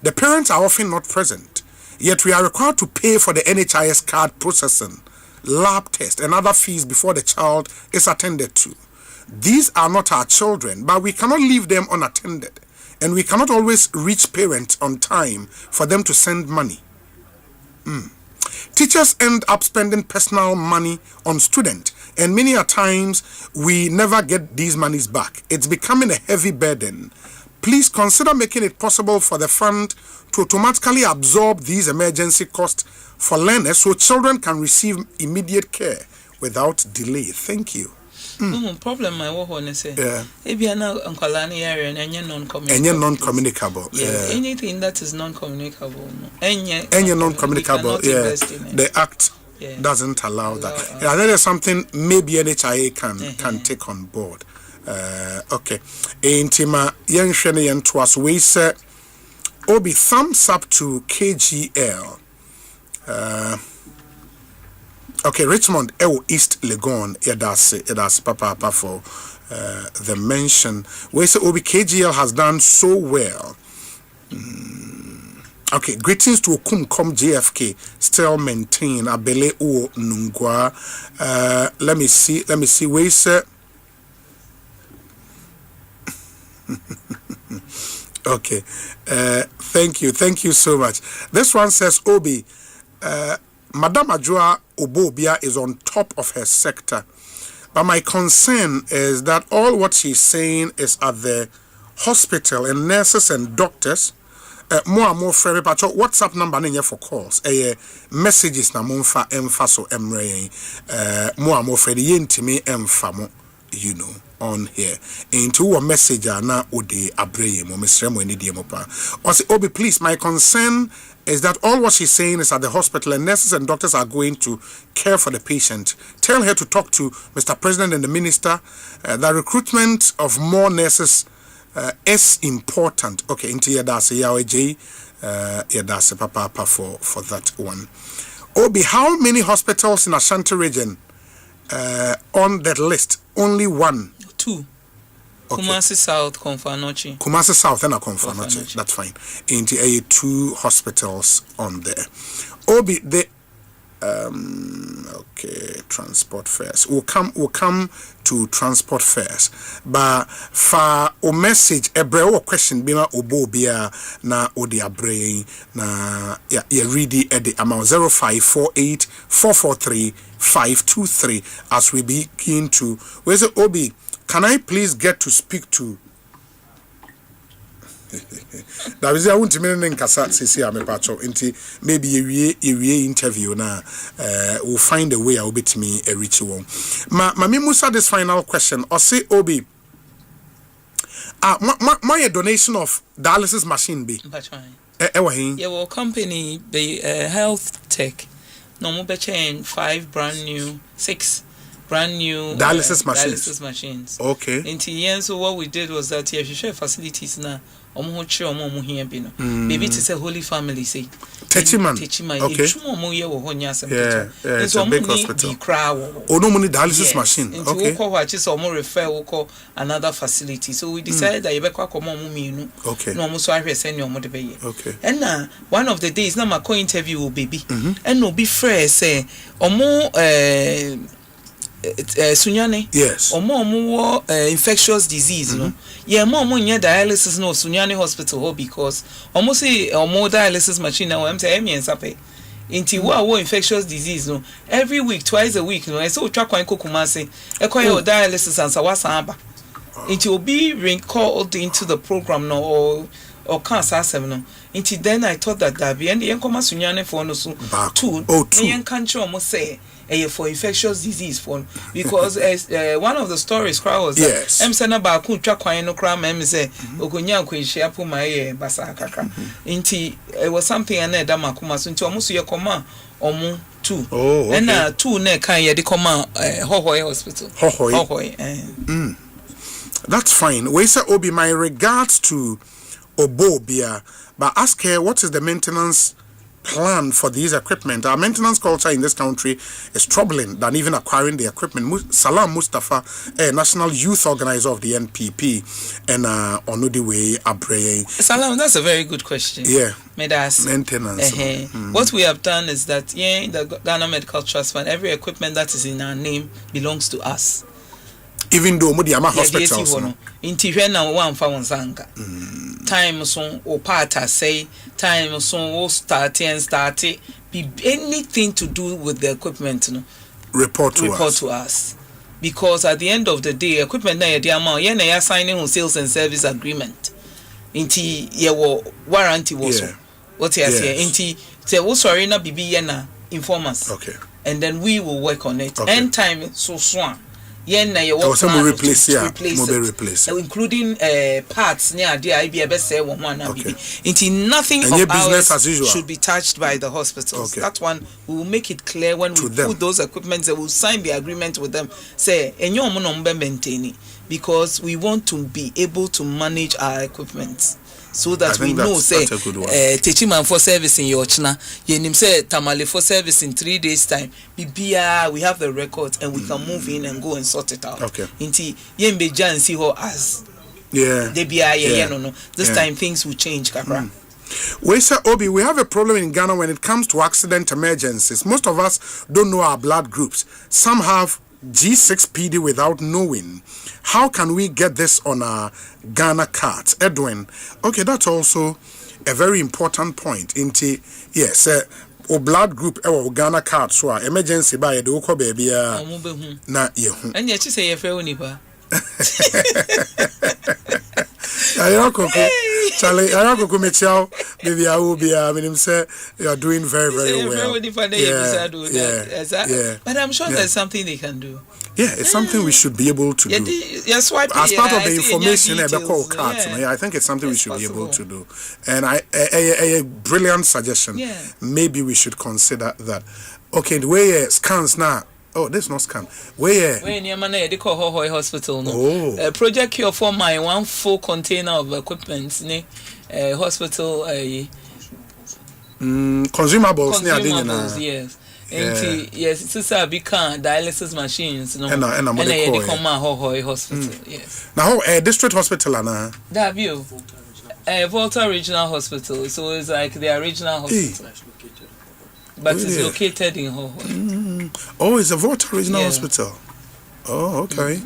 The parents are often not present, yet we are required to pay for the NHIS card processing, lab test, and other fees before the child is attended to. These are not our children, but we cannot leave them unattended. And we cannot always reach parents on time for them to send money. Teachers end up spending personal money on students, and many a times we never get these monies back. It's becoming a heavy burden. Please consider making it possible for the fund to automatically absorb these emergency costs for learners so children can receive immediate care without delay. Thank you. Problem I want to say. Yeah. Non-communicable. Yeah. Anything that is non-communicable. Any non-communicable. Yeah. The act doesn't allow that. Yeah, that is something maybe NHIA can take on board. Okay. Intima young shene yen twas we say obi thumbs up to KGL. Okay, Richmond East Legon that's papa for the mention. We say obi KGL has done so well. Okay, greetings to Okumkom JFK, still maintain Abele O Nungwa. Let me see. We say okay, thank you so much. This one says Obi, Madam Ajua Obobia is on top of her sector, but my concern is that all what she's saying is at the hospital and nurses and doctors. More and more free patrol WhatsApp number name for calls. Messages na monfa emfa so emre. More and more free yentimi emfa mo, you know, on here. Into a message na ode abreye mo misre mo ni die mo pa. Osi Obi, please, my concern is that all what she's saying is at the hospital and nurses and doctors are going to care for the patient. Tell her to talk to Mr. President and the minister. The recruitment of more nurses is important. Okay, into that's Yawj, that's papa for that one. Obi, how many hospitals in Ashanti region on that list? Only one. 2. Okay. Kumasi South, Konfanochi. Kumasi South and Konfanochi. That's fine. Into 2 hospitals on there. Obi, the okay, transport fares. We'll come to transport fares. But for a message, a brave question, bima obobia na odi abre na ready at the amount 0548 443 523 as we begin to. Where's the Obi? Can I please get to speak to? That is I want to mean in Kasa CC Amepacho into maybe a interview na we'll find a way I'll be to me a rich one. Mami Musa, this final question. Osei Obi, my donation of dialysis machine be. Your company be health tech. No more chain 6 brand new dialysis machines. Okay. Into so what we did was that you share facilities now. Maybe it's a Holy Family say. Techiman. Okay. Yeah, it's a big hospital. Oh, no money dialysis machine. Okay. Refer another facility. So we decided that you okay. No more so send your mother. Okay. And now one of the days now my interview with baby. And no be fair say more Sunyane, yes, or more infectious disease, no. Yeah, more dialysis no Sunyane hospital because almost or more dialysis machine now. I'm saying and sape. Inti wa infectious disease no. Every week, twice a week, no. I saw track one Kumasi. Acquire dialysis and sawasamba. Inti will be recalled into the program no or cancer no. Inti then I thought that be and the Yankoma Sunyane for no so 2. The young country almost say. For infectious disease phone because one of the stories was yes. Sena ba ku twa kwan no kra ma say ogonya kwenhia po my basa kakra nti it was something and that makoma so nti omuso ye koma omu 2 okay. And 2 na kan ye de koma Hohoy hospital Hohoy That's fine. We say Obi, my regards to Obobia, but ask her what is the maintenance plan for these equipment. Our maintenance culture in this country is troubling than even acquiring the equipment. Salam Mustafa, national youth organizer of the NPP, and Onodiwe Abreye. Salam, that's a very good question. Yeah. Maintenance. What we have done is that in the Ghana Medical Trust Fund, every equipment that is in our name belongs to us. Even though Modiama hospitals. In Tivena, one found Zanga. Time so or parta say, time so or start be anything to do with the equipment. No? Report to us. Because at the end of the day, equipment na the amount, you're signing on sales and service agreement. Inti ye warranty was what you say. Inti Say, oh, sorry, na bibi yena inform us. Okay. And then we will work on it. Okay. End time, so swan. Yena, you work plan replace it. Including parts near the IBS say one into nothing and of ours as usual should be touched by the hospitals. Okay. That one we will make it clear when we put those equipments. They will sign the agreement with them. Say, and you maintain it because we want to be able to manage our equipment. So that we know, say, Techiman for service in Yochna, Yenim say Tamale for service in 3 days' time. We have the records and we can move in and go and sort it out. Okay. Inti Yembe Jan see how as no. This time things will change, Kakra. We say, Obi, we have a problem in Ghana when it comes to accident emergencies. Most of us don't know our blood groups. Some have G6PD without knowing. How can we get this on our Ghana cards? Edwin, okay, that's also a very important point. Inti, yes, o blood group o Ghana card so emergency by the oko baby na yehu. And yet you say you feel nipa. Charlie, I go meet you. Maybe I will be. I mean, say you are doing very, very well. Yeah. But I'm sure there's something they can do. Yeah, it's something we should be able to do. As part of the information and the call cards, I think it's something we should be able to do. And a brilliant suggestion. Yeah. Maybe we should consider that. Okay, the way scans now. Oh, this is not scam. Where near Mane, they call Hohoy Hospital. No. Oh. Project Cure for my one full container of equipment. Hospital. Consumables. Yes. Yes, it's a big dialysis machines. No. And they come Hohoy Hospital. Yes. Now, district hospital, Anna. That view. Volta Regional Hospital. So it's like the regional hospital. But it's located in Hohoy. Oh, it's a Volta Regional Hospital. Oh, okay.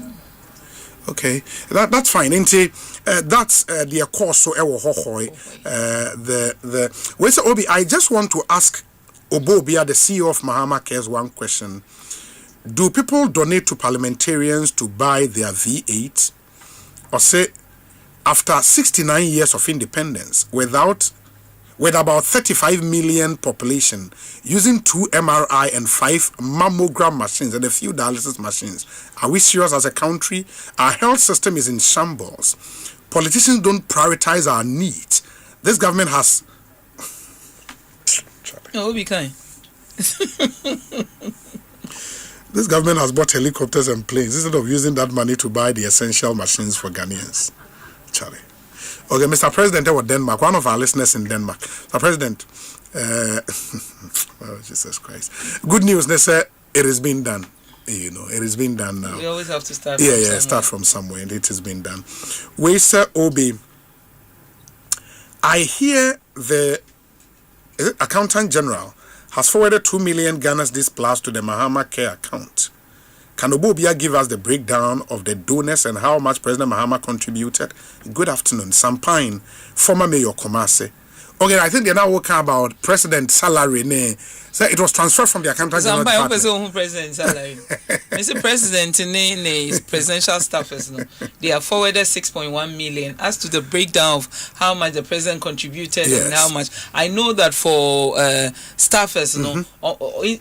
Okay, that's fine. That's the course. So Hohoy. The where's Obi? I just want to ask Obobia, the CEO of Mahama Cares, one question. Do people donate to parliamentarians to buy their V8? Or say, after 69 years of independence, with about 35 million population, using 2 MRI and 5 mammogram machines and a few dialysis machines, are we serious as a country? Our health system is in shambles. Politicians don't prioritize our needs. This government has... Oh, be kind. This government has bought helicopters and planes instead of using that money to buy the essential machines for Ghanaians. Charlie. Okay, Mr. President, of Denmark, one of our listeners in Denmark. Mr. President, oh, Jesus Christ. Good news, they say it has been done. You know, it has been done now. We always have to start start from somewhere, and it has been done. We say, Obi, I hear the Accountant General has forwarded 2 million Ghana's this plus to the Mahama Care account. Can Obobia give us the breakdown of the donors and how much President Mahama contributed? Good afternoon. Sampine, former Mayor Komase. Okay, I think they're now talking about President's salary. So it was transferred from the Accountant General Department. President's salary. Mr. President, in presidential staffers, they have forwarded 6.1 million. As to the breakdown of how much the president contributed and how much, I know that for staffers,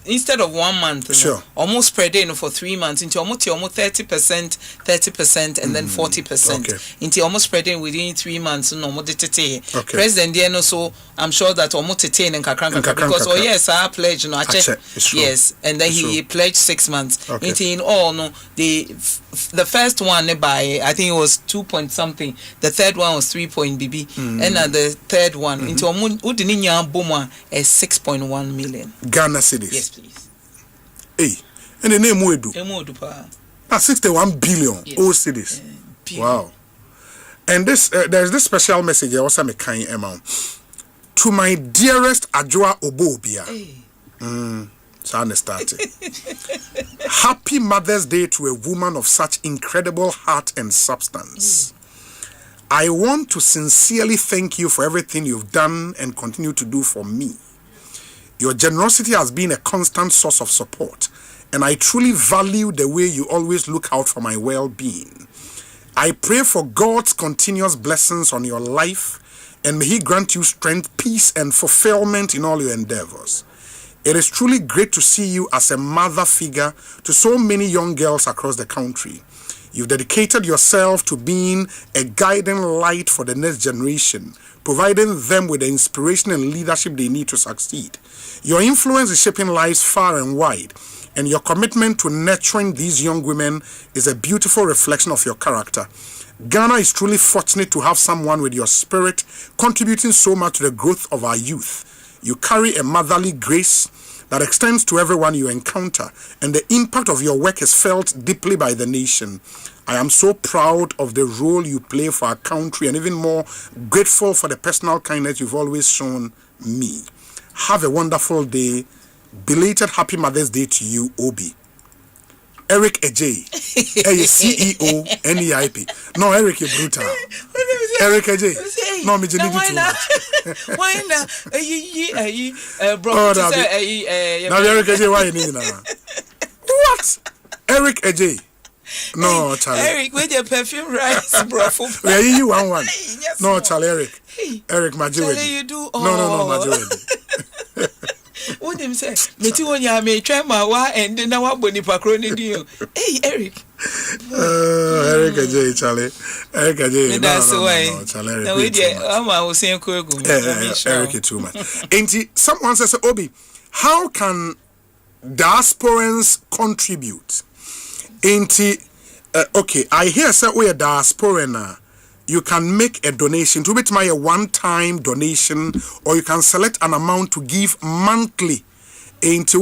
instead of 1 month, almost spread in for 3 months into almost 30%, and then 40%. Into almost spread in within 3 months. President, so I'm sure that almost because yes, I pledge, yes, and then he pledged 6 months. In all, the first one by I think it was 2 point something. The third one was 3 point BB, and the third one into Udininya Boma is 6.1 million Ghana cedis. Yes, please. Hey, and the name Emuedu. That's 61 billion all cedis. Wow. And this there's this special message also a kind amount. To my dearest Ajua Obobia. So I started. Happy Mother's Day to a woman of such incredible heart and substance. I want to sincerely thank you for everything you've done and continue to do for me. Your generosity has been a constant source of support, and I truly value the way you always look out for my well-being. I pray for God's continuous blessings on your life and may He grant you strength, peace, and fulfillment in all your endeavors. It is truly great to see you as a mother figure to so many young girls across the country. You've dedicated yourself to being a guiding light for the next generation, providing them with the inspiration and leadership they need to succeed. Your influence is shaping lives far and wide, and your commitment to nurturing these young women is a beautiful reflection of your character. Ghana is truly fortunate to have someone with your spirit contributing so much to the growth of our youth. You carry a motherly grace that extends to everyone you encounter, and the impact of your work is felt deeply by the nation. I am so proud of the role you play for our country, and even more grateful for the personal kindness you've always shown me. Have a wonderful day. Belated Happy Mother's Day to you, Obi. Eric Ejay, CEO, NEIP. No, Eric, you're brutal. Eric Ejay. No, me just need too much. Why not? Bro, now Eric Ejay, why you need now? What? Eric Ejay. No, Charlie. Eric, with your perfume rice, bro. Yeah, you one. No, Charlie, Eric. Eric, my Charlie, you do. No, my jewelry. What them say? Me too when you may try my wa and then I boni pakroni deal. Hey, Eric. Eric J. Charlie. Eric J. That's why. No, Charlie. No, we did. I was saying Eric too much. Ain't someone says, Obi, how can diasporans contribute? Ain't okay, I hear say we are diasporan. You can make a donation to it, a one-time donation, or you can select an amount to give monthly into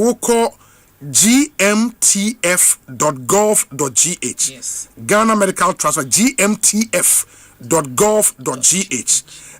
gmtf.gov.gh. Yes. Ghana Medical Trust, gmtf.gov.gh.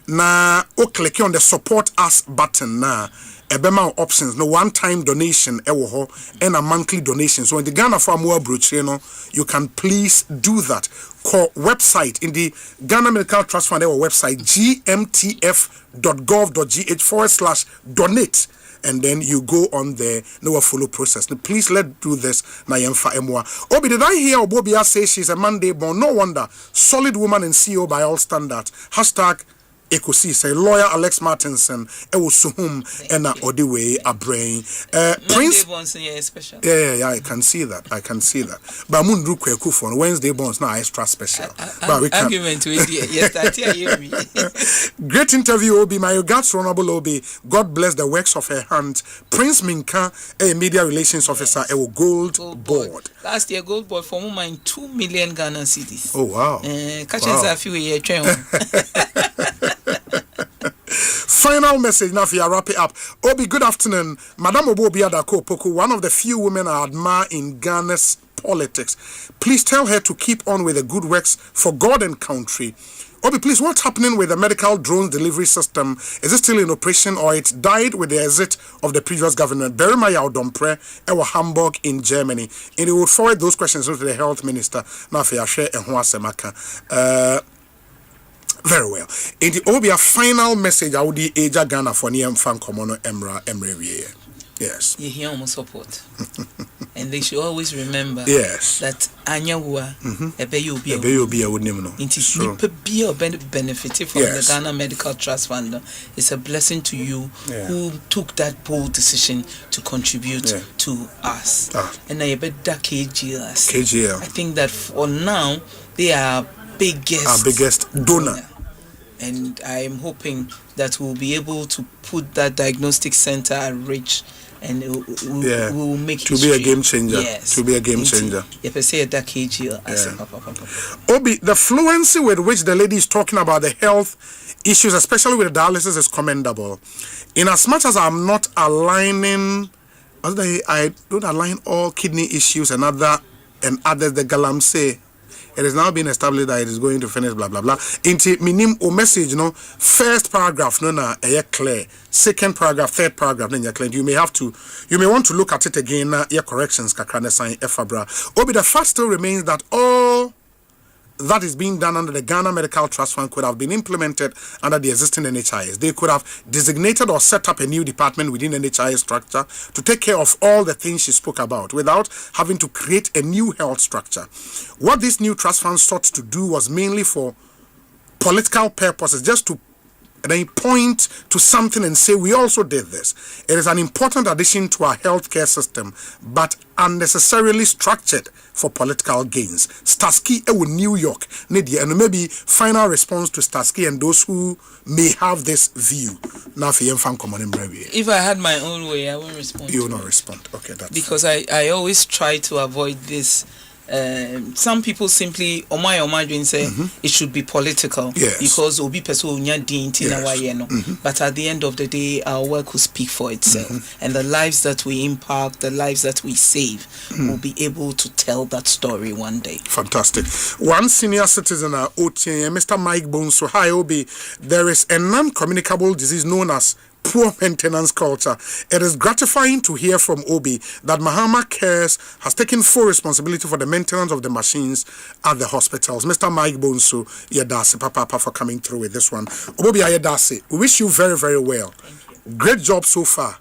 Now, click on the support us button now. Ebema options, no one-time donation, and a monthly donation. So in the Ghana Farm brochure, you can please do that. Call website in the Ghana Medical Trust Fund website, gmtf.gov.gh/donate. And then you go on there, no follow process. Now, please let's do this. Obi, did I hear Obobia say she's a Monday born? No wonder. Solid woman and CEO by all standards. Hashtag Ekosiise, lawyer Alex Martinson, Suhum, and Odiwe, a brain. Prince. Yeah, I can see that. But Mundu Kwekufon, Wednesday bonds now extra special. But we can. Argument with you. Yes, that hear me. Great interview, Obi. My regards, Honorable Obi. God bless the works of her hands. Prince Minka, a media relations officer, a gold board. Last year, gold board for mine 2 million Ghana cedis. Oh, wow. Catches a few years. Final message now for wrap it up. Obi, good afternoon. Madam Obobi Adako Poku, one of the few women I admire in Ghana's politics. Please tell her to keep on with the good works for God and country. Obi, please, what's happening with the medical drone delivery system? Is it still in operation or it died with the exit of the previous government? Berimaya Odompre, Ewa Hamburg in Germany. And he will forward those questions to the health minister. Now for Yashe and Huasemaka. Very well. In the Obia final message, I would Aja Ghana for Niam Fan Komono Emra. Yes. You hear almost support. And they should always remember that Anyahua, Ebeyobia would never know. It is benefited from the Ghana Medical Trust Fund. It's a blessing to you who took that bold decision to contribute to us. And I bet that KGL. I think that for now, they are our biggest donor. And I am hoping that we'll be able to put that diagnostic center at reach, and we'll make it to be a game changer. Yes, to be a game changer. If I say that KGL, Obi, the fluency with which the lady is talking about the health issues, especially with the dialysis, is commendable. In as much as I'm not aligning, I don't align all kidney issues and others. The Galam say. It has now been established that it is going to finish, blah, blah, blah. Into minim o message, first paragraph, clear. Second paragraph, third paragraph, then you're clear. You may want to look at it again, your corrections, kakrane sign, efabra. Obi, the fact still remains that all that is being done under the Ghana Medical Trust Fund could have been implemented under the existing NHIS. They could have designated or set up a new department within NHIS structure to take care of all the things she spoke about without having to create a new health structure. What this new trust fund sought to do was mainly for political purposes, just to and then you point to something and say, we also did this. It is an important addition to our healthcare system, but unnecessarily structured for political gains. Starsky with New York, Nidia, and maybe final response to Starsky and those who may have this view. Now, if I had my own way, I won't respond. You will not respond. Okay, that's because I always try to avoid this. Some people simply say it should be political because obi person but at the end of the day our work will speak for itself and the lives that we impact, the lives that we save will be able to tell that story one day. Fantastic. One senior citizen OTA, Mr. Mike Bonsu, hi Obi, there is a non-communicable disease known as poor maintenance culture. It is gratifying to hear from Obi that Mahama Cares has taken full responsibility for the maintenance of the machines at the hospitals. Mr. Mike Bonsu, Yedase Papa for coming through with this one. Obi Yedase, we wish you very, very well. Great job so far.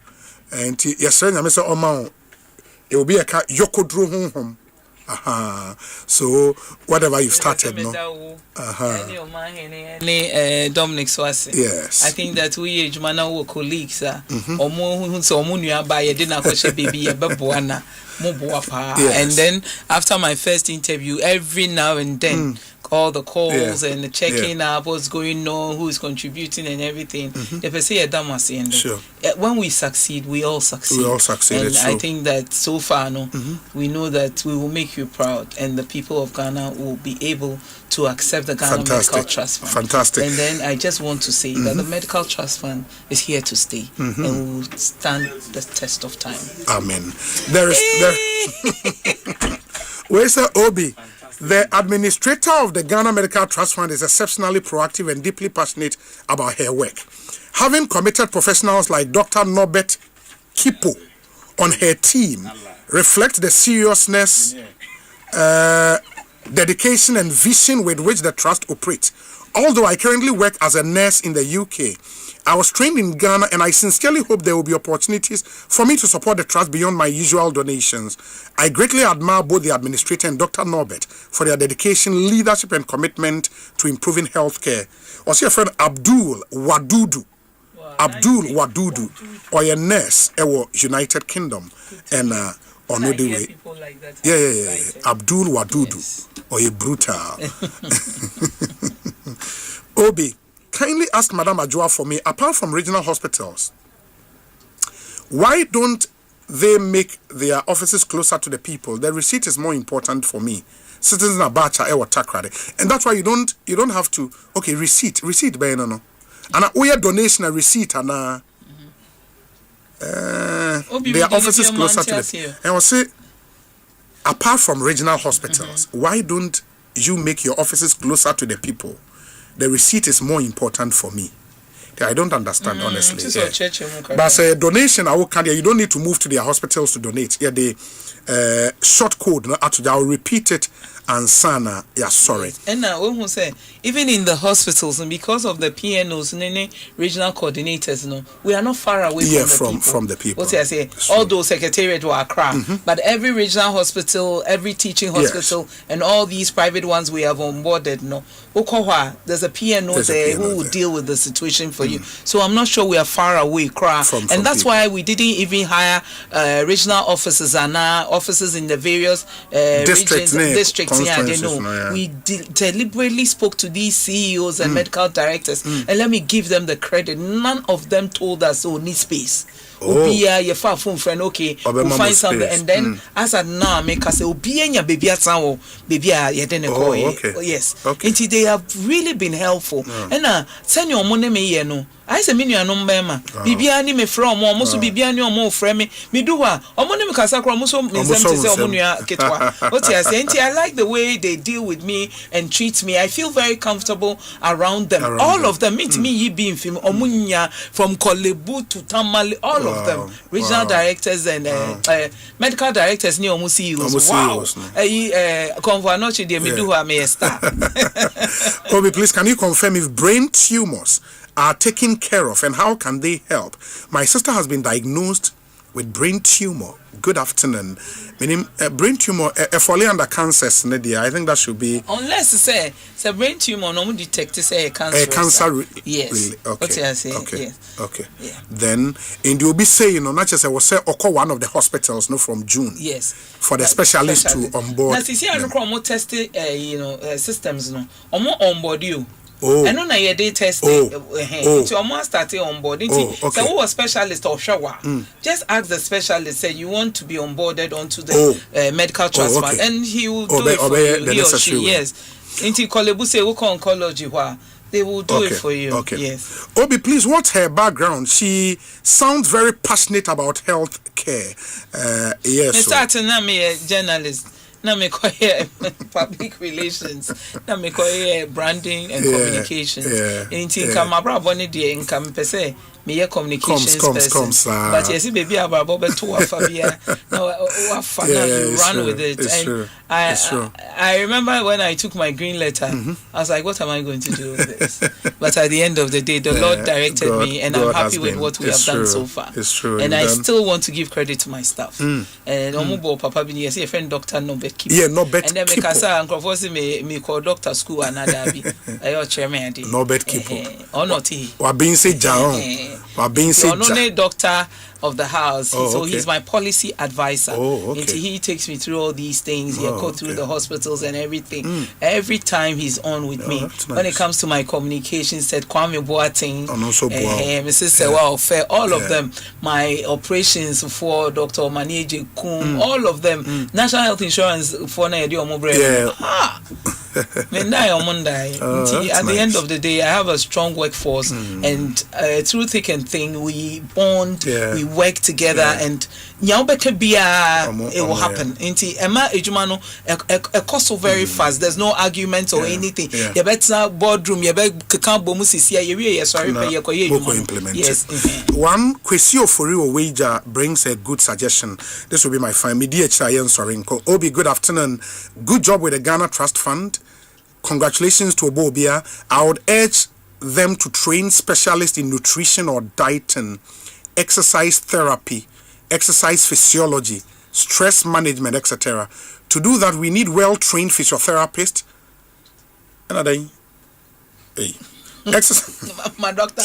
And yes, sir, Mr. Omao, it will be a Yokodru home. So whatever you've started, no. Dominic Swasi. Yes. I think that we age man our colleagues and then after my first interview, every now and then all the calls and the checking up what's going on, who is contributing and everything. Sure. When we succeed, we all succeed. And I think that so far, we know that we will make you proud, and the people of Ghana will be able to accept the Ghana Medical Trust Fund. Fantastic. And then I just want to say that the Medical Trust Fund is here to stay and will stand the test of time. Amen. Where's the Obi? The administrator of the Ghana Medical Trust Fund is exceptionally proactive and deeply passionate about her work. Having committed professionals like Dr. Norbert Kipo on her team reflects the seriousness, dedication and vision with which the trust operates. Although I currently work as a nurse in the UK, I was trained in Ghana, and I sincerely hope there will be opportunities for me to support the trust beyond my usual donations. I greatly admire both the administrator and Dr. Norbert for their dedication, leadership and commitment to improving healthcare. Was your friend Abdul Wadudu? Abdul Wadudu, or a nurse in United Kingdom, and on the way. Abdul Wadudu, or a brutal. Obi, kindly ask Madam Ajua for me, apart from regional hospitals, why don't they make their offices closer to the people? The receipt is more important for me. Citizens Abacha or Takrade. And that's why you don't have to receipt no. And a donation a receipt and their offices closer to the. And I'll say, apart from regional hospitals, why don't you make your offices closer to the people? The receipt is more important for me. I don't understand, honestly. But as a donation, you don't need to move to their hospitals to donate. The short code, I'll repeat it, and Sana, sorry. And now, who say, even in the hospitals, and because of the PNOs, regional coordinators, we are not far away from the people. What I say, although Secretariat were Accra, but every regional hospital, every teaching hospital, and all these private ones we have onboarded, there's a PNO there who will deal with the situation for you. So I'm not sure we are far away, and that's why we didn't even hire regional officers and officers in the various districts. We deliberately spoke to these CEOs and medical directors, and let me give them the credit. None of them told us, need space. Your far phone friend, okay, we'll find something. And then as at now, make us say, baby, yes. Until they have really been helpful. And send your money me, I say, Minia no mema. Bibiani me from almost Bibiani or more frame. Me do what? Omonim Casacra Muso Omunia Ketwa. What I say, I like the way they deal with me and treat me. I feel very comfortable around them. All of them meet me, ye being from Omunia, from Kolebu to Tamale, all of them. Regional directors and medical directors near Omusi. Wow. Convo noche de me do me star. Obi, please, can you confirm if brain tumors are taken care of, and how can they help? My sister has been diagnosed with brain tumor. Good afternoon. Meaning brain tumor falling under cancers, Nadia. I think that should be unless say brain tumor no detect say cancer. Cancer. Yes. Really? Okay. What I say? Okay. Yes. Okay. Yeah. Then and you'll be saying, not just I was say occur one of the hospitals, no, from June. Yes. For the specialist to onboard. Now, see, I don't test systems, no. Onboard you. Oh. I know na they test it. You almost started on board. So who was specialist or shower? Just ask the specialist. Say you want to be onboarded onto the medical trust fund, and he will do it for you. He or she, yes. Into Kolebuse oncology, they will do it for you. Okay. Yes. Obi, please, what's her background? She sounds very passionate about health care. Yes. Starting now, me a journalist. Na me koye public relations, na me koye branding and communications. Inti kama brabo ni die nka me pese me ye communications person. But yes, baby abrabo be to afabia. No, you run with it. It's true. I remember when I took my green letter, I was like, what am I going to do with this? But at the end of the day, the Lord directed me, and I'm happy with what we have done so far. It's true. And I still want to give credit to my staff. And Omubo Papa Bini, yes, a friend doctor no bet keep. Yeah, no bet. And then because I me call doctor school another be. I chairman. No bet keep. Or not he. Wa being say Jaron. Wa being say Jaron. Doctor of the house. So he's my policy advisor. And he takes me through all these things. He go through the hospitals and everything. Every time he's on with me. Nice. When it comes to my communication, said Kwame Boateng, Mrs. Sewa Ofe, all of them. My operations for Dr. Manieje Kum, all of them. National Health Insurance for Naidi Omobre. At the end of the day, I have a strong workforce, and through thick and thin, we bond, we work together, and it will happen. It costs so very fast. There's no argument or anything. You better boardroom, you better One question for you, wager brings a good suggestion. This will be my fine. Obi, good afternoon. Good job with the Ghana Trust Fund. Congratulations to Obobia. I would urge them to train specialists in nutrition or dieting, exercise therapy, exercise physiology, stress management, etc. To do that, we need well-trained physiotherapists. Exercise. My doctor,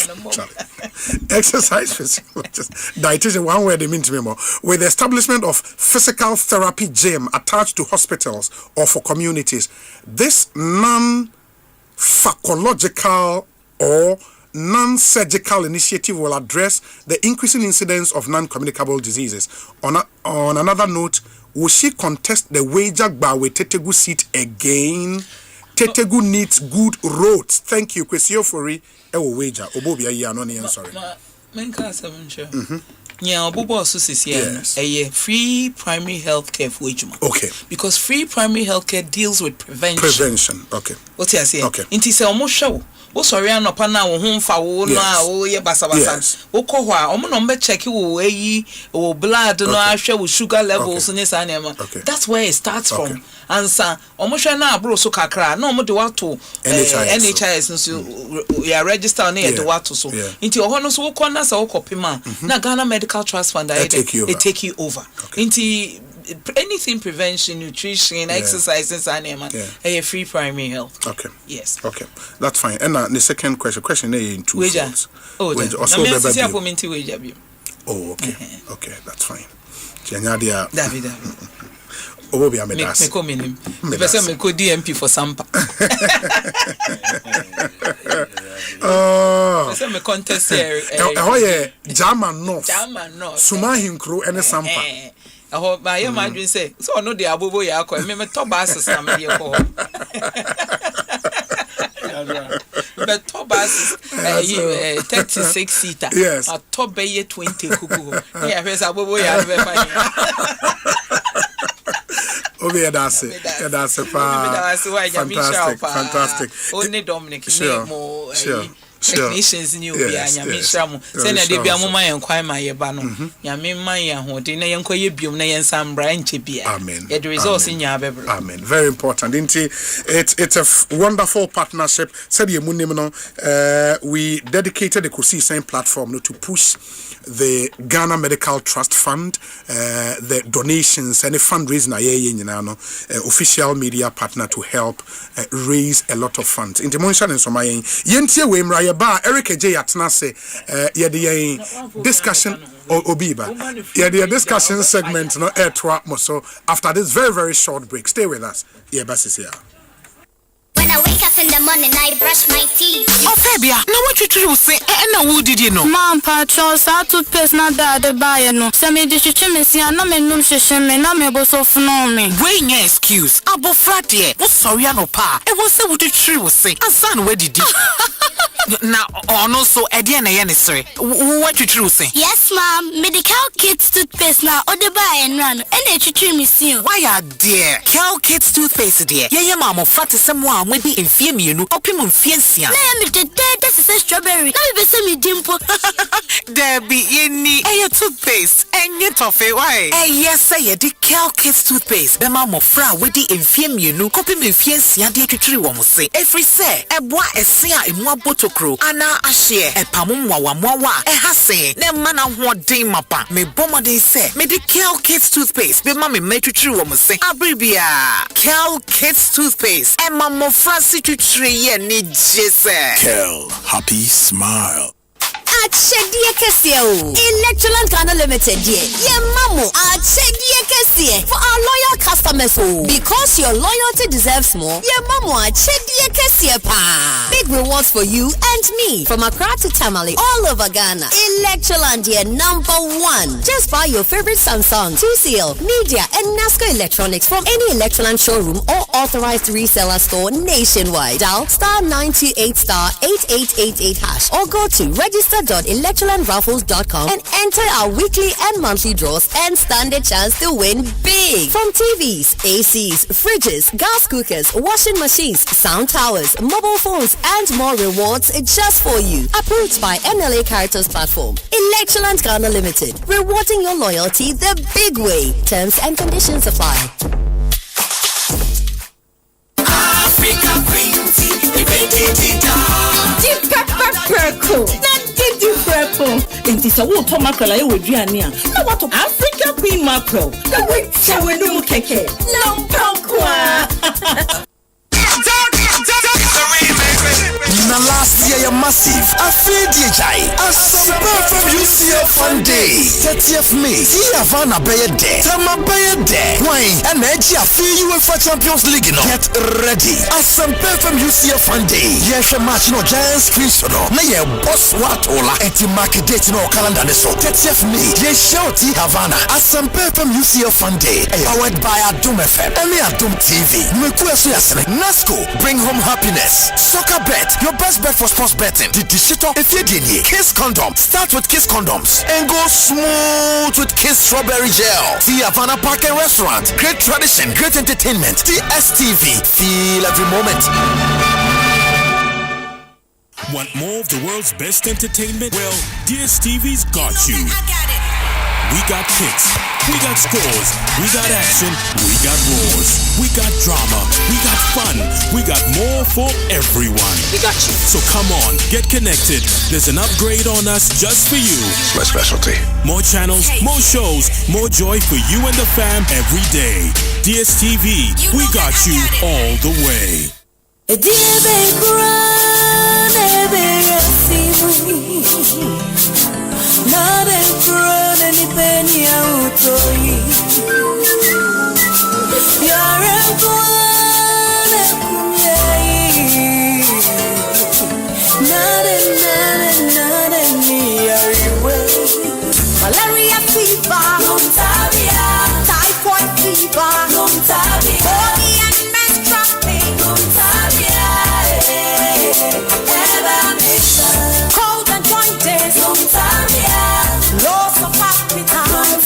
exercise physiologist, dietitian. One word they mean to me more. With the establishment of physical therapy gym attached to hospitals or for communities, this non-pharmacological or non-surgical initiative will address the increasing incidence of non-communicable diseases. On another note, will she contest the wager by with Tetegu seat again? Tetegu needs good roads. Thank you. Kwesio Fori ewo wager. Obobia ya no ni sorry. Menka sevencho. Yeah, Obobo also says a free primary health care for ejuma. Okay. Because free primary health care deals with prevention. Prevention. Okay. What you say? Okay. Inti se omo show. O sorry anopa na wo humfa wo na wo ye basabasa. Wo ko ho a omo no mbe check wo eyi wo blood no ahwe wo sugar levels ni sa na ma. That's where it starts from. Answer omo hwe na abro so kakra na omo de wato NHIS so you register na ye de wato so. Inti oho no so wo ko na sa wo kopima na Ghana Medical Trust Fund they take you over. Inti anything prevention, nutrition, exercises, and a free primary health. Okay. Yes. Okay. That's fine. And the second question in two folds. Oh, okay. Okay, that's fine. David. Obobi amedas. Me person me ko DMP for Sampa. Person me contest here. German North. Suma hinkro ene Sampa. I am my say so no the abobo ya ko me to bus sam ye ko but to bus 36 seater a to be 20 kuku ya first abobo ya be fine Obi that's fantastic only Dominic sure technicians ni obi anya me shramu say na de bia mo man kwan ma ye ba no ya me man ya ho de na ye nkwa ye biom na ye nsambra nche bia amen the results in ya bebre amen very important it's a wonderful partnership said ye munim no we dedicated the Ekosiisen platform to push the Ghana Medical Trust Fund, the donations and the fundraising official media partner to help raise a lot of funds. In the mention in Somalia, Yentie we mraya ba Eric J atnase yedi discussion obiba. Yedi discussion segment no air so after this very very short break. Stay with us. Yeah, basis here. When I wake up in the morning, I brush my teeth. Oh, Fabia, now what you say? And who did you know? Mom, Patros, I toothpaste not that the buyer no. Some me dish chimney, and no me no shame, and I'm able so for me. Wait, no excuse. Abo frat, what sorry, no pa. It was so what the tree was say. A son, where did you? Now, no, so Ediana, sorry. What you say? Yes, ma'am. Medical Kids toothpaste now, or the buy and run, and they treat me soon. Why are dear? Cal Kids toothpaste, dear. Yeah, mamma, fat is someone maybe in fear me, opimum fiancia. I am the dead, this is a strawberry. Now you see me dimple. There be any toothpaste, and yet of a why? Yes, say the Cal Kids toothpaste. The mamma fra with the infirm copimum fiancia, dear to tree woman say. Every say, a boy a seer in one bottle crew, Anna a share, a pamumwa, a hase, ne mana what day mapa, me bomber they say, me the Cal Kids toothpaste, be mammy made to tree woman say, Abribia, Cal Kids toothpaste, and mamma Francis to tree, and need Kel, happy smile. Achedia Kesio. Electroland Ghana Limited, yeah, Mamo. Achedia Kesie for our loyal customers. Because your loyalty deserves more, yeah, Mamo. Achedia Kesie pa. Big rewards for you and me from Accra to Tamale, all over Ghana. Electroland, yeah, #1. Just buy your favorite Samsung, TCL, Media, and NASCO electronics from any Electroland showroom or authorized reseller store nationwide. Dial *98*8888# or go to register.electrolandraffles.com and enter our weekly and monthly draws and stand a chance to win big. From TVs, ACs, fridges, gas cookers, washing machines, sound towers, mobile phones, and more rewards just for you. Approved by NLA Caritas Platform. Electroland Ghana Limited. Rewarding your loyalty the big way. Terms and conditions apply. Africa Queen Tea, Inti sa wo to mackerel aye waduane a na wato Africa Queen mackerel na we chawenum keke lompakwa na last year you massive afidie Asempa from UCF Sunday 30th May Havana Bayede Tama Bayede wine and edge UEFA Champions League no get ready Asempa from UCF Sunday yes match no giant screen so no na ye boss watola eti market date no calendar ne so 30th May ye shout Havana Asempa from UCF Sunday powered by Adum FM and Adum TV mekuaso yasene Nasco bring home happiness soccer bet your best bet for sports betting. The digital Efedini Kiss Condom. Start with Kiss Condoms and go smooth with Kiss Strawberry Gel. See Havana Park and Restaurant. Great tradition, great entertainment. DSTV. Feel every moment. Want more of the world's best entertainment? Well, DSTV's got you. We got kicks, we got scores, we got action, we got wars, we got drama, we got fun, we got more for everyone. We got you. So come on, get connected. There's an upgrade on us just for you. It's my specialty. More channels, more shows, more joy for you and the fam every day. DSTV, we got you all the way. Malaria fever, typhoid fever, body and menstrual pain, cold and joint days, loss of appetite,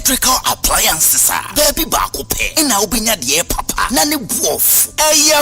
electrical appliances baby baako pɛ na obinya de papa na ne buof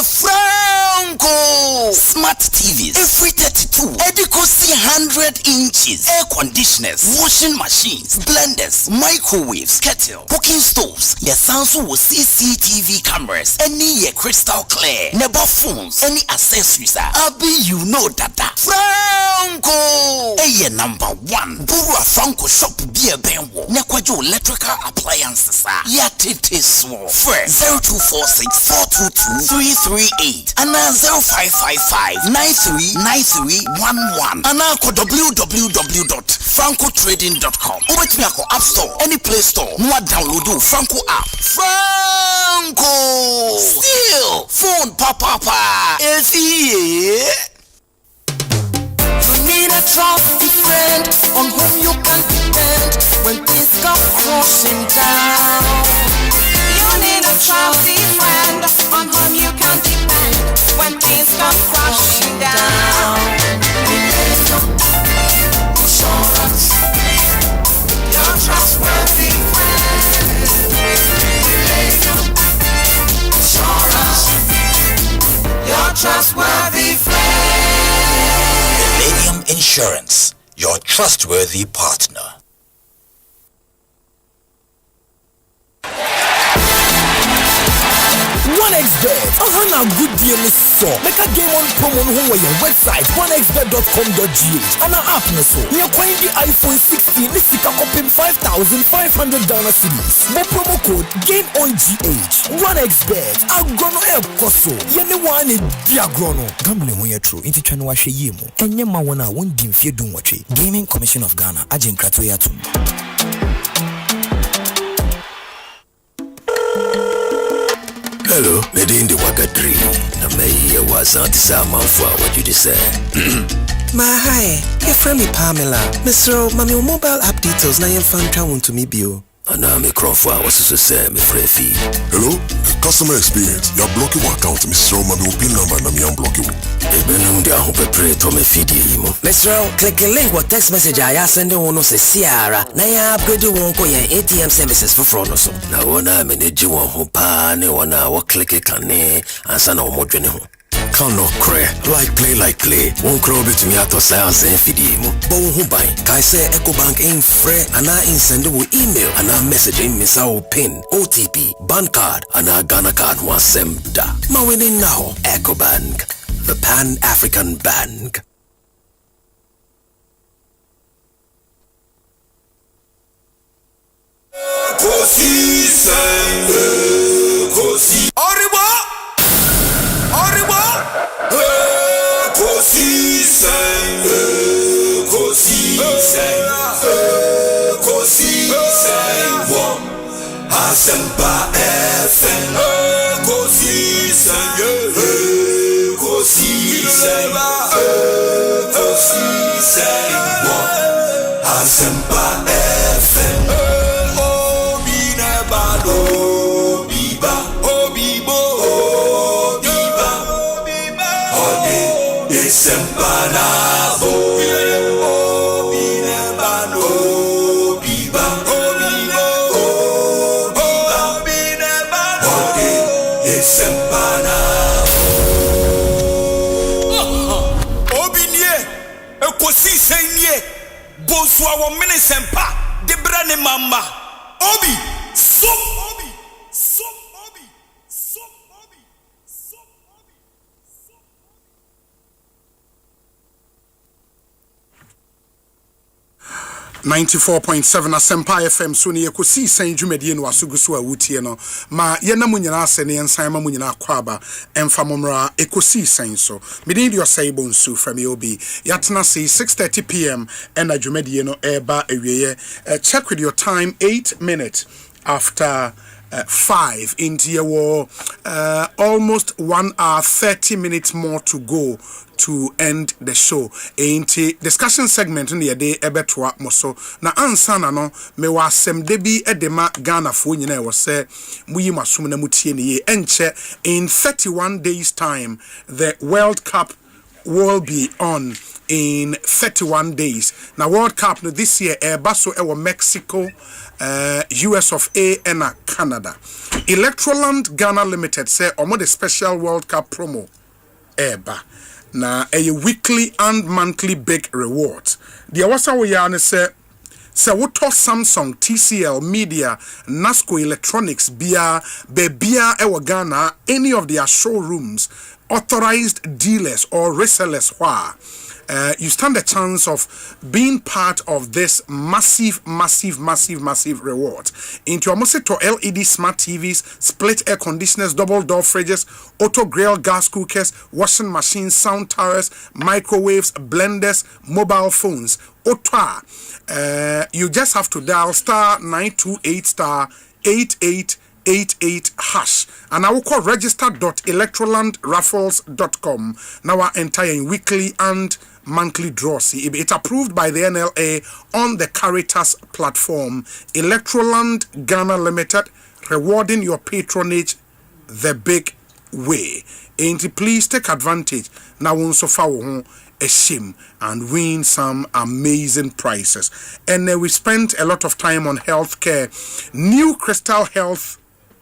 Franco smart TVs every 32 Ekosiise 100 inches air conditioners washing machines blenders microwaves kettle cooking stoves your Samsung with CCTV cameras any crystal clear never phones any accessories abi you know that Franco number 1 Buru Franco shop be a benwo nekwajo electrical appliances ya tete small first 0246 422 338 and 0555 939311 and www.francotrading.com ubetimi ako app store any play store no download Franco app Franco still phone papa You need a trusty friend on whom you can depend when things come crashing down. You need a trusty friend on whom you can depend when things come crashing down. Assurance, your trustworthy friend. Assurance, your trustworthy friend. Insurance, your trustworthy partner. OneXBet, a good deal is so. Make a game on promo on your website, onexbet.com.gh, and our app so. You're quite the iPhone 16, this is copying 5,500 Ghana cedis. But promo code GAMEONGH. OneXBet, I'm gonna help Koso. Yene one in Diagrono. Gambling when you're true, into Chanwashe Yemo. And Yama wana won't dim fear doom watch. Gaming Commission of Ghana, Agent Kratoyatum. Hello, Medin the Wakadri. Na me was anti-sama for what you say. Ma hi, you're from me Pamela. Mr. Mami mobile app details na fan travel to me bio. Ana me Crawford was to say me free fee. Hello, customer experience. You're blocking my account, Mr. Mami pin number na me unblocking. Ebenum dia ho pepre to me feed you. Mr. Click the link what text message I send one say Ciara. Na ya upgrade won ko yen ATM services for front so. Na wona manage won ho pa ne wona wo click kane ansa na wo modwene ho. Kano cray, like play. Won't crow between me to science and feed you. But who buy? Kai say EcoBank ain't free, and I sendable email, and I messaging Miss our PIN, OTP, bank card, and I Ghana card one semda. Ma winning now, EcoBank, the Pan-African Bank. Ekosiise, On Asempa FM. Ekosiise, On Asempa FM. Sempanabo Obinebano Biba Obinebano Sempanabo Obinye Ekosiise nie Bonsu awo mene sempa Debrane mama Obi Som 94.7 Asempa FM so ne Ekosiise dwumadi no asuguso a wutie no ma yena munyina ase ne ensan ma munyina kwaba emfa momra Ekosiise so medin di Osei Bonsu from Obi yatena say 6:30 p.m. and dwumadi no eba awieye check with your time 8 minutes after 5 into your almost 1 hour 30 minutes more to go to end the show. Ain't discussion segment in the day ebetwa moso na ansana no me wa asem de bi edema Ghana fo nyina wo se muyi masum na mutie ne ye enche in 31 days time the World Cup will be on. in 31 days. Now World Cup no this year baso ewo Mexico, US of A and Canada. Electroland Ghana Limited say omo the special World Cup promo eba. Na a weekly and monthly big rewards. The awasa we yarn say woto Samsung, TCL, Media, Nasco Electronics, Bia, Bebia, Ewa Ghana, any of their showrooms, authorized dealers or resellers, you stand a chance of being part of this massive reward. Into almost to LED smart TVs, split air conditioners, double door fridges, auto grill gas cookers, washing machines, sound towers, microwaves, blenders, mobile phones. You just have to dial star 928 star 8888 hash and I will call register.electrolandraffles.com. Now our entire weekly and monthly draw. It's approved by the NLA on the Caritas platform. Electroland Ghana Limited, rewarding your patronage the big way. And please take advantage. Now so far a shame and win some amazing prizes. And we spent a lot of time on healthcare. New Crystal Health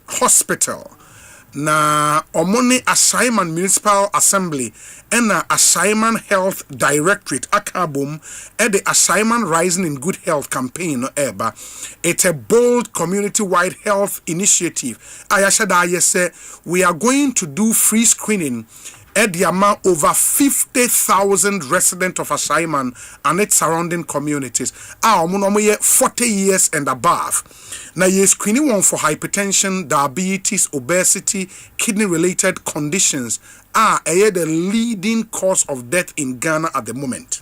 Hospital na omone Assignment Municipal Assembly and Assignment Health Directorate akabum the Assignment Rising in Good Health campaign no eba. It's a bold community-wide health initiative. Ayashada say we are going to do free screening at the amount over 50,000 residents of Assignment and its surrounding communities. 40 years and above. Now, you screening one for hypertension, diabetes, obesity, kidney-related conditions are the leading cause of death in Ghana at the moment.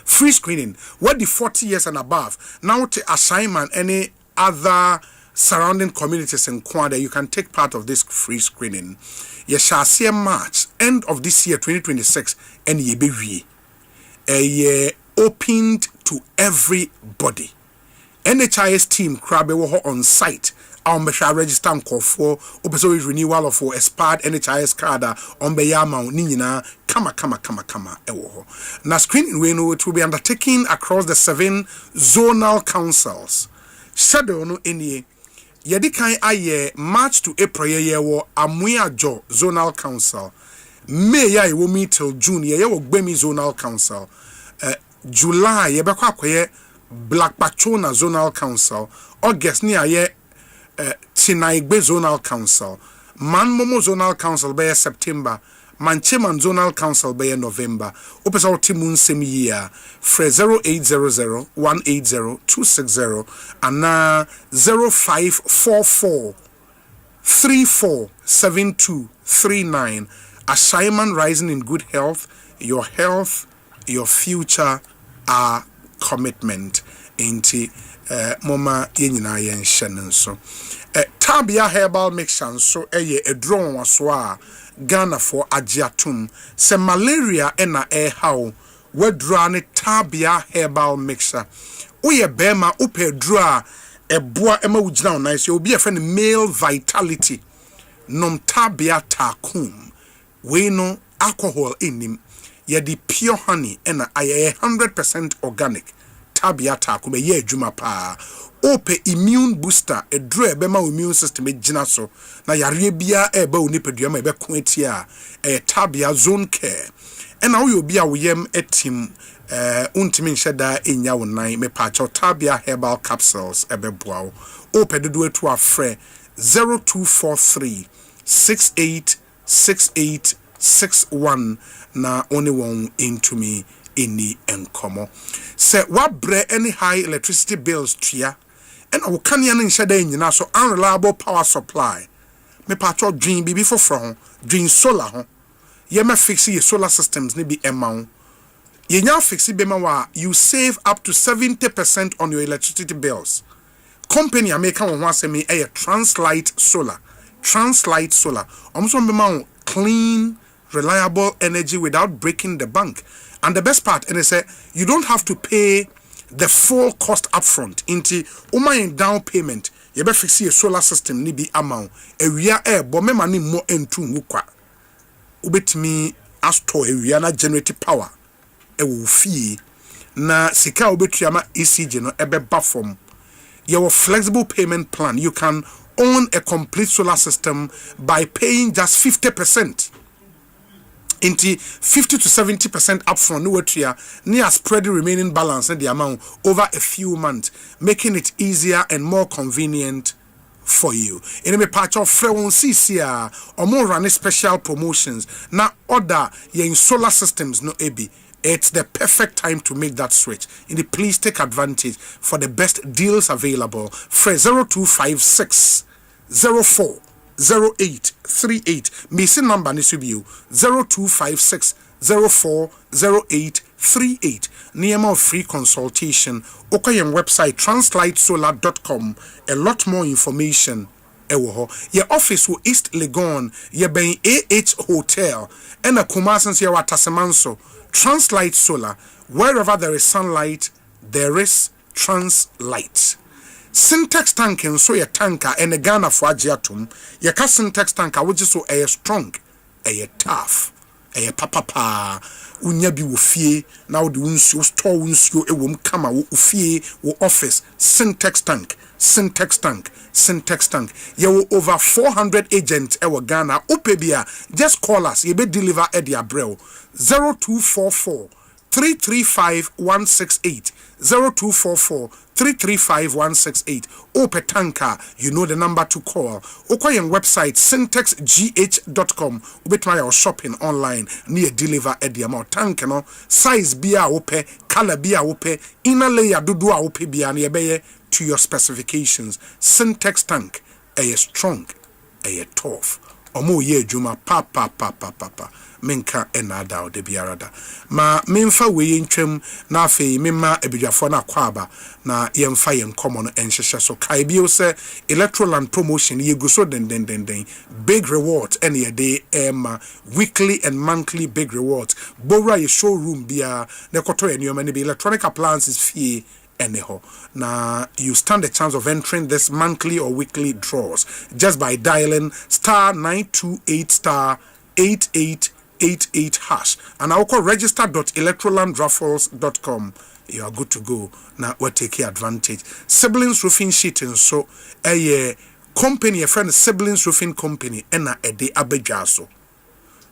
Free screening, what the 40 years and above. Now, to Assignment, any other surrounding communities in Kwada, you can take part of this free screening. You shall see a March, end of this year, 2026, and ye be we. A year opened to everybody. NHIS team crab on site. Our Mesha register for Opeso renewal of expired NHIS card on Beyama Nina kama ewo. Now screening we know it will be undertaken across the 7 zonal councils. Shadow no any Yedikai aye March to April ye wo Amuya Jo zonal council. May ya wo meet till June ye wo Gbemi zonal council. July ye bekwa kwaye Black Pachona zonal council. August ni aye Tinaigbe zonal council. Manmomo zonal council by September. Mancheman zonal council by November. Opesa timun same year. Fre 0800 180 260 and 0544 347239. Assignment Rising in Good Health, your future, our commitment. Inti mama yenyina yen hye so. Tabia herbal mixture so a drone waswa Ghana for agiatum. Se malaria ena how wedra ne tabia herbal mixture. Oye bema upe dra eboa ema ugina nice obi a friend male vitality. Nom tabia takum. We no alcohol in him. Ye the pure honey ena aye 100% organic. Tabia takum ye juma pa. Ope immune booster a draw bema immune system gina so na yare bia eba onipadua ma ebe kwetia tabia zone care and now you be a yem etim untimi nheda enya wonan me pa tabia herbal capsules ebe boa ope dodo to afre 0243 686861 na only one into me any enkomo se wabre any high electricity bills tia and I will can yan in shada so unreliable power supply. Me patro dream bibi for from dream solar ye me fix your solar systems ni be amount. Ye nya fix be ma you save up to 70% on your electricity bills. Company America won say me a Translight Solar. Almost be ma clean, reliable energy without breaking the bank. And the best part, and they say you don't have to pay the full cost upfront. Into in down payment, you better fix your solar system ni be amount. Area air, but me money more into mukwa. Ubet me asto area na generate power. wo fie na sika obetua ma ECG no ebeba from your flexible payment plan. You can own a complete solar system by paying just 50%. Into 50 to 70% upfront, no near spread the remaining balance and the amount over a few months, making it easier and more convenient for you. In a patch of Frewon CCR or more running special promotions. Now order your solar systems no AB. It's the perfect time to make that switch. Please take advantage for the best deals available. Free 0256 04 0838. Missing number nisubiu 0256 04 0838. Niema of free consultation. Okoyem website translightsolar.com. A lot more information. Your office will East Legon. Ye ben AH Hotel. And a Kumasans Yawa Tasemanso. Translight Solar. Wherever there is sunlight, there is translight. Syntax tank and so your tanker and a Ghana for Agiatum. Your syntax tanker which is so a strong, a tough, a papa. Unyabi ufie now the unsio store unsio e wom kama ufie wo office syntax tank. You over 400 agents ewa Ghana. Upebia, just call us. You be deliver at the Abreu 0244 335 168 0244 335 168. Ope tanker, you know the number to call. Okoyen website syntexgh.com. Ubetmaya or shopping online near deliver at the amount tank no size bia ope color bia ope inner layer dudua ope bia niebeye to your specifications. Syntax tank a strong a tough omo ye juma papa menka enada o de biarada ma memfa we ntwem na afei memma ebidwafo na kwaba na yemfa yen common enhyehyɛ so kai bio se electroland promotion ye go so den big rewards and ye day weekly and monthly big rewards bora ye showroom bia na koto enyo ne be electronic appliances fee anyhow. Now you stand a chance of entering this monthly or weekly draws just by dialing *928 *8888 hash and I'll call register.electrolandraffles.com. You are good to go. Now we'll take advantage. Siblings Roofing Sheet and so a company, a friend Siblings Roofing Company and a day abejaso.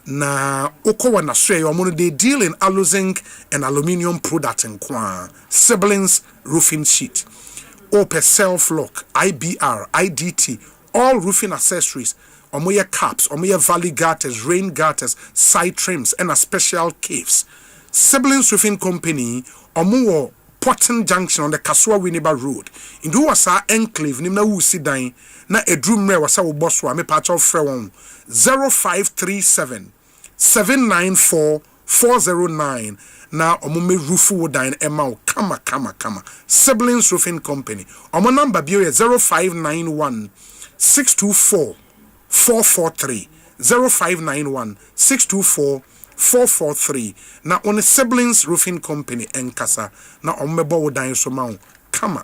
Na uko na share your they deal in alu zinc and aluminium products and kwa Siblings Roofing Sheet ope self lock IBR IDT all roofing accessories omoye caps omoye valley gutters rain gutters side trims and a special caves. Siblings Roofing Company omo Porton Junction on the Kasua Winneba Road in do wasa enclave nimna wusi dan na edrum re wasa wo bosso me patch of frewon 0537 794 409 na omume roofu wodan ema kama Siblings Roofing Company omo number bio 0591 624 443 0591 624 443 na on Siblings Roofing Company enkasa na ommebo wodan so ma kama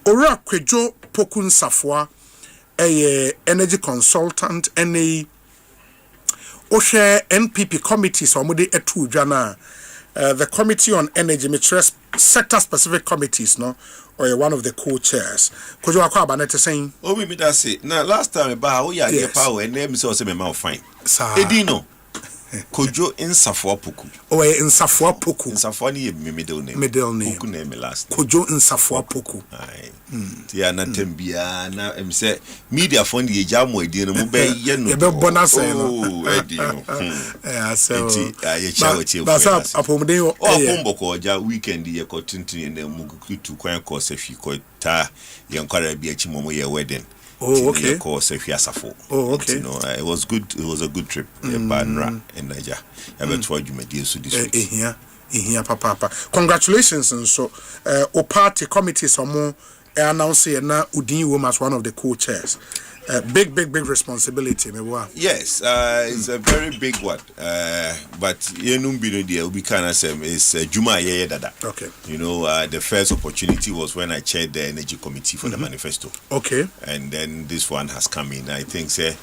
ora kwejo pokun safwa energy consultant any Osei NPP committees omode etu dwana the committee on energy matrix sector specific committees no or one of the co-chairs kojo akwa abanete saying obi mi da say na last time ba wo ya dey power and them say me ma fine edino kojo insafo poku o insafo poku insafo ni middle name poku na me last kojo insafo poku ai tia na tambia na em say media fund ye jamo edino mu be ye no be bonus no edino so ye chawo che that's up apomden o apombo ko ja weekend ye ko tintin na mu kutu kwan ko safi ko ta ye nkwara bi achi momo ye wedding. Oh, okay. Oh, okay. You know, it was good. It was a good trip. Banra in Niger. I went to Jumedi so this week. Here, papa. Congratulations and so. O party committee some announced na Udin Wom as one of the co-chairs. Big responsibility. Yes, it's a very big one. But we can say it's Juma Yeye Dada. Okay. You know, the first opportunity was when I chaired the energy committee for the manifesto. Okay. And then this one has come in. I think say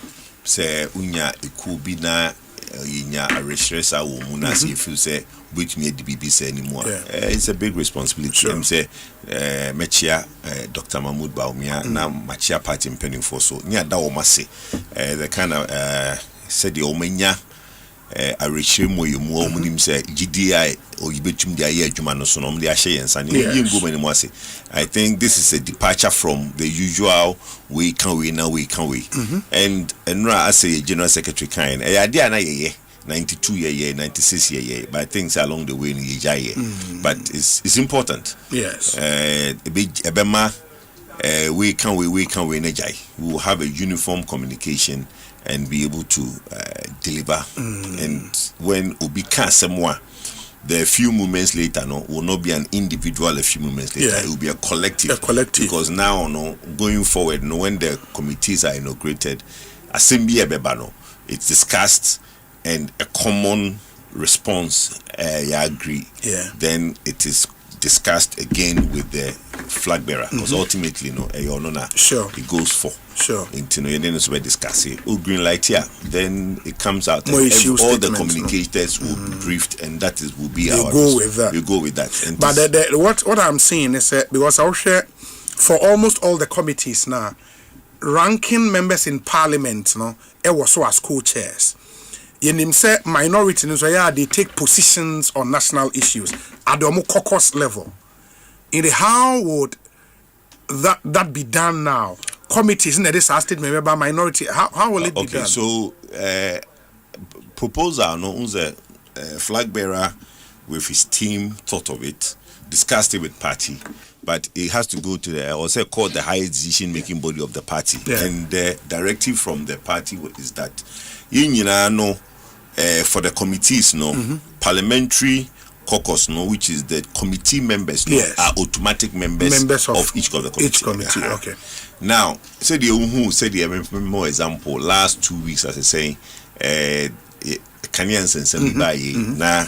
Unya Ikubina a restressa woman as if you say which me the BBC anymore. It's a big responsibility. I'm say Mechia Dr. Mahmoud Baumia na Machia party penning for so near da o mase the kind of said the omenya a restrem mo you mo munim say GDI or you betum dia year adwuma no so no de ahye yensa ne yin go mani mo ase. I think this is a departure from the usual we can we now we can we and Enra as a general secretary kind e ade na ye 92 year 96 year but things along the way in ye but it's important. Yes. Ebema we can we nejai. We will have a uniform communication and be able to deliver. And when Obi can somewhere, the few moments later, no, will not be an individual. A few moments later, it will be a collective. Because now, no, going forward, no, when the committees are inaugurated, Asempa Bebano, it's discussed and a common response. You agree. Then it is discussed again with the flag bearer because ultimately, no, it goes for. Into no, then it's discuss it. Green light here. Then it comes out. All the communicators will be briefed, and that will be our. We go with that. And but what I'm saying is because I'll share for almost all the committees now, ranking members in parliament, no, it was so as co-chairs. You say minority, so they take positions on national issues at the caucus level. How would that be done now? Committees in this statement about minority. How will it be done? So proposal no flag bearer with his team thought of it, discussed it with party, but it has to go to the also called the highest decision making body of the party. And the directive from the party is that for the committees parliamentary caucus which is the committee members are automatic members of each of the committee. Okay. Now, say the more example last 2 weeks as I say Kenyans and some na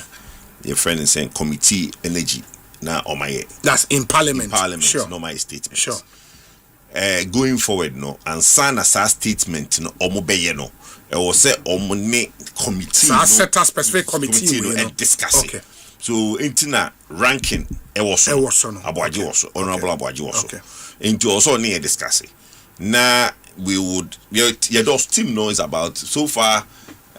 your friend is saying committee energy na on my that's in parliament. Sure. No my statement. Sure. Going forward and sign a statement omo no it was say omne committee set a specific committee and discuss it. So intina ranking Abuaji also honorable Abuaji also into also near discuss it. Now we would your team knows about so far.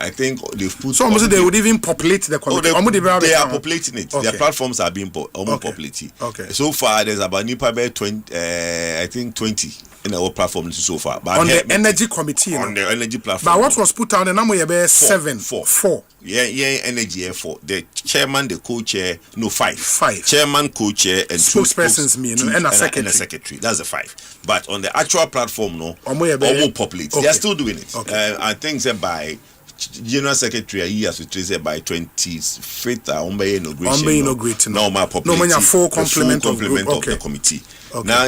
I think they've put so almost they would even populate the committee. They are populating it. Their platforms are being populated. So far there's about 20 I think 20 in our platform so far. But on the energy committee. On the energy platform. But what was put down the number about 4. Yeah, energy 4. The chairman, the co-chair, 5. Chairman, co-chair, and spokespersons and a secretary. That's the 5. But on the actual platform, almost populate. They are still doing it. I think that by General Secretary years to trace by 25th inauguration. No more population. No full complement of the committee. Now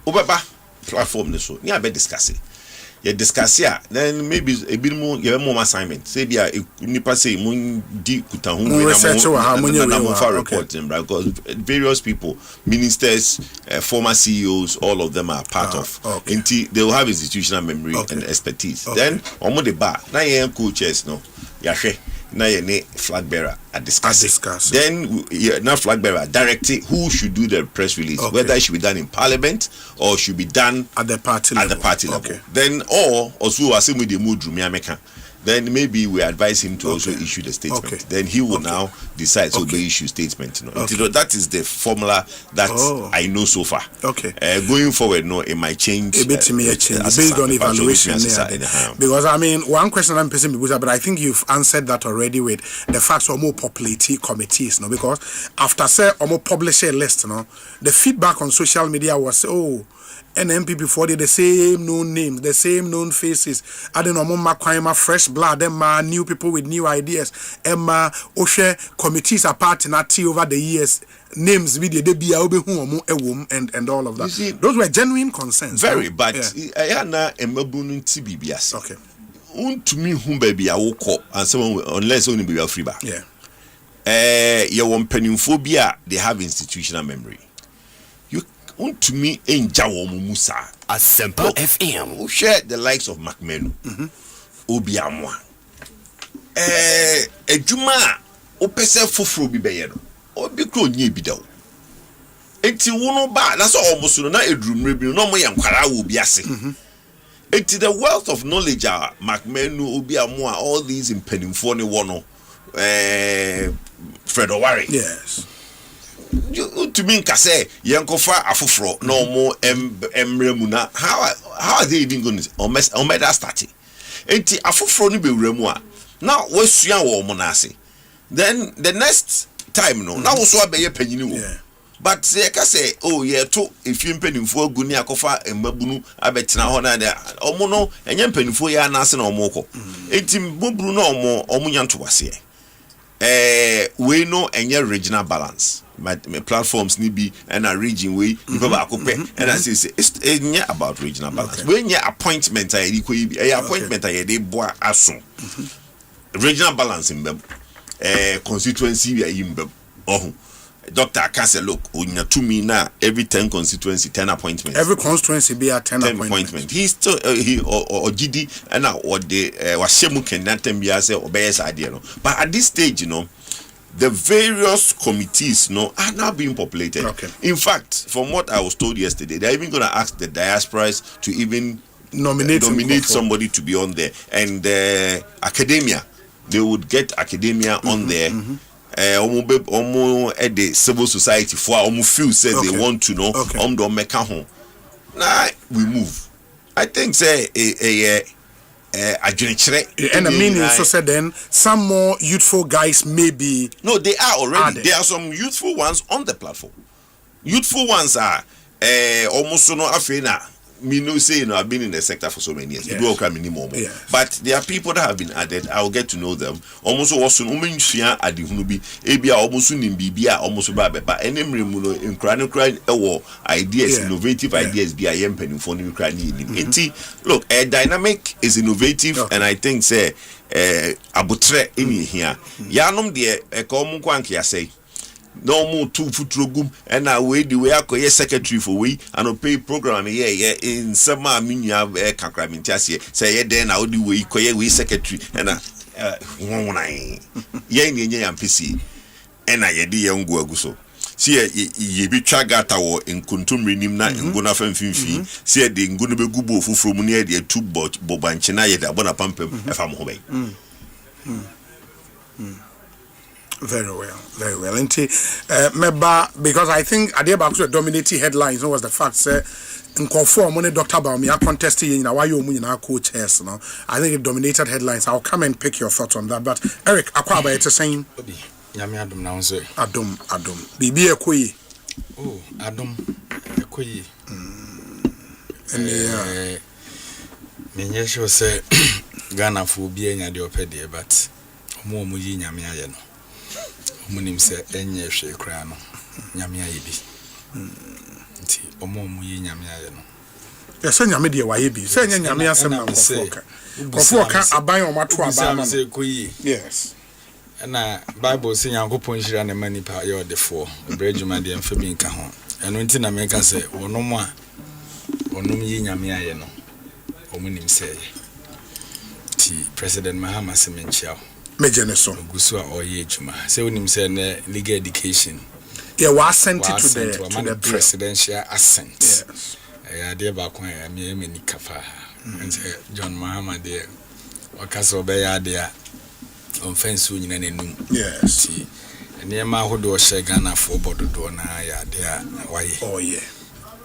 Obaba platform so. Yeah, be discuss it. You discuss here, then maybe a bit more assignment. Say be nipa say mun di kuta hu reporting because various people, ministers, former CEOs, all of them are part of. They will have institutional memory and expertise. Then omo the bar na yen co-chairs no yahwe na yen flag bearer at discuss. Then now flag bearer directing who should do the press release, whether it should be done in parliament or should be done at the party level. Then or also assume with the mood room then maybe we advise him to also issue the statement. Then he will now decide to issue statement. That is the formula that I know so far. Going forward, it might change. Based on evaluation. Because I mean, one question I'm facing, but I think you've answered that already with the facts of more populating committees. Because after say more publish a list, the feedback on social media was NMP before the same known names, the same known faces. I don't know, fresh blood, new people with new ideas. Emma Osei committees are part in that over the years. Names video they be and all of that. See, those were genuine concerns. Very, but I na emabunu TBBS. To me, whom baby I woke up and someone unless only be free back. You want penuphobia, they have institutional memory. To me, in Jawo Musa, Asempa FM, who share the likes of McMenu, Obiamwa, ejuma opese foforo bi beye no obi kro nye bi dawo enti wono ba na so omuso no na edurumre bi no mo ye nkwara wo bi ase enti the wealth of knowledge are macmenu obi amoa all these impenimfo ne wono Fred Owari yes you to mean kase yankofa afoforo no mo emremu na how are they even going to omeda start enti afoforo ni bewremu a now wasua wo mo na ase then the next time no now so abeye panyini wo but say ka say oh yeah to if you mpanimfo aguni akofa embabunu abetena ho na de omo no enye mpanimfo ya na ase na omo ko enti mboburu na omo nyanto wase we know enye regional balance my platforms ni bi and a region we people ba akopɛ and I say it's about regional balance we nye appointment a yedi ko yi appointment a yedi boa aso regional balance mbem constituency we yi mbem Dr. Akase look unya to me now every 10 constituency 10 appointments every constituency be a 10 appointment he's still he or GD and now or the washemu kenatem bi ase obeyes idea no but at this stage you know the various committees are now being populated. In fact, from what I was told yesterday, they're even going to ask the diasporas to even nominate somebody to be on there. And academia, they would get academia on there. The civil society for few said they want to know. Now we move. I think say and I mean also said then some more youthful guys maybe no they are already there are some youthful ones on the platform. Youthful ones are almost no afena me no say I've been in the sector for so many years. But there are people that have been added. I'll get to know them. Almost also umenfia adi hunubi ebia almost nimbibia almost babe but enemre muno in crying ideas innovative ideas be I am penning for new crying. Look, a dynamic is innovative and I think say abutre in here. Yanom de ekomu kwankia say no more 2 foot rogum and I wait the way I call secretary for we and pay program in summer minya kakramintiasie say then I would do we call we secretary and ye am PC and I yedi yangu aguso see ye be tragata or in kuntum renim na ngona famfimfi see the ngona be gubo fufuro mu ne de two bobanchina ye da bona pampem e fam ho bay very well. And meba because I think Adeba to dominating headlines was the fact say in conform when Dr. Baumia contested in why you in our co-chairs no. I think it dominated headlines. I'll come and pick your thoughts on that. But Eric, Akwaba it's saying Yami Adum now say Adum. Bibi Ekoyi. Oh, Adum Ekoyi. And me sure say Ghana for be enya de opede but omo yi nyame aye no. Munim se enye hwe kra no nyame aye bi nti omo yi nyame aye no yesa nyame de waye bi se enye nyame asem na kofoka aban o mato aban se koyi yes na bible say yankopon hira na manipa ye odefo brejuma de emfa bi nka ho eno nti na meka se wonom a wonom yi nyame aye no omunim se ti president Mahama semenchiao Mejeneso Gusu or Yejuma. Say when him say legal education. Yeah, was sent to the presidential assent. Yes. I dear back when I mean many kafa. And say John Mahama there. Wakaso Beya there on fence in any noon. Yes. And near my hood was Shagana for Bodo na ya there. Why? Oh yeah.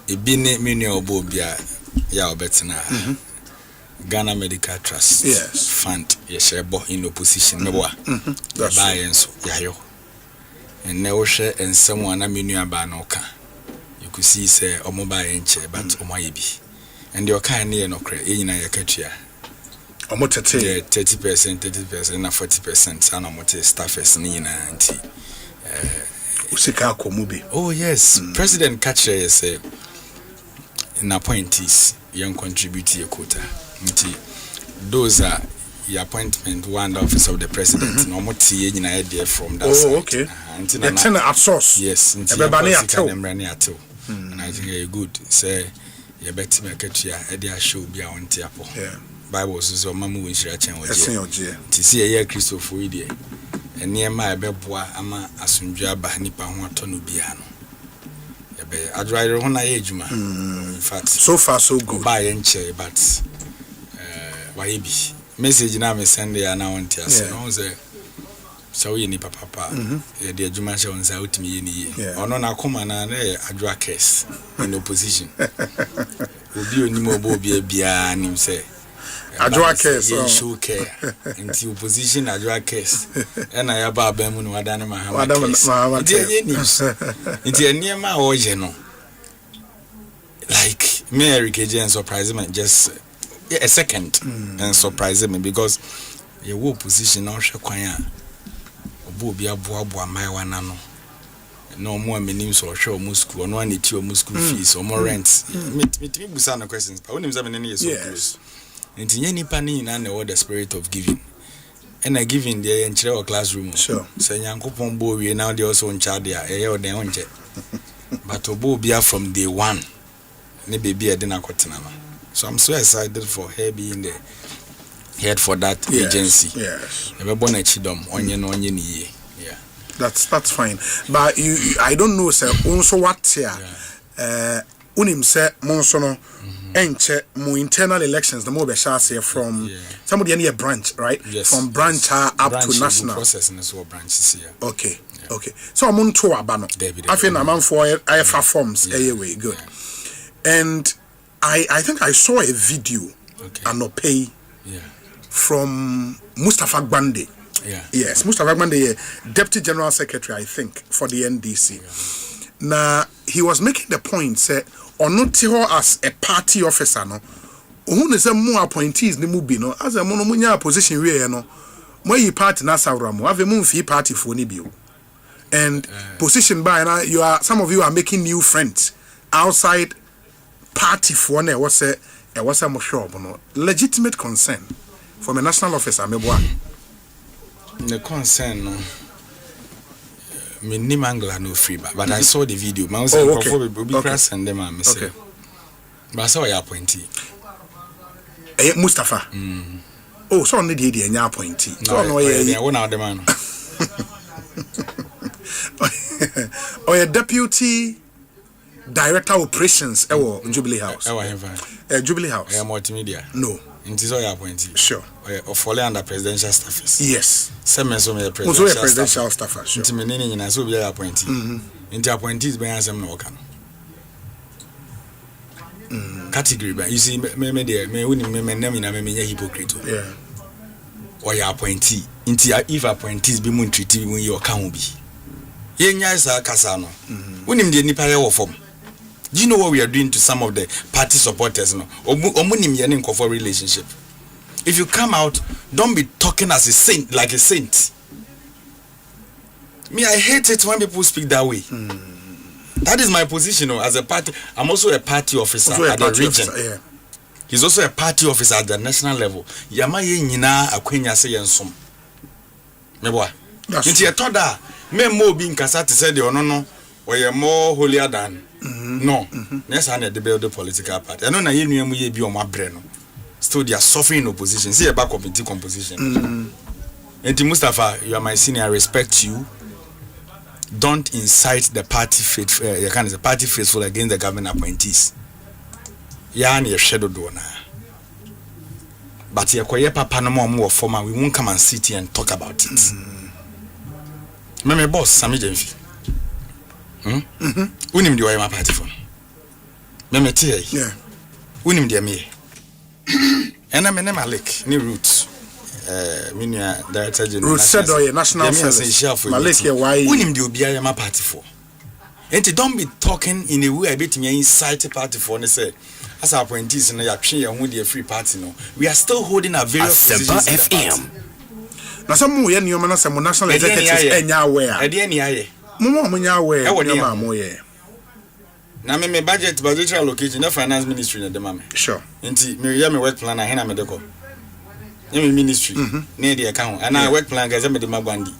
It be many obobia ya betina. Ghana Medical Trust Fund yeshebo in opposition meboa buy enso yayo and now share and someone na menu aba no ka you could see say omo buy enche but omo yebi and your kind near no cre enyina yakatua omo tete 30% na 40% ana omo staffers ni nyina anti usika komubi oh yes president catcher say in appointees young contribute your quota. Those are the appointment one office of the president. No more tea in idea from that side. Okay. The tenor at source. Yes. Everybody at all. And I think good. Say you better make it here. Edia show be on tiapo. Yeah. Bible says o mamu winshira chen oje ti see ye Christopher idie eniema ebeboa ama asundwa aba nipa ho atono bia no ebe adwire ho na ye adwuma in fact so far so good ba ye nche but why be message na me send ya na won tia se no say so ye ni papa ye de adwuma she won say utimi ye ni ye ono na koma na adwa case in opposition obi onimo obi bia nim say adwa case show care into opposition adwa case na ya ba ba mu no wadane mahama ye news into eniema oje no like Mary KJ and surprise me just a second and surprise me because you wo position na hwe kwan a obo obi aboa mai wana no more menim so hwe o school no ani ti o school fees or more rent me busa no questions but when him say me ne so close enti nye nipa ni na the spirit of giving and I giving there in chair classroom sure say yankopon bo we now they also in charge there e o den onje but obo obi from day one ne baby e dey na kotena ma. So I'm so excited for her being the head for that agency. Yes. Yeah. That's fine. But I don't know sir also what here. Unim say monsono enche mo internal elections the more be shall say from somebody any branch, right? Yes. From branch up to national process in this branches here. Okay. Yeah. Okay. So I'm on to abano. I feel I'm for IFA forms anyway. Good. And I think I saw a video and not pay from Mustafa Gbande. Yes, Mustafa Gbande, Deputy General Secretary, I think, for the NDC. Now he was making the point, say, or not as a party officer, no, who is a more appointees ni mubi no, as a monomunya position we no, where you party na sauramo, have a moon fee party for nibio. And position by now, some of you are making new friends outside party for ne was a more sure no legitimate concern from a national officer meboa the concern no me ni mangla no free but I saw the video man was be press and them am say but so ya appointee Mustafa oh so on the dey nya appointee so no ye won out the man or a deputy Director Operations Jubilee House. Jubilee House. Multimedia. No. It is all your appointee. Sure. Or fall under presidential staffers. Yes. Some so me presidential staffers. Sure. Into me nini so be appointee. Into appointees be ansem no kan. Category ba you see me there me woni me name na me hypocrite. Yeah. Or your appointee. Into if appointees be mun treat when you can be. Yenya isa kasa no. Woni me dey nipa ye wo form. Do you know what we are doing to some of the party supporters? No, for relationship. If you come out, don't be talking as a saint, like a saint. Me, I hate it when people speak that way. That is my position as a party. I'm also a party officer at the region. Yeah. He's also a party officer at the national level. Yamaye nyina akwenya se yensom. Meboa. Nti etoda me mo bi nkasa te say de ono no we more holier than no. Yes, I need to build the political party. I know na ye nuamu ye bi o mabre no. Still they are suffering in opposition. See a back committee composition. And Mustafa, you are my senior. I respect you. Don't incite the party faithful against the government appointees. Yani a shadow donor. But you acquire papa no more former. We won't come and sit here and talk about it. My boss, Sami Jenfi. Unim di my party for. Me tie. Yeah. Unim di me. And I'm name Malik, new roots. Minia director general. Roots said national service. Malik why unim di obiya my party for. And don't be talking in a way a bit me incite party for ne say as our appointees na ya twe ye ho the free party no. We are still holding a various Asempa FM. Na some we nyoma na some national executives enya aware. E de nya ye. Mo nya aware. Nyoma mo ye. Na me budgetary allocation na finance ministry na dem am. Sure. Nti me ya me work plan na he na me de ko. Me ministry na dey account and I work plan gaza me de magwandi.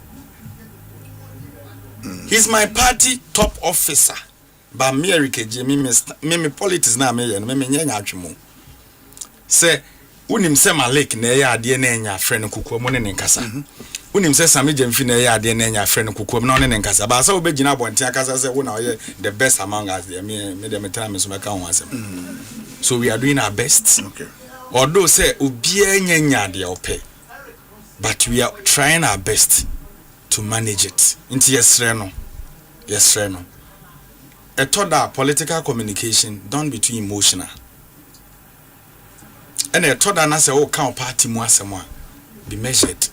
He's my party top officer. Ba me RKJ me politics na me ye no me nya atwemo. Say Unim se Malik na ya ade na enya friend kukuo mo ne nkasa. Unim se Sami Jemfi na ya ade na enya friend kukuo mo na ne nkasa. Ba sa obegina abonte akasa se wo na oye the best among us. Me dem tell me so make kan wasem. So we are doing our best. Okay. Although say obi enya de ope. But we are trying our best to manage it. Inti yesre no. A thought that political communication done between emotional. And a thought that na say o kan party mu asemo be measured.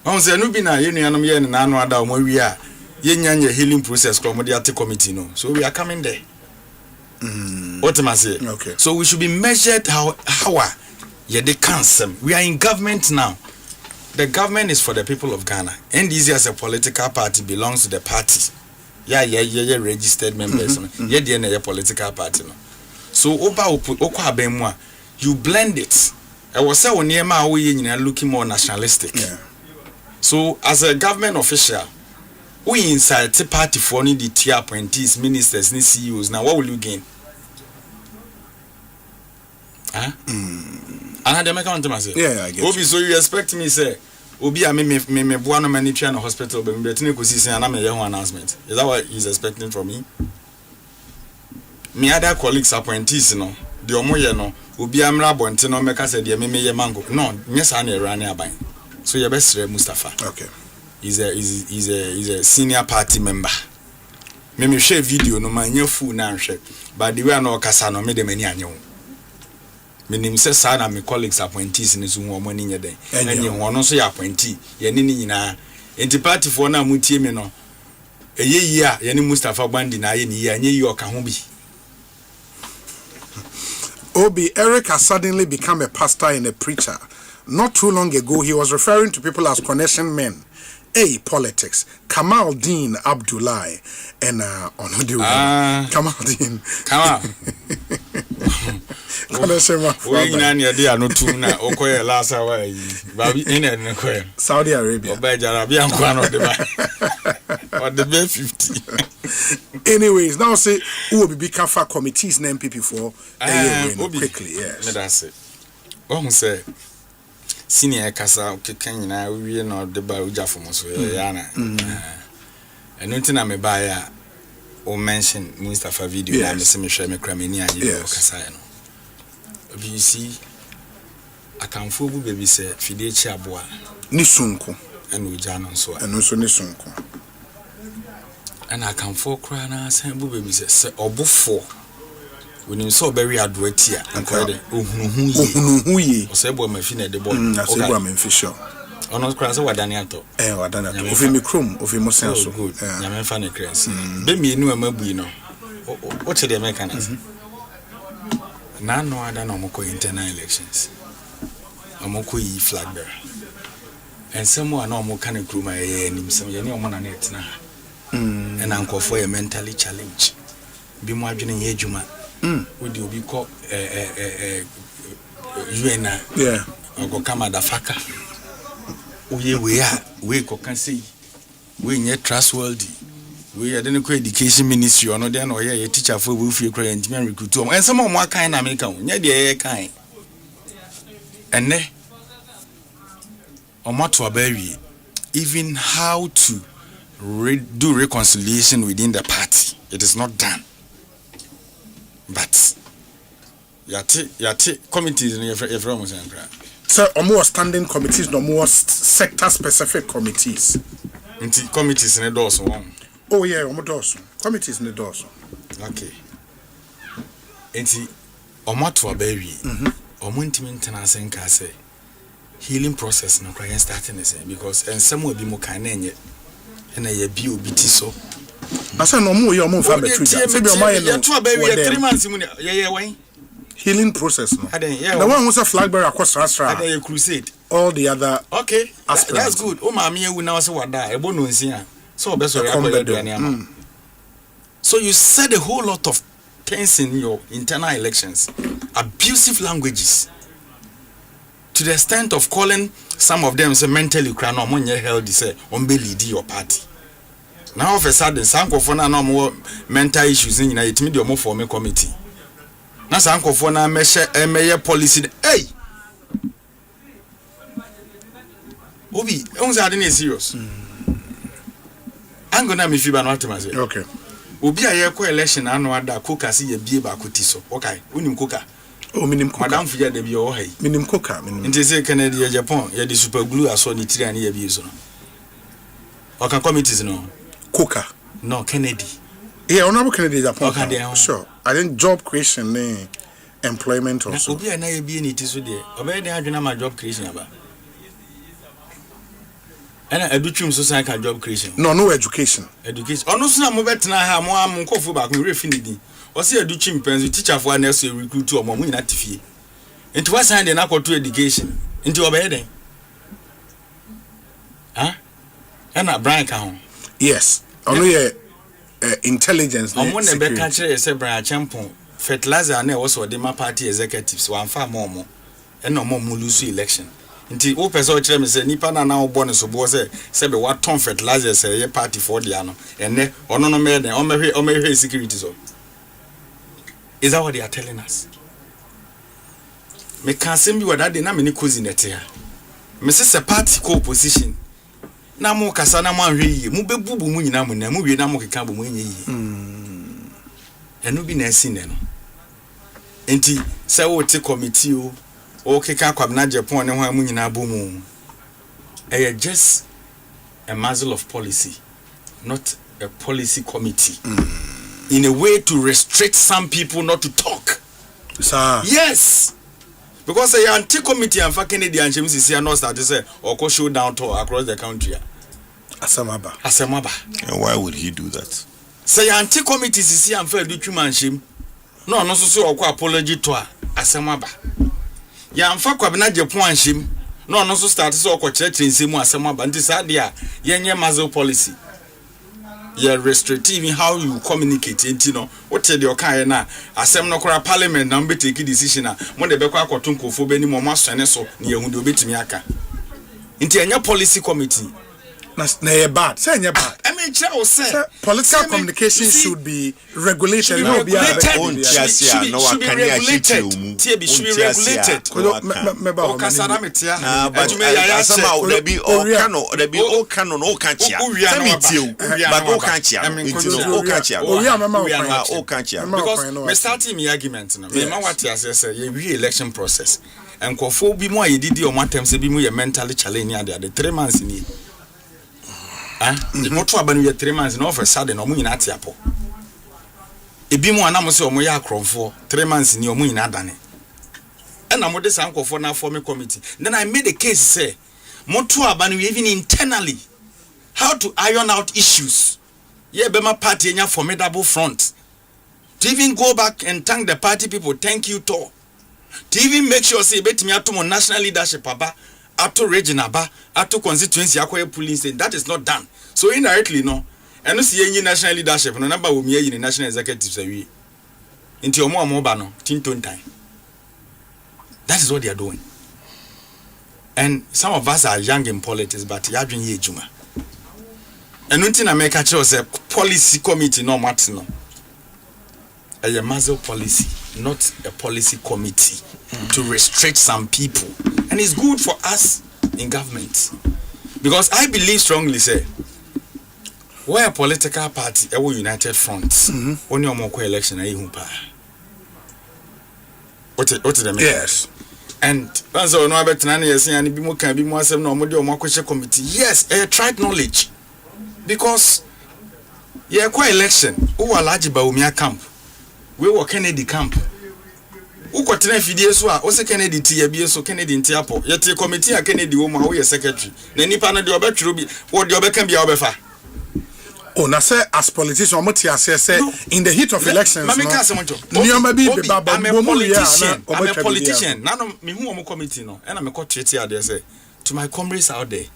On say no be na ye nuanom ye na anu ada o mo wi a ye nyanya healing process ko mo dey at committee no. So we are coming there. What am I saying? Okay. So we should be measured how ye dey cancel. We are in government now. The government is for the people of Ghana. NDC as a political party belongs to the party. Yeah, registered members. Yeah, the political party. No. So you blend it. I was saying when you're looking more nationalistic. Yeah. So as a government official, we inside the party for the tier appointees, ministers, and CEOs. Now what will you gain? Huh? And I make on to myself. Yeah, I get Obi, so you expect me say Obi me buano many piano hospital but me Ekosiisen and I'm a young announcement. Is that what he's expecting from me? Me other colleagues appointees no. The omoye no. Obi amra bonte no make say the me mango. No, yes I na run aban. So your best Mustafa. Okay. He's a senior party member. Me share video no man fu na hwe. But the way no kasa no me de mani anyo. Menim se sa na me colleagues appointees ne so ho mo ni nyeden enye ho no so ya appointee ye ni nyina enti party for na mutie me no eyeyi a ye ni Mustafa Bandi na ye ni ye anye yi oka ho bi. Obi, Eric has suddenly become a pastor and a preacher. Not too long ago, he was referring to people as connection men. Politics. Kamal Dean Abdullahi and Kamal Dean. Kamal. Saudi Arabia. Anyways, now say who will be for committees and MPP for quickly. Yes. That's it. Say senior kasa keken na we no de ba uja for so ya na eno ntina me ba ya o mention Mustafa video na me se me hwe me kra me ni anye kasa no obi si akamfo bu bebi se fide chi aboa ni sunko eno uja no so eno so ni sunko ana akamfo kra na san bu bebi se obufo when you saw very advertia and called Ohunuhu ye. Osebo mafine de boy. Osebo amemfisho. Ono kra se wadani ato. Wadani ato. Ofi mi krom, ofi mo senso. Good. Nyamemfa ne kres. Be mi enu amabu no. What the Americans? Na no ada na omoko internal elections. Omoko yi flag bearer. And someone na omoko kan kruma ye nim sem ye ne omo na net na. And ankofo ye mentally challenged. Bi mo adwene ye adwuma. Would you be called Yuena? Yeah. Or go come at the faka. We can see. We are trustworthy. We are the education ministry or no, then or a teacher for Wolfie Cray and Jimmy recruit. And some more kind American, yeah, kind. And ne or to berry, even how to do reconciliation within the party. It is not done. But yati committees in your so more standing committees, no more sector specific committees. Inti committees in the doors one. Oh yeah, doors. Committees in the doors. Okay. Inti omoto berry. Omunti maintenance and say healing process no cry starting the same because and some will be more kind and a BOBT so. I said no more your move family trigger. Say your mind no. 3 months healing process no. The one who's a flag bearer across Rasra. A crusade. All the other okay. That's good. O ma me now say wada e bo no nsia. So be so so you said a whole lot of things in your internal elections. Abusive languages. To the extent of calling some of them say mentally cry no monye healthy say on be lead your party. Now of a sudden sanko for na no mental issues in it me the form a committee. Na sanko for na measure policy hey Obi, once I didn't serious. I'm gonna miss you by not myself. Okay. Obi a year election and no other cook as ye be about Kutiso. Okay, unim cooker. Oh, minim cooker. Madame Fia de Bio, hey. Minim cooker. It is a Canadian Japan, ye the super glue I saw the tree and ye abuse. Or can committees no? Cooker. No, Kennedy. Yeah, honorable Kennedy Japan. Okay, sure. I think job creation, employment also. Obi and I be in it is there. Obey the my job creation about. And I do trim society job creation. No education. Education. Oh, no, so I'm better now. I'm coffee back. We refinity. Or see a do chimpens, teacher for an else recruit to a moment in Atifi. Into what sign the knuckle to education? Into a bed. Huh? And a Brian count. Yes. Only intelligence. I'm one of the country is a Brian Champon. Fertilizer and also the party executives one far more. And no more Mulusu election. Nti o pese o kire me se nipa na o bo ne so bo se be what ton fertilizer se ye party for the ano ene ono no me den o mehwe security so. Is that what they are telling us? Me can sem bi wada de na me ni kozi nete ha me se party co opposition na mo kasa na mo anhwe yi mu bebubu mu nyina mu na mu wie na mo keka bo mu enye yi eno bi na asi ne no nti se wo te committee o okay, Kwabna Japan and one in Abumu. Just a muzzle of policy, not a policy committee. In a way to restrict some people not to talk. Sir. Yes. Because the anti-committee and for Kennedy and James is here not start to say or go show down to across the country. Asemaba. And why would he do that? Say anti-committee is here and for do shim. No, so apology to Asemaba. Ya mfa Kwabna Japan shim no so start so okochire nsemu asema ba nti sa dia yenye muzzle policy ya restrictive in how you communicate enti no what the okan na asem no kora parliament na mbe take decision na mo de bekwa akoto nkofo beni mo masone so na yehu de obetimi aka nti enye policy committee na ye bad say enye bad I mean say political communication should be regulated should be regulated okasara metia ajume ya somehow there be all canon no kanchia but all kanchia all kanchia because me starting my argument no me ma what say ye election process enkofo bi mo ayedidi o matem se bi mo ye mentally challenge the 3 months ni moto abanu ye 3 months na offer sade na omu nyina atiapo ebi mu anam se omu ya akromfo 3 months ni omu nyina adane na mo de sankofo na form committee then I made a case say moto abanu even internally how to iron out issues ye be ma party enya formidable front to even go back and thank the party people thank you to even make sure say betimi atomo national leadership aba ato regional ba ato constituency akoye police that is not done so indirectly no eno si yenyi national leadership no number wo mi yi national executives awie nti omo ba no tinton time that is what they are doing and some of us are young in politics but ya dwen ye ejuma eno nti na make a say policy committee no mat no a muzzle policy not a policy committee to restrict some people and it's good for us in government because I believe strongly say where a political party a united front on your more election a hu pa what the yes and so no abetna na yes and bi mo kan bi mo asem na omo de omo akwache committee yes tried knowledge because yeah kwa election who large ba omi camp we were Kennedy camp ukotena fidie so a o se Kennedy ti ya bie so Kennedy nti apo yete committee a Kennedy wo ma wo ye secretary na nipa na de obetwero bi wo de obeka bia obefa oh na say as politician omo ti ase say in the heat of elections no I'm a politician na no me hu omo committee no na me ko treat ya there say to my comrades out there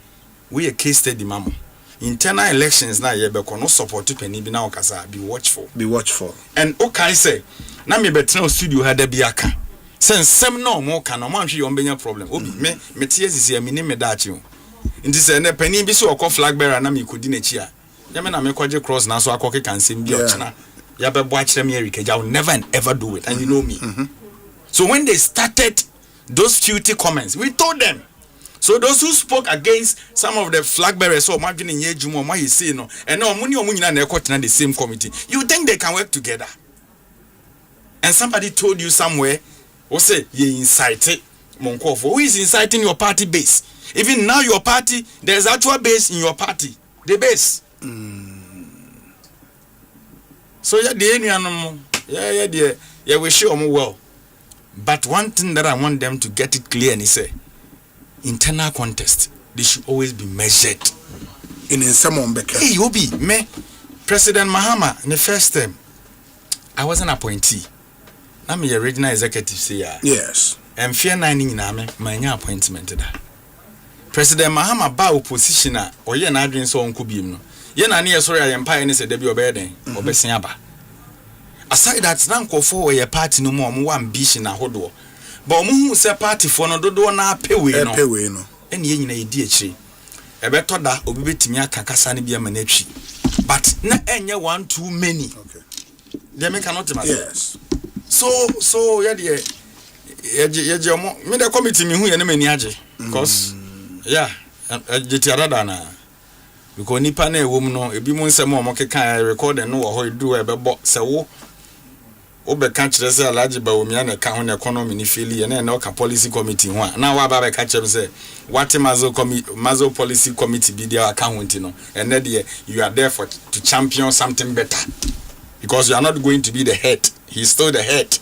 we a case study mamo internal elections na ye be ko no support pani bi na okasa be watchful and okay say na me betra studio ha da bi aka sensem na omo ka no mo anhwe yo mbenya problem obi me tie sisi ya me da achi o nti se na pani bi so okọ flag bearer na me kodi na chi a ya me na me kwaje cross na so akọ keka nsem bi ochina ya be bo akire me Eric I will never and ever do it and you know me so when they started those filthy comments we told them So those who spoke against some of the flag bearers or margin in Yejumo, why you say no, and no money or money and the same committee, you think they can work together? And somebody told you somewhere, or say you incited Monkofo. Who is inciting your party base? Even now, your party, there's actual base in your party. The base. So yeah, we show them well. But one thing that I want them to get it clear and say, internal contest, they should always be measured. In someone better. Hey, Obi, me, President Mahama, in the first term, I was an appointee. I'm a regional executive, say yes. And fear 9 in my appointment. President Mahama ba oppositioner or ye na adwin so onko biem no. Ye na ne yesori ayempa ne se da bi obeden obesin aba. Aside that na nkofo we party no mo ambition ahodo. Ba omo hu se party for no dodo na apewe no. Apewe no. Ene ye nyina edi akiri. Ebe to da obi betimi akakasa ne bia ma na atwi. But na enye one too many. Okay. They make cannot matter. Yes. So ye de ye omo me the committee me hu ye na mani age because yeah, jetiarada na because nipa na ewom no ebi mu nsem o mokeka record no wo ho do ebebo se wo obeka kire se alaji ba omia na ka ho na economy ni feel na na ka policy committee ho na wa ba be ka kire se what mazo policy committee be there account no and then you are there to champion something better because you are not going to be the head, he's still the head.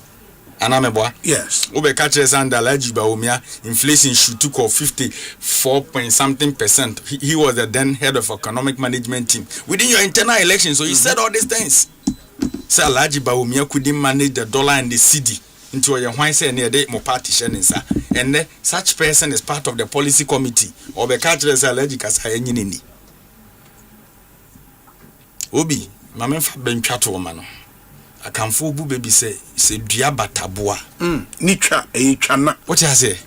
Anameboa? Yes. Ube catches and alaji ba omia inflation should took off 54.something%. He was the then head of economic management team within your internal election. So he said all these things. Say alaji ba omia couldn't manage the dollar and the cedi into a why say near day mo party shenisa. And such person is part of the policy committee. Ube catches alaji kasa yenyini. Obi, mamen fa benchato omano. Akamfo bu baby say dua bataboa nitwa etwana what you say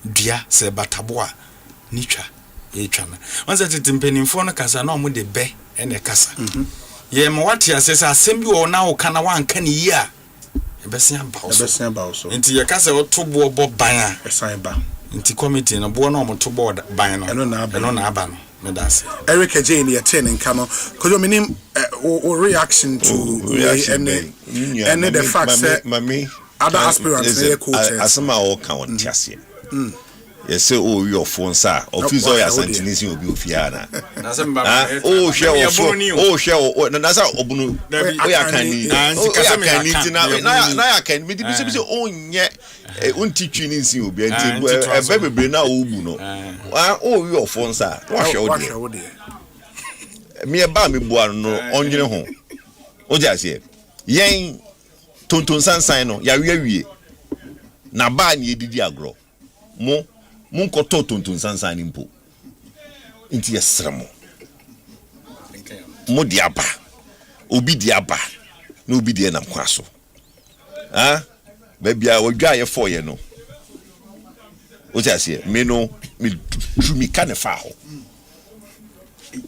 dua say bataboa nitwa etwana once that timpenimfo no kasa na omo de be ene kasa ye mo what you say asem bi o na o kana wan kan yi a ebesia ba so nti ye kasa o tobo bo ban a esan ba nti committee no bo na omo tobo ban no eno na aba no Eric Jane attend in Kano because you mean reaction to and the fact that other aspirants Asema o kan tiase yes say oh your phone sir officer ya santinisi obi ofiana oh share na sa obunu o ya kan ni na ya kan me bi se o nye untitwi ni nsi obi enti bebebre na obu no oh your phone sir wa share o de me ba me bua no onwene ho o ja se yen tonton sansan no ya wie na ba ni edidi agro Munkoto tonton sansan nimpo inti yesremo mo diaba obi diaba na obi die nam kwaso babia wodwa ye for ye no o ti ase me no me trumi ka ne fa ho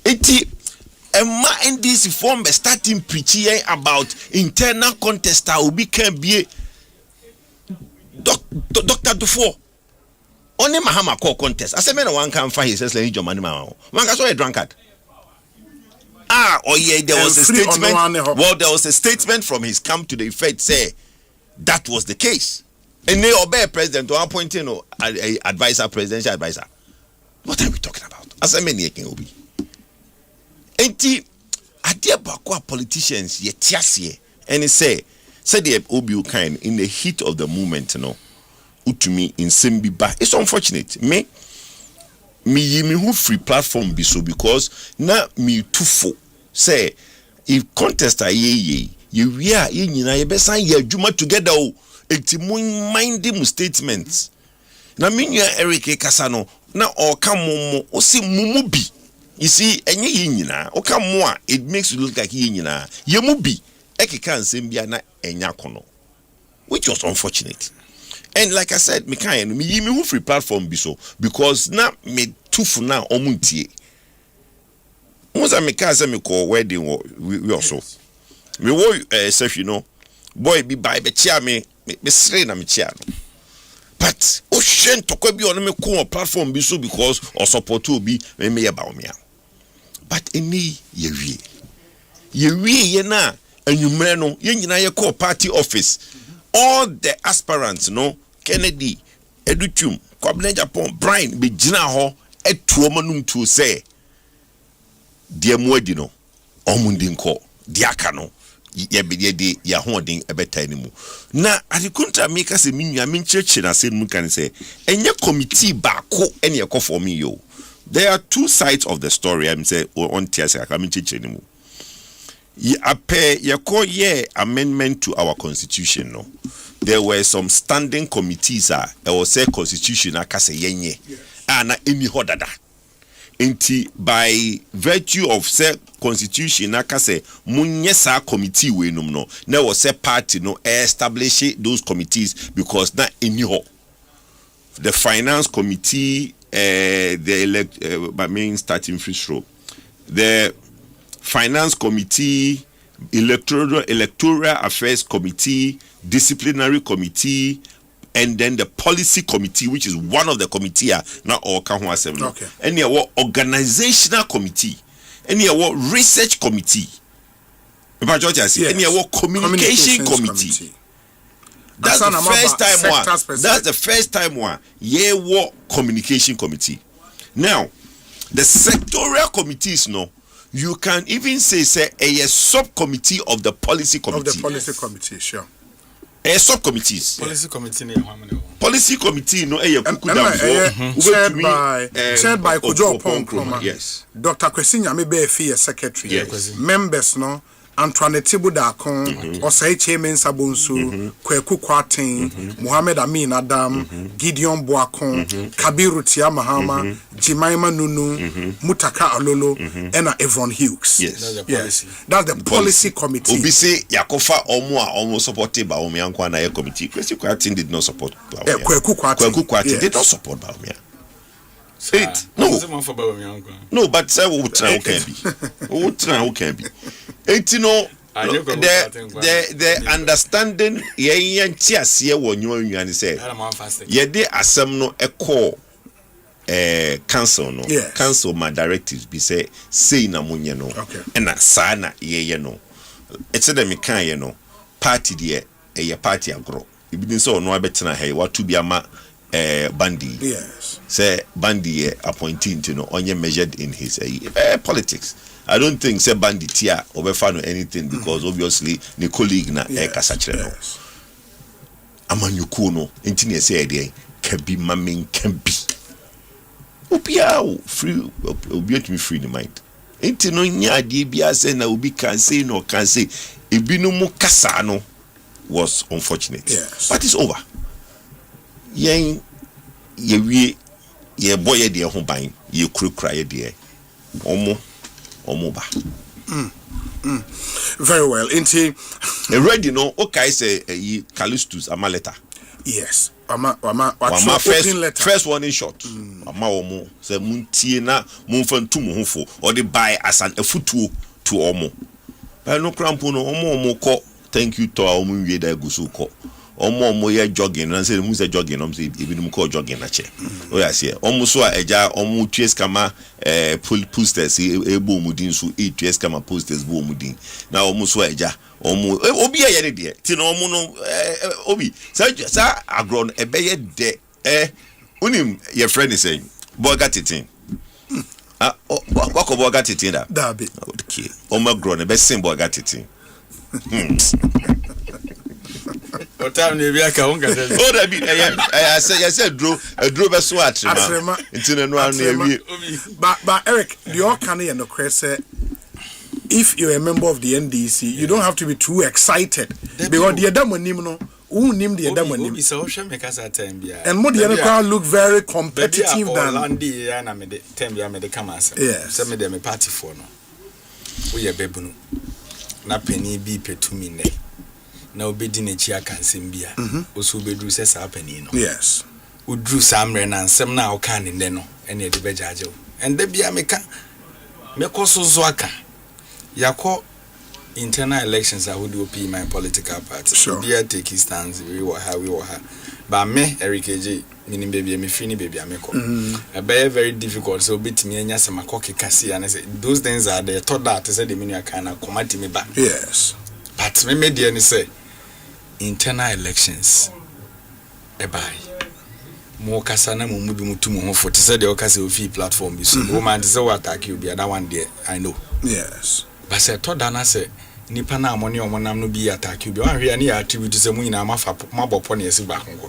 enti emma NDC form be starting preaching about internal contest obi can be Dr. Dufo only Mahama call contest. I said, man, one can find his let your money. One can so a drunkard. Oh yeah, there was a statement. Well, there was a statement from his camp to the effect say that was the case. And they obey president to appointing a advisor, presidential advisor. What are we talking about? I said, many can be. Enti, adia bakwa politicians ye tiasie and he say the obi kind in the heat of the moment, utumi in sembi ba. It's unfortunate. Me who free platform be so because na me tufo say if contest ye we are ye nyina ye besan ye adwuma together o enti mun mind them statements na menua Eric kasa no na o ka momo o si mumu bi you see enye ye nyina o ka mo a it makes you look like ye nyina ye mu bi ekeka nsem bia na enya kono which was unfortunate. And like I said, me who free platform be so because now me tufu na omuntie. Once me can say me call wedding we also. Me wo say boy be by be chia me sre na me chia no. But ocean to be on me cool platform be so because or support to be me about me. But any ye na and you meno ye call party office. All the aspirants no Kennedy, Edutum, Kwabena Japan, Brian be jina ho etuomanum to say dear Mwedino, Omundinko, Diakano. Ye be de ya holding a better anymore. Now, at the country make us a mean church and I said, can say, and your committee back and your call for me, yo. There are two sides of the story. I'm saying, on tears, I can't church anymore. Ye appear your call ye amendment to our constitution, no. There were some standing committees, I was say constitution, I can say, yenye, and any hodada. By virtue of say constitution naka say munyesa committee we no na was say party no establish those committees because na any the finance committee the starting free throw the finance committee electoral affairs committee disciplinary committee and then the policy committee, which is one of the committee, not all Kahua Assembly. Okay. And your organizational committee, and your research committee, and your communication committee. That's the first time one. That's the first time one. Yeah, what communication committee. Now, the sectorial committees, no, you can even say a subcommittee of the policy committee. Of the policy committee, sure. Subcommittees. Policy committee no chaired by Kojo Pong. Yes. Dr. Kwesinya Mebe Fee secretary. Yes. Members no Antoine Tibudakon, Osei Chairman Bonsu, Kweku Kwatin, Muhammad Amin Adam, Gideon Boakon, Kabiru Tia Mahama, Jimaima Nunu, Mutaka Alolo, and Evron Hughes. Yes. That's the policy committee. Obisi Yakofa almost supported by Omiankwa na committee. Kweku Kwatin did not support Baumia. Kweku Kwatin did not support Baumia. No, but say who can be. Who can be. It the understanding ye ntiase ye wonyo nwan say ye de asem no echo council no council my directives be say na munye no na sa na ye no etse de mekan ye no party de ye party agro ibi so no abetena he watu bi ama Bandi. Yes. Say Bandi appointing to no only measured in his politics. I don't think say Bandi tia overfano anything because obviously the colleague na kasachre no. Amanyuku no intine say dey can be mamin can be. Obia free obia to me free the mind. Enti no nya de bia say na obi can say no can say ebinu mu kasa no was unfortunate. Yes. But it's over. Yen ye boy de ho ban ye krukra ye de omo ba very well inti ready no okay say Callistus amaleta yes ama first one in short ama omo say muntie na munfa ntum ho fo or the buy as an afutuo to omo ba no crampo no omo ko thank you to omo wie da gusu ko omo ye jogging and say mu say jogging say even mu call jogging na che o ya say omo so eja omo twies kama posters ebo mudin so twies kama posters bo mudin na omo so eja omo obi ye de ti na omo no obi sa agron ebe ye de unim your friend is saying boga titin wako boga titin da dabi okay omo agron ebe sin boga titin what time ne bia ka wonga say oh da bi I said dro be so atrema intine no anu ewie but Eric the all can you no say if you're a member of the NDC you don't have to be too excited because the adamonim no unim the adamonim be so hwe make us time bia and more the crowd look very competitive than landi ya na me de time bia me de come as say me de me party for no we ye bebunu na penny bi petumi ne na obedi na chi aka nsem bia oso obedru se sa penny no yes udru samre na nsem na aka ne no ene de bejaje and da bia me koso zo aka yakọ internal elections I would be my political party. Sure. Be take his stance. We were her. But me, Eric AJ, meaning baby, me free baby, I make a very difficult. So bit me and yes, my cocky cassie, and I say those things are there. Thought that I said the meaning I can command me back. Yes. But me made the say internal elections. Bye. More kasana mu mubi mutumu ho for to say the okase ofi platform bi so woman say what attack you be that one there I know. Yes. But say to dana say nipa na amoni omonam no bi attack you be wan hwe na attribute say mu nyina mafa mabopo na esi ba konko.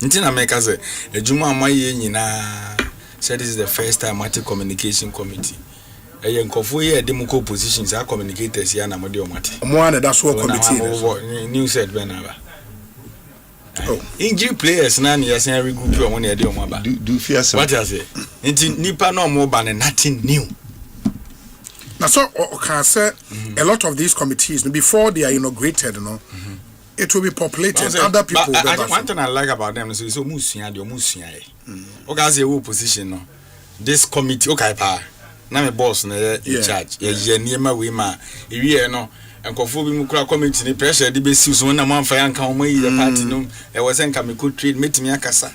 Ntina make say ejuma amaye nyina said this is the first time at communication committee. Nkofo ye de mu positions are communicators ya na mode omate. Mo ana that's what committee. New said Benaba. Injury players na ni yasen every group o won e de o maba. Do fear some. What I say? Inti nipa no mo ba nothing new. Now so can say a lot of these committees before they are inaugurated, it will be populated. Other people. One thing I like about them is so musua de musua e. Okay, say who position no. This committee okay pa. Na me boss na in charge. Ye niema we ma. Ewie no nkofo bi mu kura committee ni pressure de be si so na man fa yanka o mai the party no e was enka me could trade metimi akasa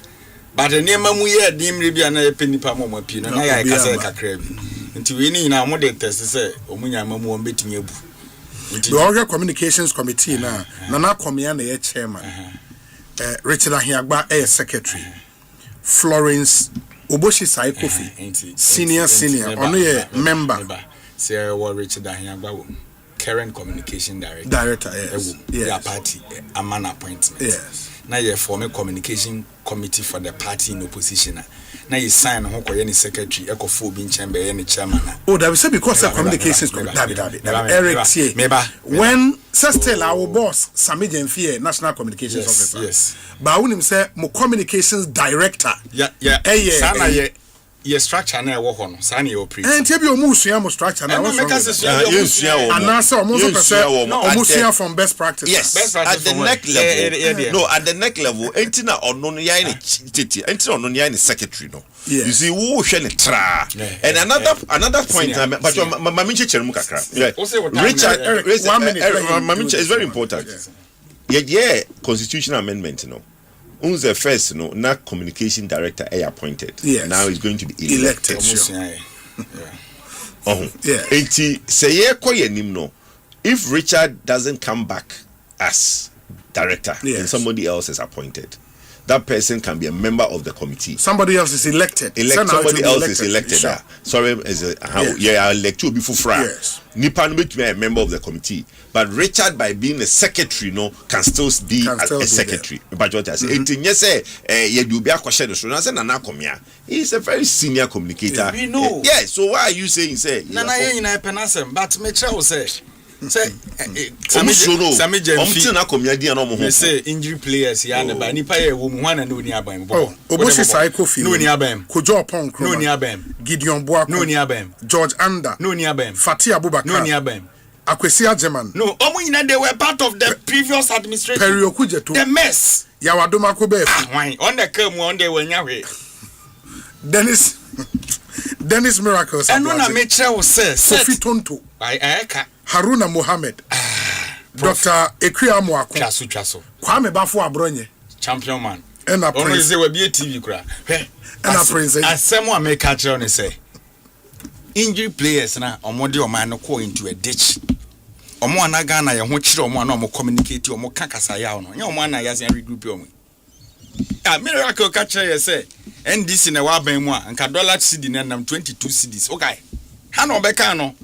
but niema mu ye dim re bia na e penipa mo ma pi no na ya kasa kakra bi nti we ni na mo de test say omunya mamu o metimi abu the Orga Communications Committee na komia na ye chairman Richard Ahiagba secretary Florence Oboshi Sai Kofi senior ono ye member say what Richard Ahiagba wo current communication director yes. Their party a man appointment. Yes. Now you form a communication committee for the party in opposition. Now you sign on any secretary, Ekofo chamber, any chairman. Oh, that we say because of communications committee. Eric T. When still our boss Sami Jenfie, National Communications Officer. Yes. But when him say mo communications director. Yeah. Your structure na wo ho no sa na your pre and tebi omusua mo structure na wo so anasa omusua from best practice. Yes, best practice at the neck level. No, at the neck level entina ono no ya ni titi entina ono ya ni secretary no. You see wo hwe ne tra and another point but mami chechere mu kakra. Richard 1 minute mami is very important. Yeah, constitutional amendment no. Who's the first not communication director appointed. Yes. Now he's going to be elected. If Richard doesn't come back as director and somebody else is appointed, that person can be a member of the committee. Somebody else is elected. Somebody else is elected. Sure. Sorry, I elect you before Friday. Nipa no be a member of the committee, but Richard, by being a secretary, can still be a secretary. But what I say, he's a very senior communicator. We know. Yeah. So why are you saying but me say. Say injury players ya na ba nipa ye wo mu hwana no ni aban bo Oboshi Sai Kofi no ni aban Kojo Ponkro no ni aban Gideon Boako no ni aban George Anda no ni aban Fati Abubakar no ni aban Akwesi Ajeman no omo nyina they were part of the previous administration Perioku Jeto the mess Yawadoma ko be why on the come on they wanya hwe Dennis Miracles and no na me kire wo say Kofi Tonto eka Haruna Mohammed Dr. Ekriamu Ako Chaso Kwame Bafo Abronye champion man and a prince say we be TV kura and a prince asemo America kire on say injury players na omode o man no call into a ditch omo anaga na ye ho kire omo na omo communicate omo kakasa ya no ye omo ana ya say regroup omo miracle ka kire say NDC na wa ban mu a nka dollar cedi na nam 22 cedis okay ha no be kan no.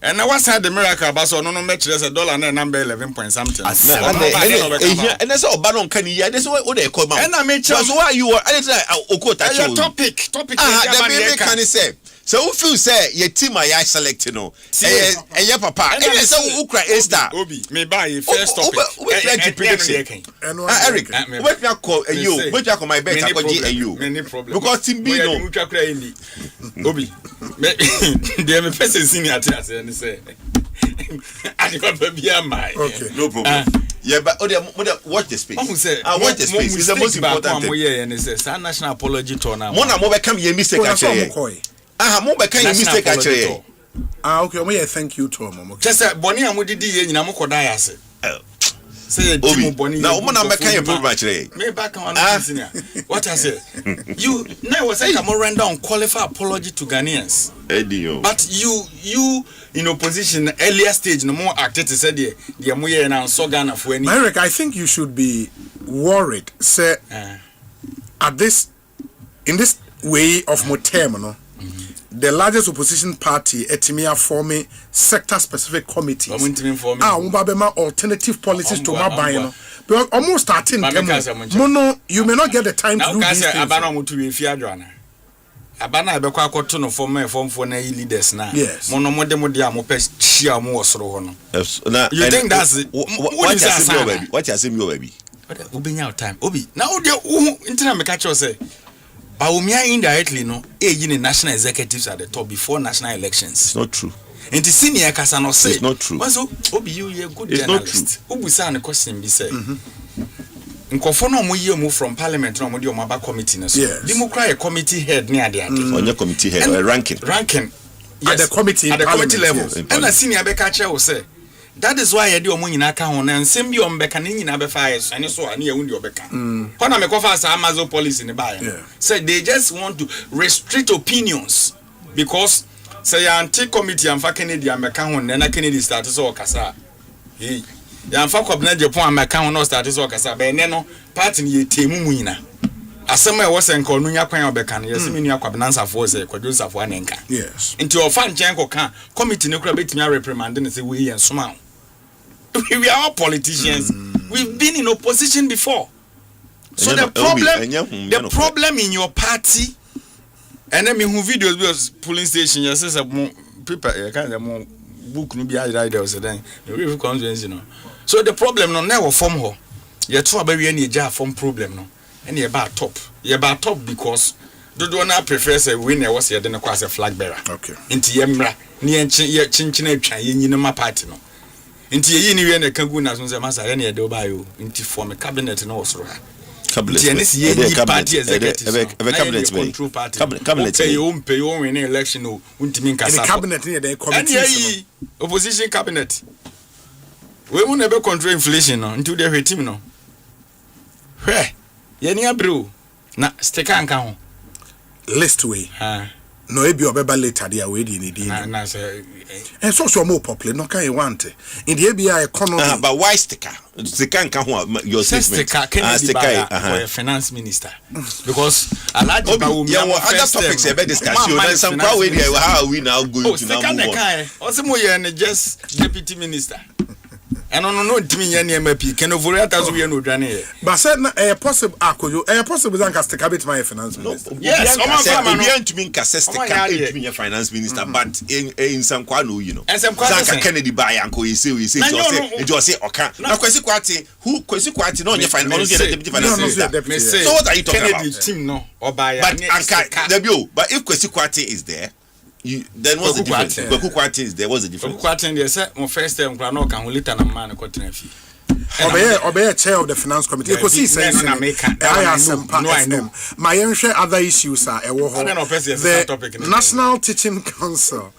And now what's the miracle about so no match as a dollar and number 11 point something. And that's all Baron can you that's what they call and I made sure why you were topic the can say so who feel say your team I select and your papa and so Ukra star Obi me buy first topic Eric what you call you what you call my bet you because team B no Obi they me person senior and say I got be my okay no problem yeah but watch the space watch the space is the most important thing and say national apology tour now mo na mo be come your mistake actually mo be come your mistake actually Okay, thank you to mom. Just boni amudidi ye nyina mokoda yase. Say Obi. Now, woman, I'm making a problem actually. Me back on what I say. You now was like a render unqualified apology to Ghanaians. But you in opposition earlier stage, no more acted to say the Amuye and so Ghana for any. Eric, I think you should be worried, say, at this in this way of more term, no. The largest opposition party, Etimia, forming sector-specific committees. Alternative policies to my buying. Because almost starting, Mono, you may not get the time to do this. Abana ebekwa akoto no form for na leaders na. Yes. Mono mode mo pe chia mo osoro ho no. You think that's what you say baby? What you say me baby? Obenya time. Obi. Na ode internet me catch you say. But we are indirectly no the national executives at the top before national elections. It's not true. And the senior Kasano say it's not true. So Obi you a good it's journalist. Obi say an question be say. Nkofo no mo ye move from parliament no mo de omaba committee na so. Democratic committee head near there. On your committee head or ranking. Yes, at the committee level. Yes, and the senior be catch will say that is why yedi omo nyina ka ho na nsem bi ombeka ne nyina be fa yes ane so ane yewundi obeka hona me kofa sa amazo policy ne ba ya say they just want to restrict opinions because say anti committee amfa Kennedy ameka ho na Kennedy start so okasa hey ya amfa kwabna Japan ameka ho no start so okasa be ne no party ne yetemu mu nyina asem e wo se nka onu nya kwan obeka no yesi menu akwabna nsafo se kwadwo nsafo anenka yes nti ofa nchen ko ka committee ne kura betimi reprimand ne say we yen soma. We are all politicians. We've been in opposition before. So the problem in your party, and then me who videos was polling station. Yes, says people kind of book no be idea so then the consequence, you know. So the problem no never form ho. You try be any jar form problem no. And you about top. You about top because do na prefer say winner was here then a flag bearer. Okay. Inti yemra ni chinchina atwa yenyina ma party no. Inti ye ni we na kangu na so say masa ye na de ba yo inti form cabinet no osoro ha cabinet ye party executive cabinet cabinet pay you win election no untimi nkasa the cabinet ni the committee opposition cabinet we won be control inflation no until the team no ye ni abro na sticker anka ho list way no ebi obeba later dia we di ni di na say and so more popular no can you want in the ABI economy but why sticker nka ho your statement sticker for finance minister because alaji ba wo other topics e be discuss you then some kwa we how we now going to now move on osimo ye just deputy minister and no ntimi nya ne mapi can over atazo we no dwane here but said possible akoyo possible zanka sticker bit my finance minister yes obi ntimi nka sticker ntimi finance minister but in some kwa no you know zanka Kennedy buy anko you say just say oka na kwesi kwati no nya finance deputy finance minister so what are you talking Kennedy about team no oba but anka but if kwesi kwati is there then what's the difference? But Kukwati is there. What's the difference? Kukwati is there. My first time, I know can later na man ko tenafi. Obey chair of the finance committee. Ekosiisen Asempa 94.7. My share other issues are the National Teaching Council.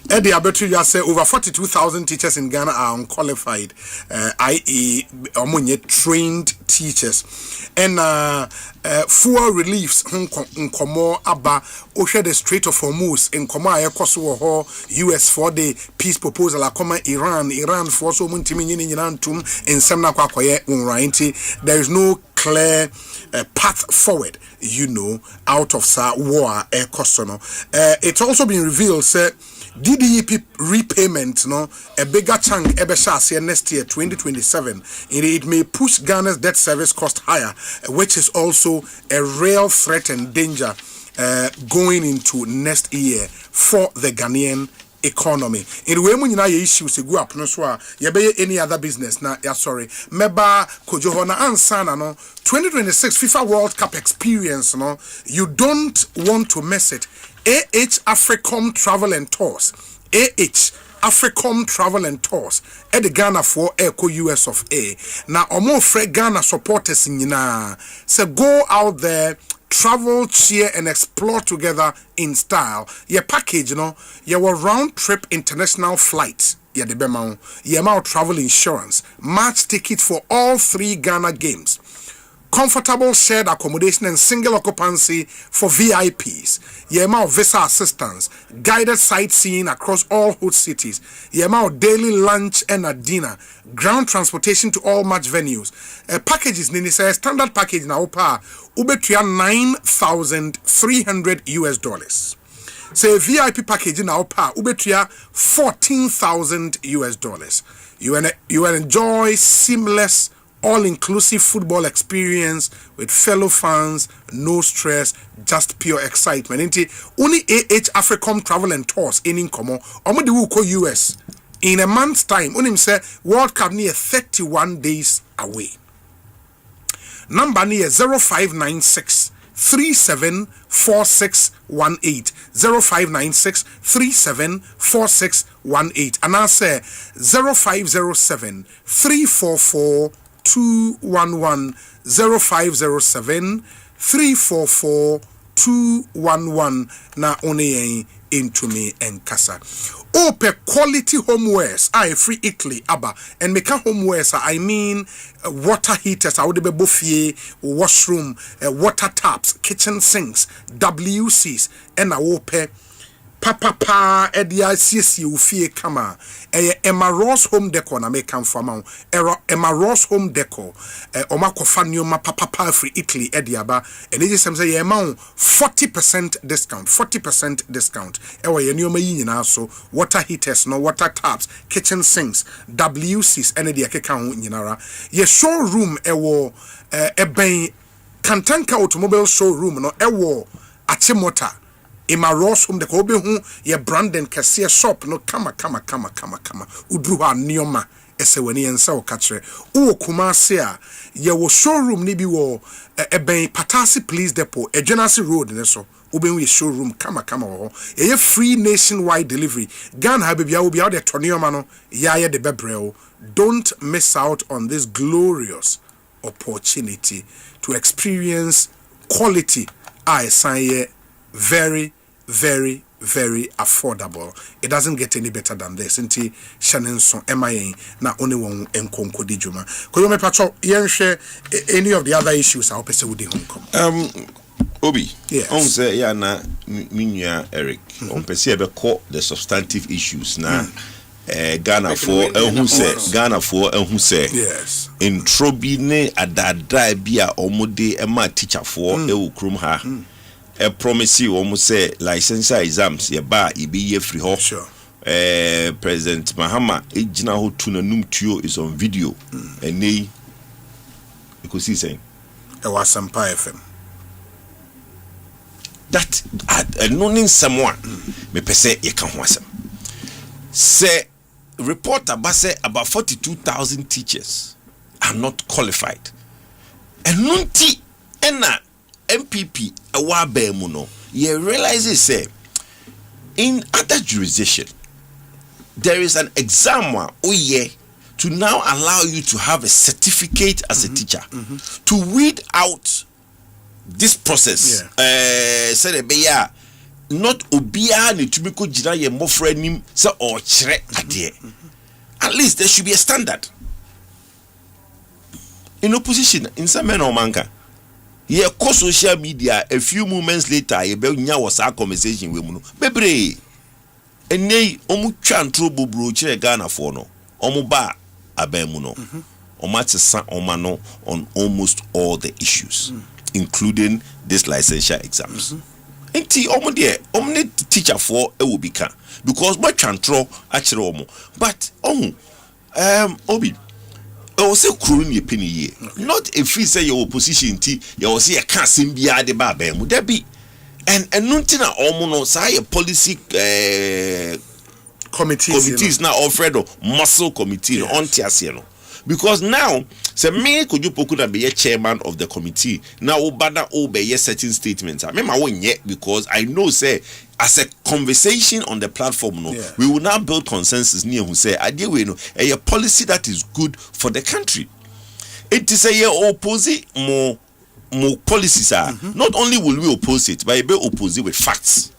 Eddie Abetu, you say over 42,000 teachers in Ghana are unqualified, i.e., trained teachers. And fuel reliefs nkomo aba ohwe the Strait of Hormuz nkomo ayekoso ho US for the peace proposal akoma Iran for so muntimi nyina ntum ensem na kwakoye unrainti. There is no clear path forward, you know, out of war ekosono. It's also been revealed say DDEP repayment no a bigger chunk ebesha next year 2027 it may push Ghana's debt service cost higher, which is also a real threat and danger going into next year for the Ghanaian economy. In way mun nyina ye issues go up no so a ye be any other business na ya sorry meba kojo na ansa na no 2026 FIFA World Cup experience no you don't want to miss it. Africom Travel and Tours. Africom Travel and Tours. At the Ghana for Eco US of A. Now, omo fre Ghana supporters nyina. So go out there travel, cheer, and explore together in style. Your package, your round trip international flights. Your travel insurance, match tickets for all 3 Ghana games, comfortable shared accommodation and single occupancy for VIPs. Your visa assistance, guided sightseeing across all host cities. Your daily lunch and a dinner, ground transportation to all match venues. Packages nini say standard package na opa ubetria $9,300. Say VIP package na opa ubetria $14,000. You will enjoy seamless all-inclusive football experience with fellow fans, no stress, just pure excitement. Inti only Africom Travel and Tours in Incomo, omudi wuko US. In a month's time, unim say World Cup near 31 days away. Number near 0596 374618 0596 374618 and I say 0507 344 211 0507 344 211 na one into me and kasa. Ope quality homewares I free Italy aba and make homewares I mean water heaters I would be buffet washroom water taps kitchen sinks WCs and I ope papa edia sisi ufie kama Emma Ross home decor na make for ma Emma Ross home decor oma kofa nneoma papa free Italy ediaba and it is say ye ma 40% discount ewa ye nneoma yi nyina so water heaters no water taps kitchen sinks WCs and the akeka ho nyinara ye showroom ewo eben Kantanka automobile showroom no ewo Achimota Emma Ross home the kobe hu ye Brandon Kasia shop no kama udru ha nioma ese wani ensa o katre uwo Kumasi a ye wo showroom ni bi wo eben Patasi Police Depot Ejenasi Road ne so ube hu ye showroom kama wo ye free nationwide delivery Ghana ha bibia obi a de tonioma no ya de bebreo. Don't miss out on this glorious opportunity to experience quality I say very affordable. It doesn't get any better than this. Inti Shanenson MIA na only one enkonko di juma. Koyo me pacho yenhwe any of the other issues I hope say we dey home. Obi. Yes. On say ya na minya Eric. On pese e be call the substantive issues na Ghana for ehun say yes. In trobi ne adada bia omode e ma teacher for e wo krom ha. A promise you almost say license exams ye ba ibi ye free ho. Sure. President Mahama ejina ho tuna num tuo is on video. And nei Ekosiisen Asempa FM. That anoning someone me pese ye kan ho asem. Say report about 42,000 teachers are not qualified. And nunti ena MPP awa bemu no you realize it say in other jurisdiction there is an exam to now allow you to have a certificate as a teacher to weed out this process. Say the not obia ni tumiko jina ye mofra nim say or chere ade. At least there should be a standard. In opposition in some men or manka ye ko social media a few moments later ye be nya was a conversation we mu no bebre enei omu twantro bobro kire Ghana for no omu ba abemu no omu atesa omano on almost all the issues including this licensure exams enti omu de omu ne teacher for e will become because my twantro akire omu but Obi I was say crowing your penny ye. Not if you say your opposition tea, you will see a casting bia de babem. Would there be and nuntina almost say a policy committees now offered muscle committee on Tiasiano. Because now, say me could you could be a chairman of the committee. Now Obada obey certain statements. I remember one yet because I know say as a conversation on the platform, we will now build consensus near who say I deal with a policy that is good for the country. It is a opposite more more policies are not only will we oppose it, but we oppose it with facts.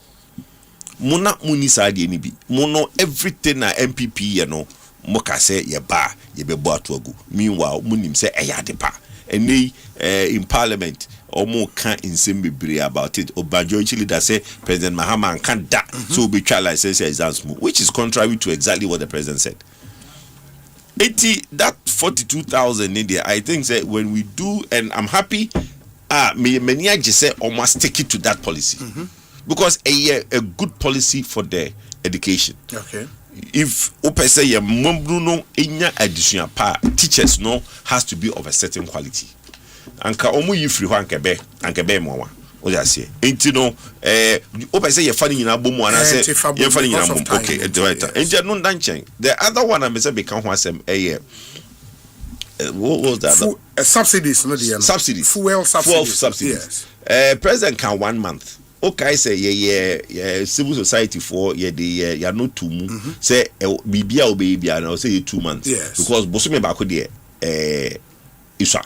Mona munisa di enibi. Mono everything na MPP you know. Moka say ye ba ye be bo atogu. Meanwhile, munim say eya depa. And they in Parliament omo can't insane be about it. Obanjo leader say President Mahama can't da so be trial license exams, which is contrary to exactly what the president said. 80 that 42,000 in there, I think that when we do, and I'm happy, many just say almost stick it to that policy because a good policy for the education. Okay. If open say your no inya additional teachers no has to be of a certain quality. Anka omu yifri ho ankebe mowa. O just say enti no open say your funny in abomu and say your funny in abomu. Okay, right. Enti no danchen. The other one I say become ho asem what was that? Subsidies, no the subsidies. Fuel subsidies. Yes. President can 1 month. Okay, say yeah, civil society for ya no 2 months. Say bibia o bibia na say 2 months. Yes. Because bosume ba ko de iswa.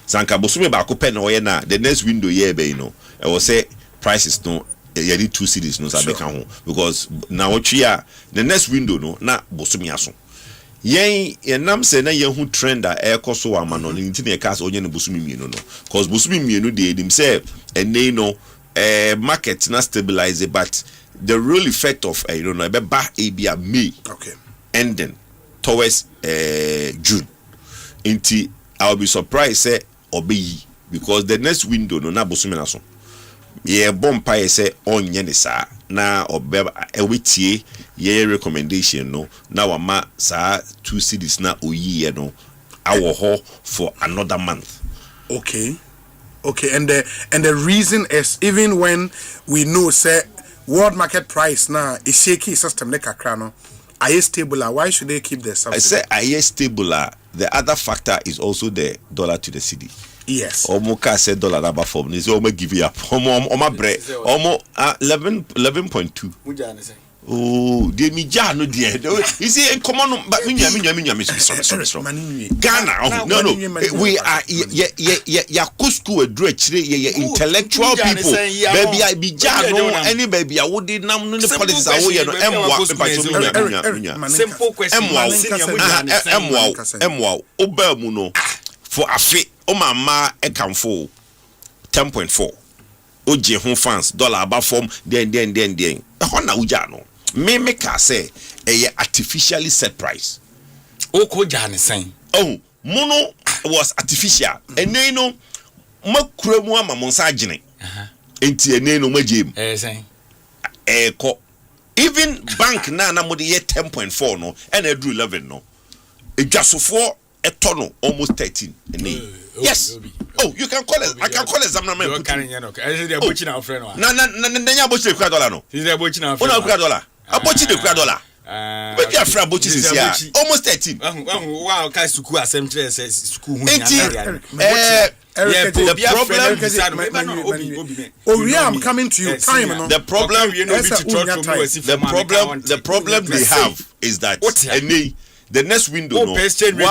Sanka bosume ba ko pen o ye na the next window ye be no. E will say prices no ye need 2 cities no sabe kan ho because na otwia the next window no na bosume aso. Yen enam se na yen hu trend a ekoso wa ma no nti na e ka so onye no bosume mienu no. Because bosume mienu de dim say ene no market not stabilize it, but the real effect of May ending towards June. Inti I'll be surprised say obey because the next window no na bosumena so. Ye bompa say onye ne sa na obeba ewetie ye recommendation no na wama sa 2 cities na oyi no awo ho for another month. Okay, and the reason is even when we know say world market price now is shaky system like a are stable? Why should they keep the subsidy? I say are stable. The other factor is also the dollar to the cedi. Yes. Omo say dollar number form. Is omo give you up. Omo bre. Omo 11.2. Oh, de mi ja no de. You see, come on, but me sorry. Ghana, no. We are ya kusku edru ye intellectual people. Baby I be ja no any baby I would did nam no politics awo no simple question. Emwa oba mu no for afi o mama e kanfo 10.4 oje ho fans dollar aba form den e ho na uja no me ka say artificially set price oko jane sen mono was artificial ene no makura mu ama monsa agene enti ene no magem sen ko even bank na mode ye 10.4 no and e drew 11 no edwasofo eto no almost 13 ene yes. Oh, you can call it. I can call it Zamna. You can I say bochi na friend no. Na bochi de $1 no. Is there bochi na friend? $1. Abochi de $1. But your friend bochi is here. Almost 13. Wow, kai suku assembly say suku hu I'm coming to you. Time the problem they have is that the next window no whilst me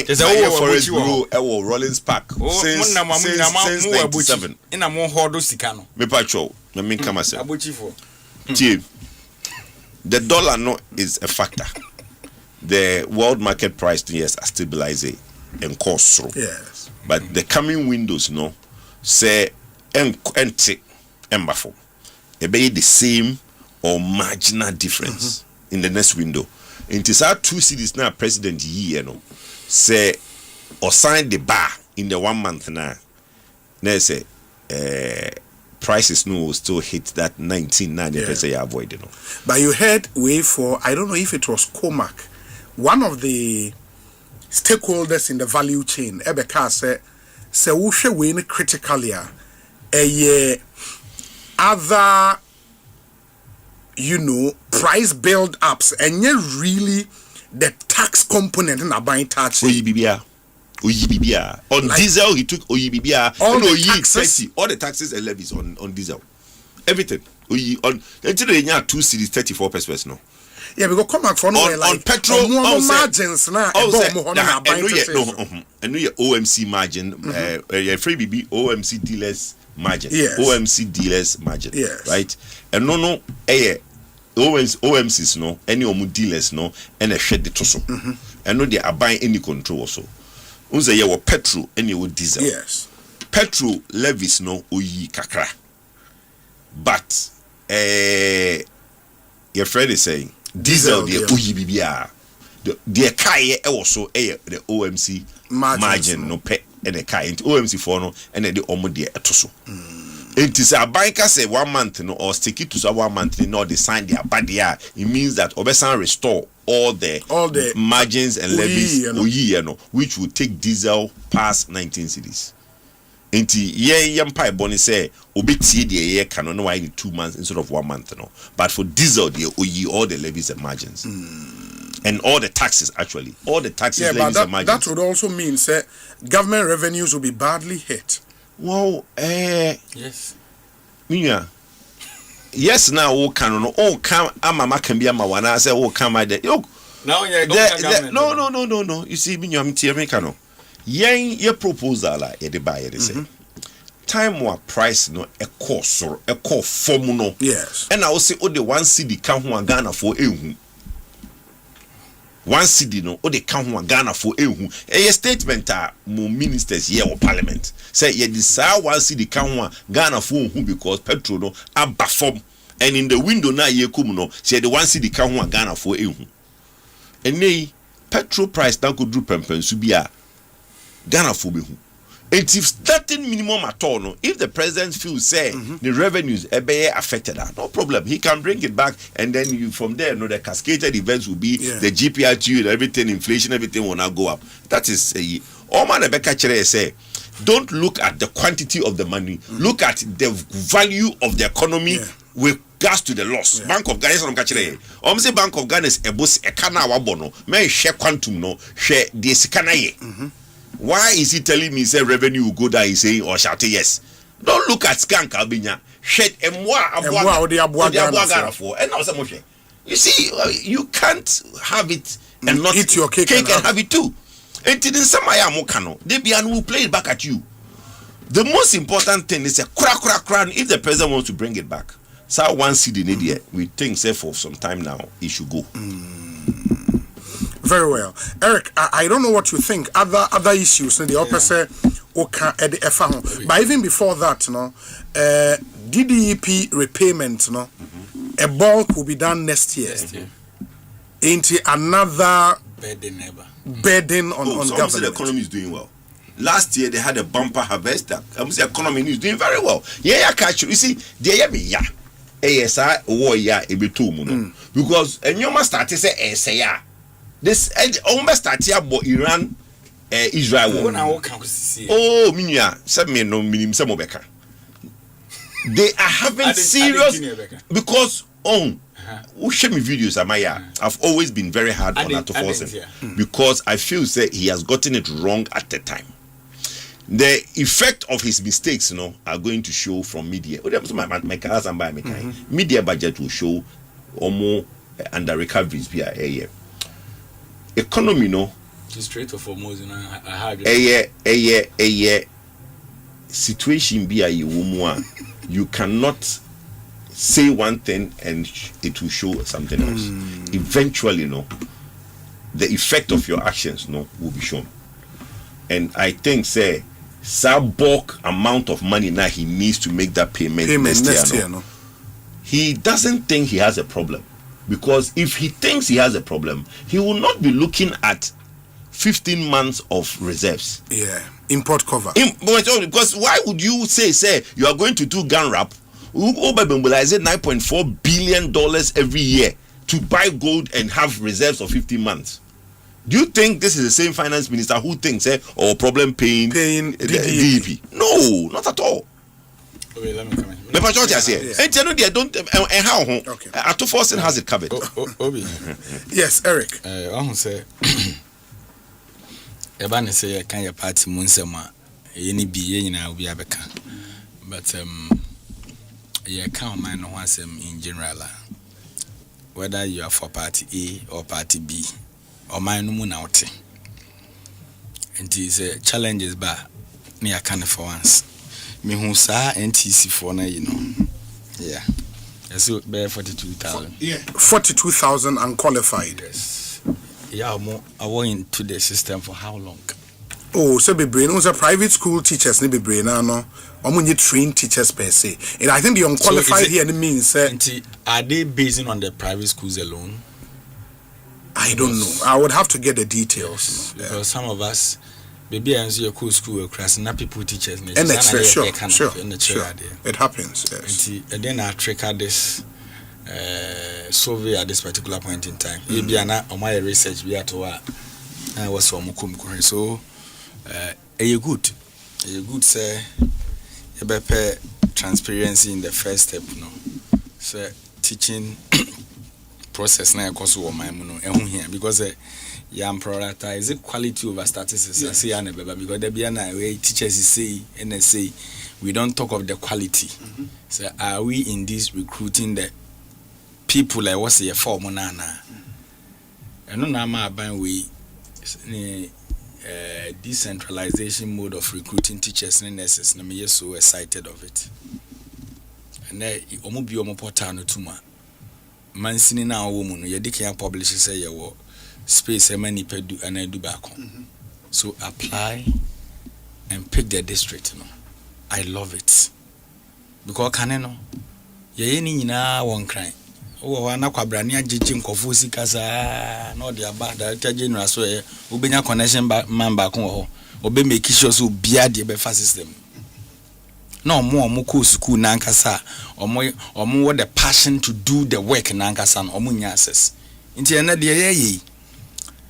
forest grow Rollins Park since 97 ina mo hodo sika no me patrol na me come myself the dollar no is a factor. The world market price yes are stabilizing and cost through. Yes, but the coming windows no say empty embafo e be the same or marginal difference in the next window. It is our 2 cities now president year no say or sign the bar in the 1 month now. They say prices no will still hit that 1990% you avoid no. But you heard way for I don't know if it was Comac, one of the stakeholders in the value chain. Ebeka say we should win critically other price build ups and really the tax component in a buying tax. Oyibibia. On like, diesel he took Oyibibia. All the taxes and levies on diesel. Everything. On until they 2 cities 34 pesos no. Yeah, because come back from on petrol margins now. And your OMC margin, free BB OMC dealers margin. Yes. OMC dealers margin. Yes. Right? And no, OMCs no, any omu dealers no, and a shed the toso. And no, they are buying any control also. Unze ye wo petrol, any wo diesel. Yes. Petrol levies no oyi kakra. But your friend is saying diesel the oyi bibia. The kai also the OMC margin no pe and the kai OMC for no and the omo de etoso. It is a banker say 1 month no or stick it to 1 month no they sign their badia. It means that Obesan restore all the margins and levies which will take diesel past 19 cities. Enti ye yampa boni say obeti the year can no why in 2 months instead of 1 month no. But for diesel the all the levies and margins. And all the taxes actually. All the taxes levies and margins. That would also mean say government revenues will be badly hit. Well, yes. Minya. Yes, now all can no all come amama can be ama wana say all come my yo. Now No. You see Minya am tie me kano. Yen ye proposal la ye de buy ye say. Time wa price no e cost form no. Yes. And I will say o the 1 cedi kan ho Ghana for ehu. 1 cedi no o de kan ho Ghana for ehu. E statement mo ministers here or parliament say ye desire 1 cedi kan ho Ghana for ehu because petrol no aba form and in the window na ye kum no say the 1 cedi kan ho Ghana for ehu. Ene petrol price na go do pempensu bia Ghana for behu. It is starting minimum at all. No, if the president feels say the revenues be affected, no problem. He can bring it back, and then you from there, the cascaded events will be the GPRTU and everything, inflation, everything will now go up. That is all man Rebecca Chere say. Don't look at the quantity of the money. Look at the value of the economy with gas to the loss. Bank of Ghana say Bank of Ghana is a boss a kana wabono. May share quantum no share the sikanaye. Why is he telling me say revenue will go down? He's saying or shouting yes. Don't look at skank abinya. Shed for and now some. You see, you can't have it and not eat your cake and have it too. And in some Mokano, Debian will play it back at you. The most important thing is a crack. If the president wants to bring it back, so 1 cedi in India, we think say for some time now it should go. Very well, Eric. I don't know what you think. Other issues. The opposite. But even before that, DDEP repayment, a bulk will be done next year. Into another burden on government. The economy is doing well. Last year they had a bumper harvest. The economy is doing very well. Catch you see, ASI because and you must start to say SAR. This almost started about Iran, Israel war. Oh, minya, some no minimum some obeka. They are having serious because who show me videos Amaya. I've always been very hard on that to force him because I feel say he has gotten it wrong at the time. The effect of his mistakes, are going to show from media. Media budget will show more under recoveries via a year. Economy straight for more than a situation be a you cannot say one thing and it will show something else. Eventually the effect of your actions will be shown. And I think say some bulk amount of money now he needs to make that payment next year. He doesn't think he has a problem. Because if he thinks he has a problem, he will not be looking at 15 months of reserves. Import cover. Because why would you say you are going to do gun wrap? Mobilize $9.4 billion every year to buy gold and have reserves of 15 months. Do you think this is the same finance minister who thinks problem paying DEP? No, not at all. Okay, let me come in. Has it covered. Yes, Eric. I say, Eban say I can't party Munsema, any be in our Biabeka. But I can't mind once in general. whether you are for party A or party B, or my no out. And it is a challenges bar near can for once. Me who saw NTC for na, you know. Yeah. So bear 42,000. Yeah. 42,000 unqualified. Yes. Yeah, I went into the system for how long? Oh, so be brain was a private school teachers ni be brain no. Omunye trained teachers per se. And I think the unqualified here means are they basing on the private schools alone? I don't know. I would have to get the details. Because some of us maybe I see a cool school class and people teachers and sure. It happens, yes. And then I trigger this survey at this particular point in time. Maybe on my research we had to I was so so a good say a better transparency in the first step, no. So teaching process na ekoso wo man mu no ehun here because yam prioritize quality over statistics say ya na beba because there be na we teachers say and say we don't talk of the quality. So are we in this recruiting the people like what's your form na na eno na ma ban we decentralization mode of recruiting teachers and nurses na me so excited of it. And omo bi omo portal no tuma mansini na woman no yedi can publish say ye wo space e mani pedu and edu back. So apply and pick the district, no. I love it because can no ye ni nyina won kran wo wa na kwabrane agege nkofo sika saa no de aba da ta general so ye obenya connection man back ho obe make sure so bia de be fa system. No more cool school nankasa or more the passion to do the work nankasa or munya access. Inti ena de ye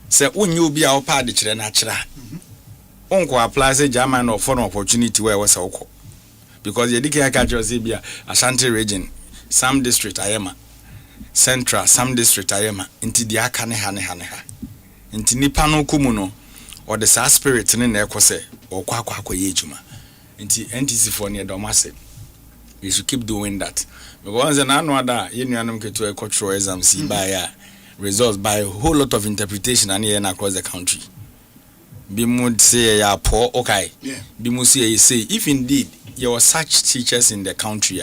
say unyu bi a opa de kire na kira. Onko apply say German or for an opportunity where was oko. Because ye dike aka say bia Ashanti region, some district ayema, central some district ayema. Inti di aka ne ha. Inti nipa no kumu no or the sa spirit ne na ekose or kwa ye ejuma. NTC for near Domase. We should keep doing that. Because an annual that you know to a cultural exam see by results by a whole lot of interpretation and here across the country. Bimud say ya poor okay. Bimusi say if indeed there were such teachers in the country,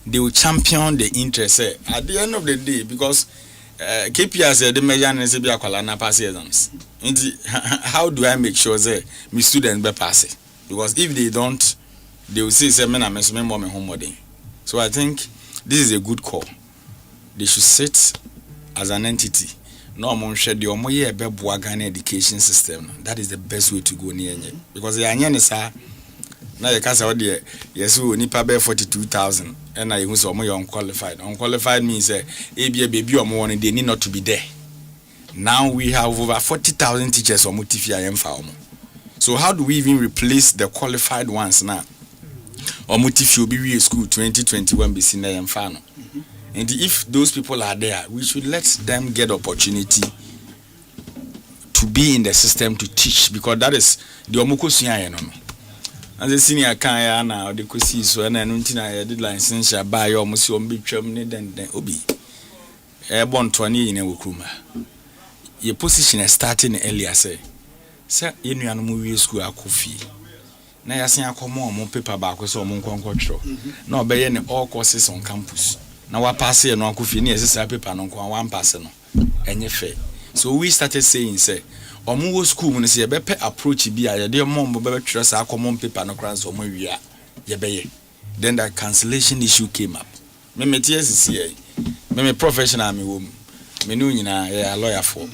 they will champion the interest at the end of the day because KPI said the measure and say be akwala pass exams. How do I make sure that my students be pass it? Because if they don't, they will say, so I think this is a good call. They should sit as an entity. No more share the omoye Ghana education system. That is the best way to go near. Because the anya sa na the case there, yes, we nipa be 42,000 and I was unqualified. Unqualified means a baby or more they need not to be there. Now we have over 40,000 teachers or mutifia emfa. So how do we even replace the qualified ones now? Or mutifio be school 2021 be seen and final. And if those people are there, we should let them get opportunity to be in the system to teach because that is the omukosia no. As a senior kan na the kosi so na nuntina did license buy your musi ombetwam ne den obi. Bon to ani ina wokruma. Your position is starting earlier say. Say yenuanu mu wie school akofi na yasen akomo mo paper back so mo nkonkotro na obeye ne all courses on campus na wa pass ye no akofi na yesesa paper no nko one pass no enye fair. So we started saying say omo wo school mu no say be approach bi a ye de mo mbo be twerɛ sa akomo paper no kran so mo wi a ye beye. Then that cancellation issue came up. Me TSC me professional me wo me no nyina ye lawyer for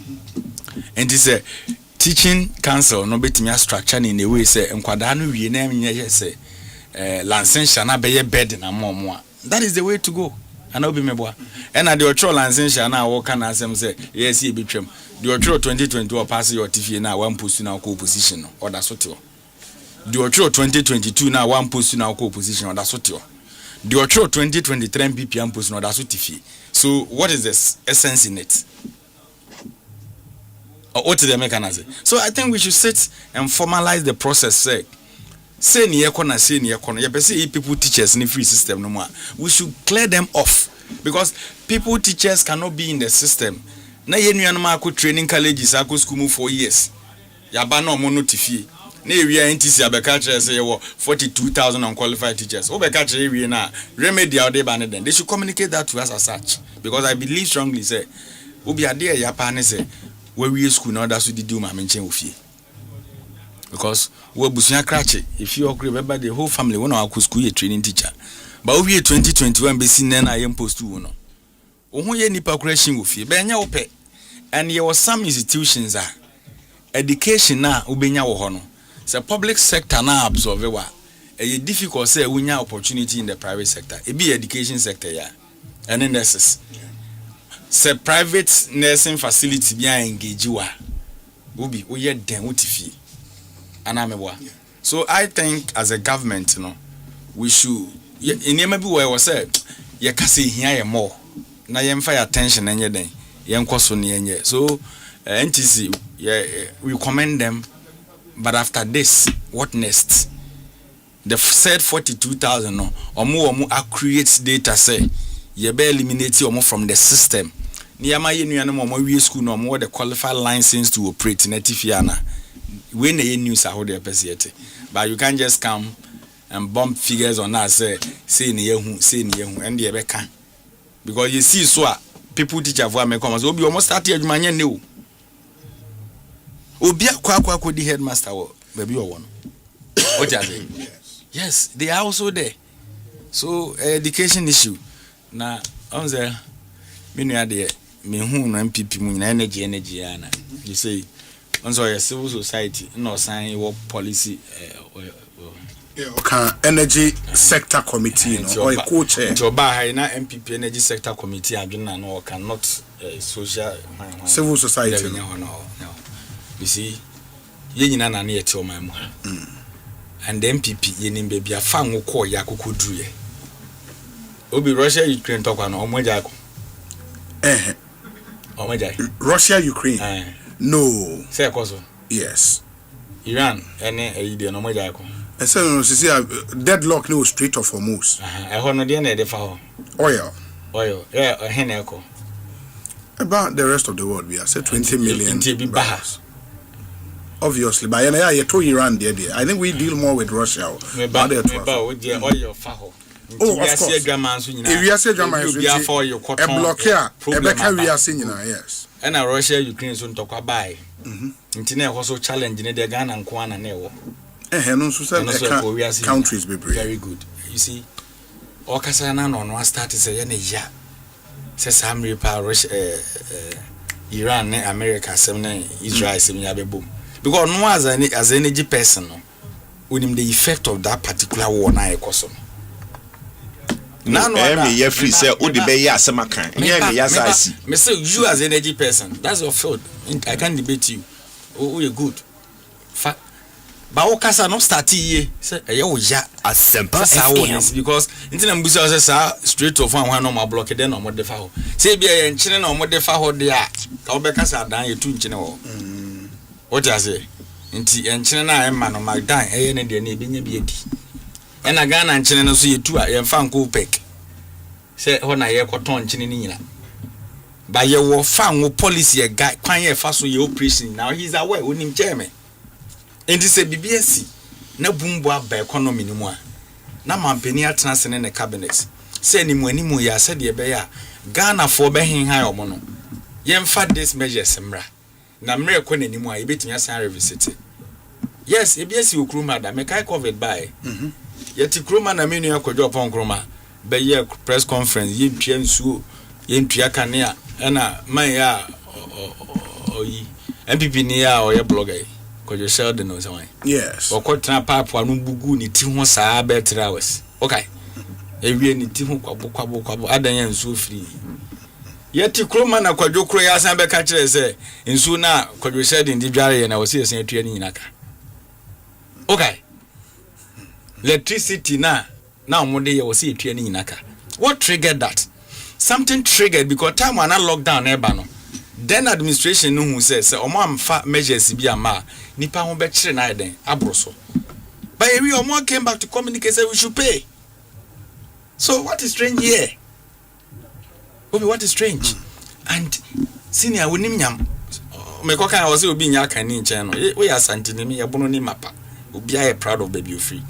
and he say teaching council no betimi structure in a way say enkwada no wie na enye say license na be ye bed na momo. That is the way to go. And obi meboa and at the otro license na wo kan asem say yes e betwem the otro 2022 pass your TFA na one post na ko position no order sotio the otro 2022 na one post na ko position order sotio the otro 2023 PPM post na order sotifi. So what is the essence in it? What the mechanism? So I think we should sit and formalize the process. Say ni ekona, say ni ekona. You say people teachers in free system no more. We should clear them off because teachers cannot be in the system. Na ye nuanoma akọ training colleges akọ school for years. Yaba no mo notify. Na area NTC abeka kire say 42,000 unqualified teachers. Obeka kire area na remedial dey ban them. They should communicate that to us as such, because I believe strongly say obi ade e yapa ne say we school na that so didi ma menchen ofie. Because we busunya krache if you agree remember the whole family when our school ye training teacher. But we 2021 be seen na yem post to no. Ohun ye nipa correction ofie. Be nya ope. And there was some institutions education na ubenya wo ho no. The public sector na absorb wa. E difficult say we nya opportunity in the private sector. E be education sector ya. And nurses. Say private nursing facility be engage wa. Obi we ye den wotifi. Anamebwa. So I think as a government, we should in maybe where was said ye kasi here more. Na ye mfa attention enye den. Ye nkoso ne enye. So NTC we commend them. But after this, what next? The said 42,000 omo accurate data say ye be eliminate omo from the system. Niyama ye nuanom omo wie school no omo the qualified license to operate in Etifiana. When the news are how they appreciate. But you can't just come and bump figures on us say ni yehu and the beka. Because you see so people teach avoid me come so obi almost start here adwuma nya ne Obi akwa di headmaster baby or one. What are they? Yes, they are also there. So education issue. Na on there me nua de me hu na MPP mu na energy ana. You say on so civil society no sign what policy energy sector committee or a co-chair. Joba na MPP energy sector committee adwena no cannot social civil society. No. You see, ye nyina na na yete oman mu ha. And the MPP ye nim bia fa nwoko ya kokodru ye. Obi Russia Ukraine talk na omoja ko. Omoja. Russia Ukraine. No. Say koso. Yes. Iran ene eyide no omoja ko. I say no see deadlock no Strait of Hormuz. Ho no de na de fa ho. Oil. Yeah, hene ko. About the rest of the world we are say 20 million. Barrels. Obviously, but you told Iran there. I think we deal more with Russia. Oil faho. Oh, of course. If we are saying drama, a block here, we are saying yes. And Russia, Ukraine soon talk about. Internet also challenge in the Ghana and Kwana Newo. Countries be very good. You see, Okasana no one started saying ya. Says Hamri Russia, Iran, America, Israel, boom. Because no as energy person, with him the effect of that particular war na ekoso. Me free say o de be ya asema kan. Me say you as energy person, that's your field. I can't debate you. Oh, you good. But o kasa no start here. Say e ya Asempa FM because inti na mbusa say straight of one no ma block den no mo defa ho. Say bia ye nchine na mo defa ho de a ka o be kasa dan ye tu nchine ho. What I say? Inti enchine na emma no magdan eye ne de na ebenya bi edi. Ena Ghana enchine no so ye tu a ye mfa nko pek. Say ho na ye koton enchine ni nyina. Ba ye wo fa nwo policy ye guy kwan ye fa so ye operation. Now he is aware onim chairman. Inti say BBSC na bumbu aba economy ni mu a. Na mampani atena se ne ne cabinet. Say ni mu animu ya se de be ya Ghana for be hin han omo no. Ye mfa this measures mra. Na mre ko nanimu a ebetimi asan revisit. Yes, EBS okroma da me kai covered by. Yeti kroma na menu akojo pon kroma. Be ye press conference ye ntwa nsuo, ye ntwa kanea na man ya oyi MPP ni ya o ye blogger. Kojo Sheldon no say. Yes. Okotena pipe anu bugu ni ti ho saa better hours. Okay. Ewie ni ti ho kwabo adan ya nsuo free. Yeti kroma na kwadwo kro ya san be ka kire se nsu na kwadwo shedi ndi dware na wose esen atua ni nyinaka. Okay. Electricity na omode ye wose atua ni nyinaka. What triggered that? Something triggered because time when I lockdown eba no. Then administration no who says omo amfa measures bi ama nipa ho be kire na eden abroso. But we omo came back to communicate say we should pay. So what is strange here? Obi, what is strange? And senior we nim nyam. Me ko kan say obi nya kan ni nchen no. We ya santini me ya bono ni mapa. Obi are proud of baby free.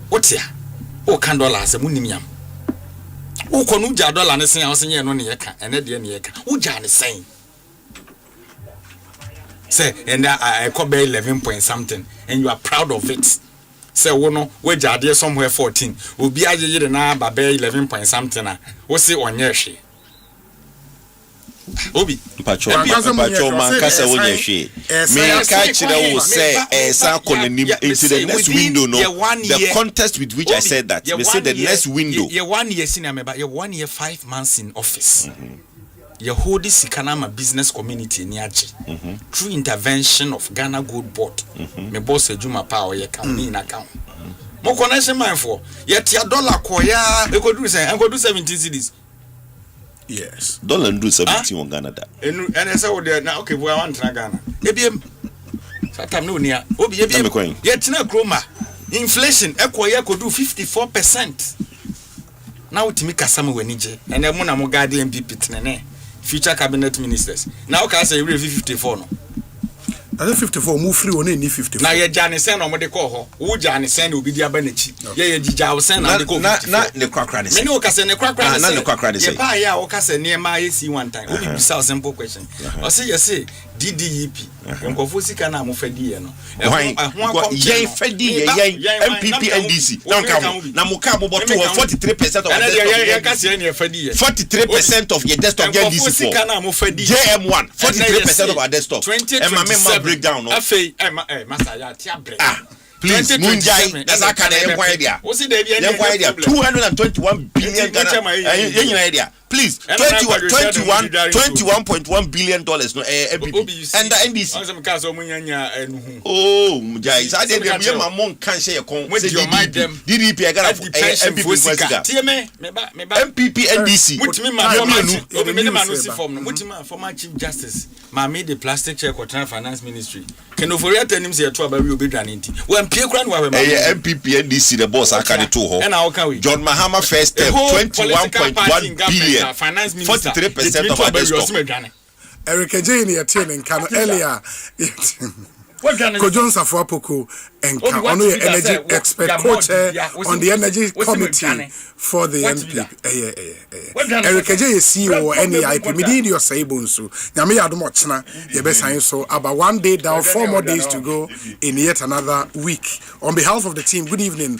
What ya? O kan dollar se mu nim nyam. O ko nu ja dollar ne sen ya o sen ye no ne ye ka. Ene de ne ye ka. O ja ne sen. Say and I call 11 point something and you are proud of it. Say wono we jade somewhere 14. Obi agye na ba 11 point something na. Wo say onye hwe. Obi pacho man kasa wonye hwe. Me ka kire wo say san konanim into the next window no. The contest with which I said that. We say the next window. Ye 1 year senior member, ye 1 year 5 months in office. Ye hold this Sikanama business community in Yaji through intervention of Ghana Gold Board. Me boss Juma Power ye can in account. Mo connection man for yet your dollar koya e go do say I go do 17 cedis. Yes. Dollar do 17 on Ghana da. And I say what there now okay we want na Ghana. Ebiem satam no nia. Obi ebiem. Yet na kroma. Inflation ekoya go do 54%. Now timi kasam wenije. And e mo na mo guardian MPP tenene. Future cabinet ministers. Now can say we 54 no. That's 54 move free on any 54. Now ye Jani sen on the call. Who Jani sen will be the abenechi. Ye Jija sen and the go. Not the crack radis. Many occasion the crack radis. Not the crack radis. Ye pa ya okase near my AC one time. Only be a simple question. I say DDEP. Nkofo sika na mo fedi ye no. Ye fedi ye MPP NDC. Na mo ka bobo to 43% of the desktop. 43% of your desktop get DC for. JM1 43% of our desktop. Breakdown no master ya tia break please munjai that's a kind of idea o see dey be 221 billion idea please 21.1 billion dollars no MPP and the NDC oh munjai so dey be mamon kan share kon DDP agara MPP NDC mutimi ma no see form no mutimi former chief justice ma made the plastic check or finance ministry can over atenim say to about we obedwane nti we mpie kra no we MPP NDC the boss aka to ho John Mahama first step 21.1 billion finance minister 43% of our desktop Eric Jane attending can earlier Kojon Safuapoko and Kano energy expert co-chair on the energy committee for the NP. Eric J is CEO NEIP. Midi your say Bonsu. Yami Adumochna, Yebesain so about 1 day down, 4 more days to go in yet another week. On behalf of the team, good evening